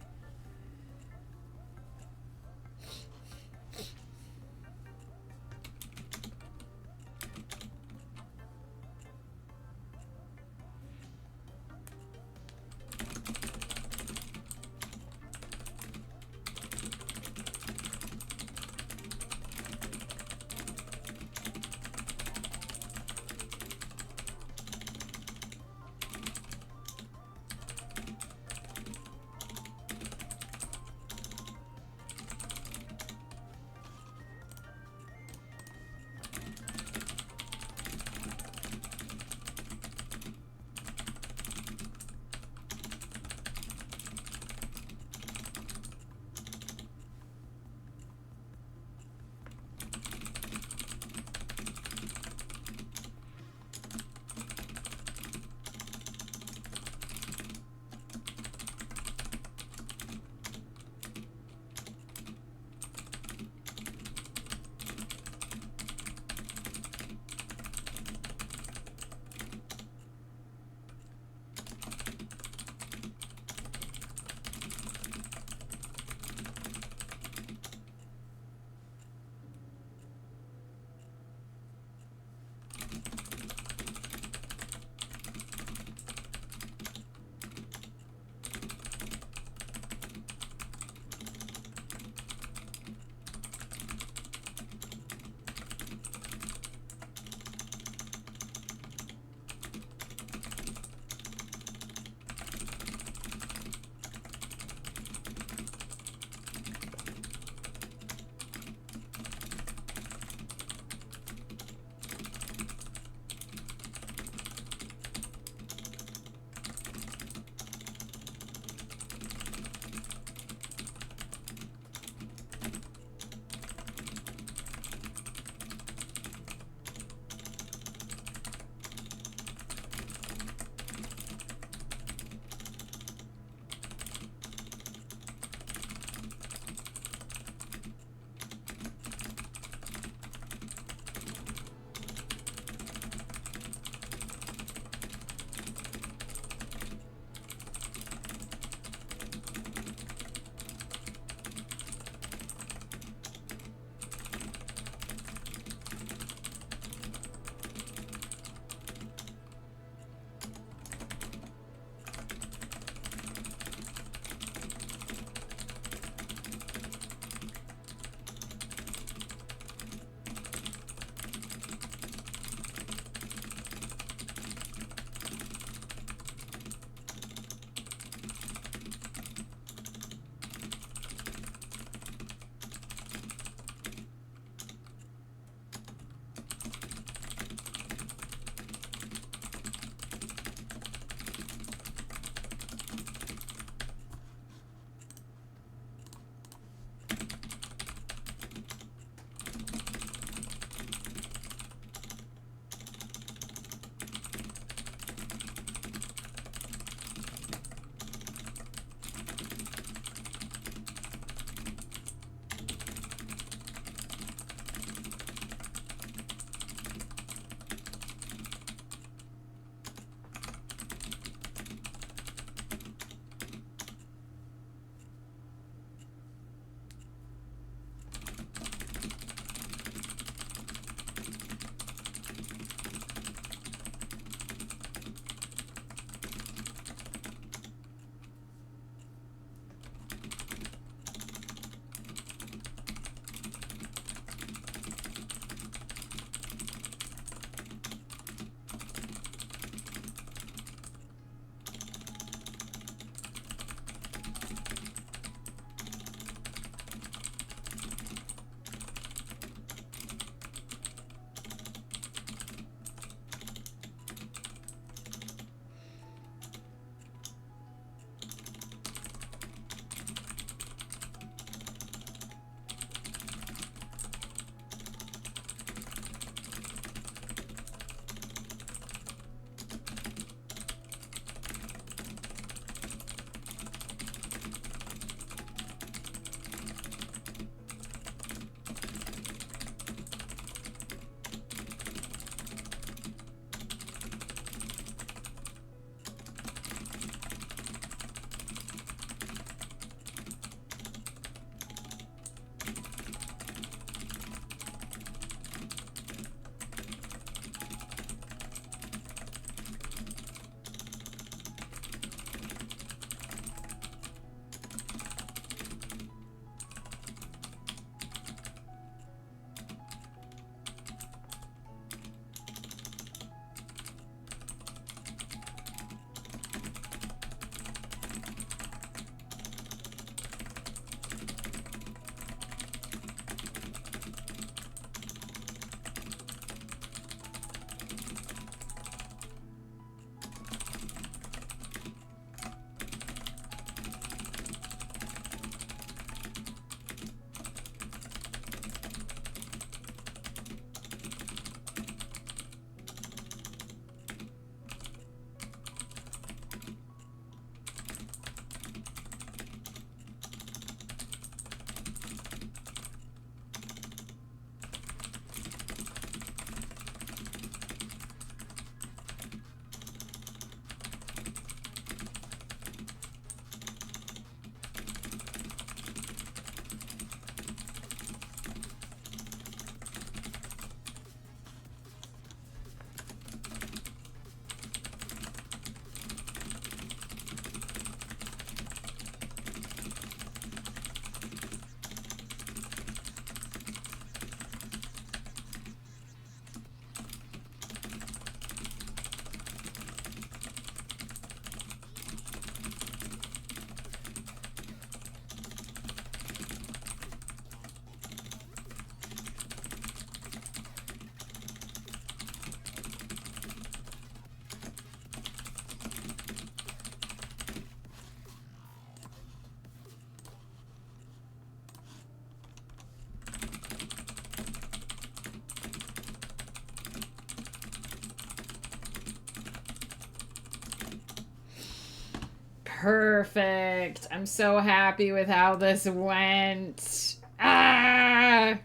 Perfect. I'm so happy with how this went. Ah!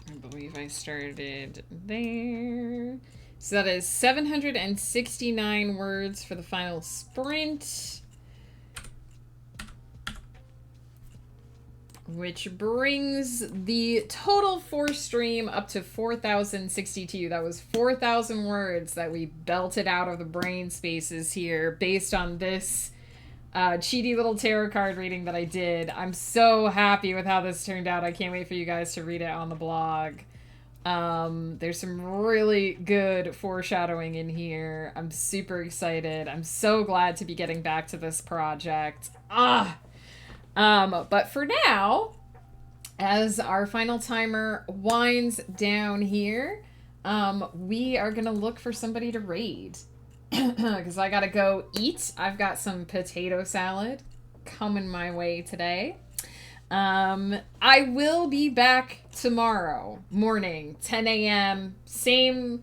I believe I started there. So that is 769 words for the final sprint. Which brings the total force stream up to 4,062. That was 4,000 words that we belted out of the brain spaces here based on this cheaty little tarot card reading that I did. I'm so happy with how this turned out. I can't wait for you guys to read it on the blog. There's some really good foreshadowing in here. I'm super excited. I'm so glad to be getting back to this project. But for now, as our final timer winds down here, we are gonna look for somebody to raid. Because I gotta go eat. I've got some potato salad coming my way today. I will be back tomorrow morning, 10 a.m. Same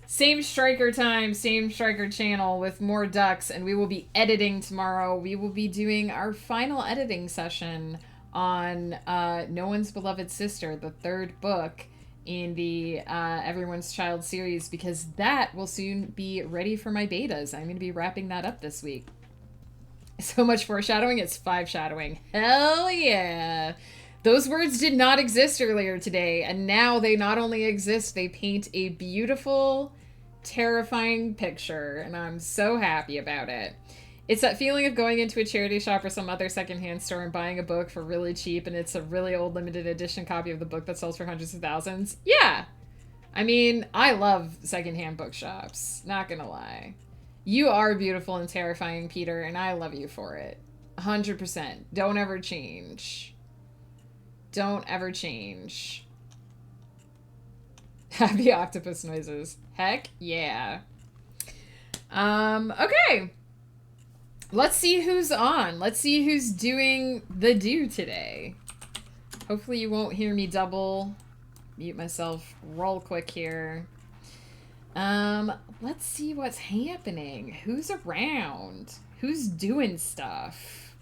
striker time, same striker channel with more ducks, and we will be editing tomorrow. We will be doing our final editing session on No One's Beloved Sister, the third book in the Everyone's Child series, because that will soon be ready for my betas. I'm going to be wrapping that up this week. So much foreshadowing, it's 5 shadowing. Hell yeah! Those words did not exist earlier today, and now they not only exist, they paint a beautiful, terrifying picture, and I'm so happy about it. It's that feeling of going into a charity shop or some other secondhand store and buying a book for really cheap, and it's a really old limited edition copy of the book that sells for hundreds of thousands. Yeah! I mean, I love secondhand bookshops, not gonna lie. You are beautiful and terrifying, Peter, and I love you for it. 100%. Don't ever change. Don't ever change. Happy octopus noises. Heck yeah. Okay. Let's see who's on. Let's see who's doing the do today. Hopefully you won't hear me double. Mute myself real quick here. Let's see what's happening. Who's around? Who's doing stuff?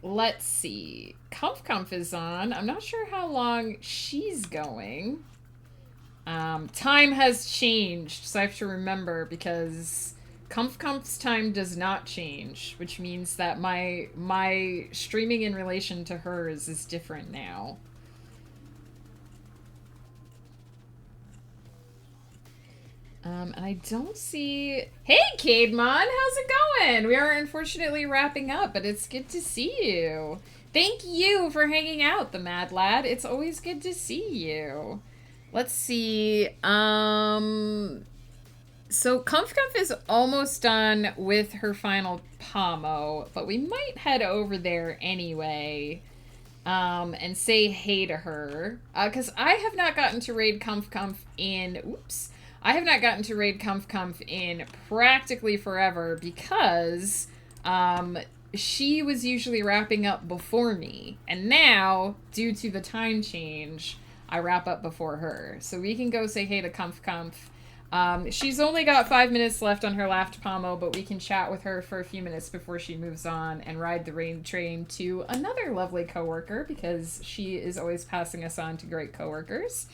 Let's see. Comf is on. I'm not sure how long she's going. Time has changed, so I have to remember, because Comf's time does not change, which means that my streaming in relation to hers is different now. And I don't see... Hey, Cademon! How's it going? We are unfortunately wrapping up, but it's good to see you. Thank you for hanging out, the Mad Lad. It's always good to see you. Let's see. So Comf is almost done with her final pomo, but we might head over there anyway, and say hey to her. Because I have not gotten to raid Comf in... Oops. I have not gotten to raid Comf in practically forever because she was usually wrapping up before me. And now, due to the time change, I wrap up before her. So we can go say hey to Comf. She's only got 5 minutes left on her last pomo, but we can chat with her for a few minutes before she moves on and ride the raid train to another lovely coworker, because she is always passing us on to great coworkers.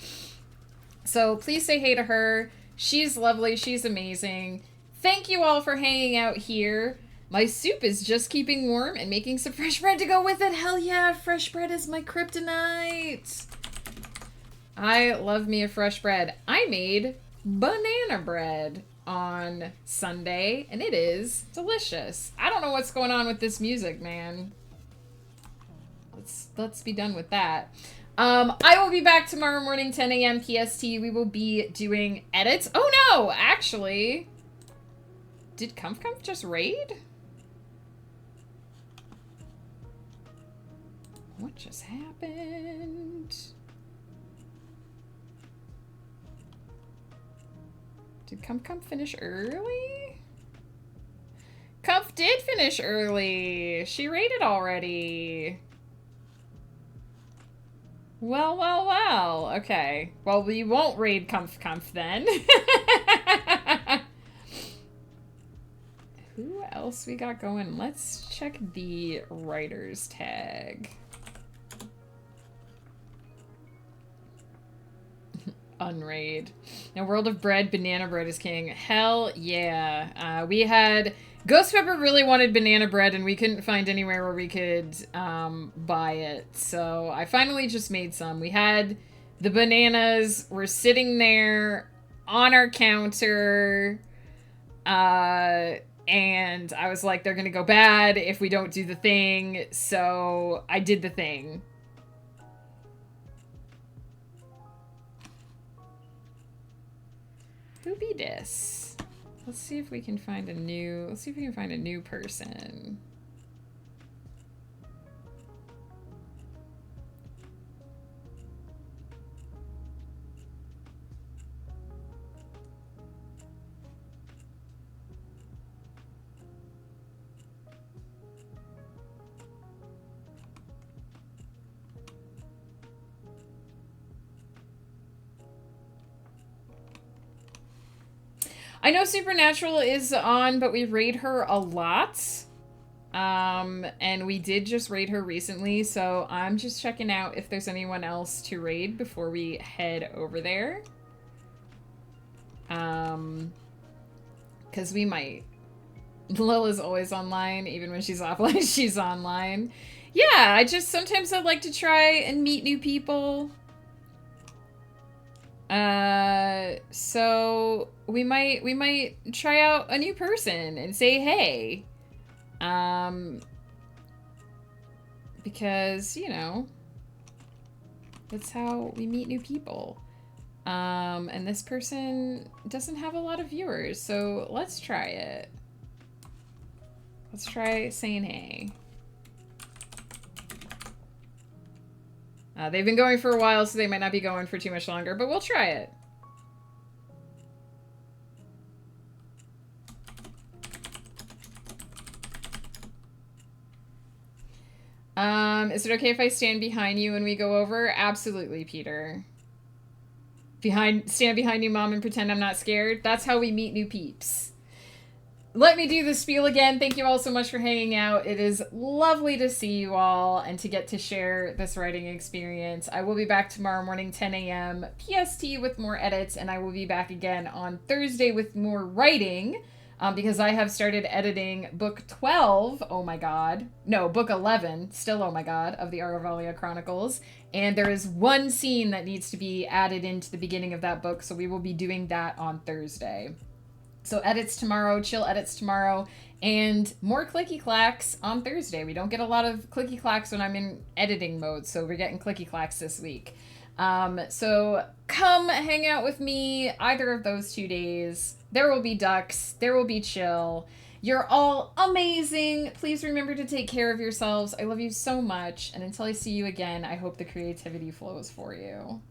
So please say hey to her. She's lovely. She's amazing. Thank you all for hanging out here. My soup is just keeping warm and making some fresh bread to go with it. Hell yeah, fresh bread is my kryptonite. I love me a fresh bread. I made banana bread on Sunday, and it is delicious. I don't know what's going on with this music, man. Let's be done with that. I will be back tomorrow morning, 10 a.m. PST. We will be doing edits. Oh no, actually. Did Comf just raid? What just happened? Did Comf finish early? Comf did finish early. She raided already. Well, well, well. Okay. Well, we won't raid Comf then. Who else we got going? Let's check the writer's tag. Unraid. Now, World of Bread, banana bread is king. Hell yeah. We had... Ghost Pepper really wanted banana bread, and we couldn't find anywhere where we could buy it. So I finally just made some. We had the bananas. We're sitting there on our counter. And I was like, they're going to go bad if we don't do the thing. So I did the thing. Who be this? Let's see if we can find a new... Let's see if we can find a new person. I know Supernatural is on, but we raid her a lot. And we did just raid her recently, so I'm just checking out if there's anyone else to raid before we head over there. Because we might. Lil is always online, even when she's offline, she's online. Yeah, sometimes I'd like to try and meet new people. So we might try out a new person and say hey. Because, you know, that's how we meet new people. And this person doesn't have a lot of viewers, so let's try it. Let's try saying hey. They've been going for a while, so they might not be going for too much longer, but we'll try it. Is it okay if I stand behind you when we go over? Absolutely, Peter. Stand behind you, Mom, and pretend I'm not scared. That's how we meet new peeps. Let me do the spiel again. Thank you all so much for hanging out. It is lovely to see you all and to get to share this writing experience. I will be back tomorrow morning, 10 a.m. PST with more edits, and I will be back again on Thursday with more writing because I have started editing book 12, oh my god. No, book 11, still oh my god, of the Aravalia Chronicles. And there is one scene that needs to be added into the beginning of that book, so we will be doing that on Thursday. So edits tomorrow, chill edits tomorrow, and more clicky clacks on Thursday. We don't get a lot of clicky clacks when I'm in editing mode, so we're getting clicky clacks this week. So come hang out with me either of those 2 days. There will be ducks. There will be chill. You're all amazing. Please remember to take care of yourselves. I love you so much. And until I see you again, I hope the creativity flows for you.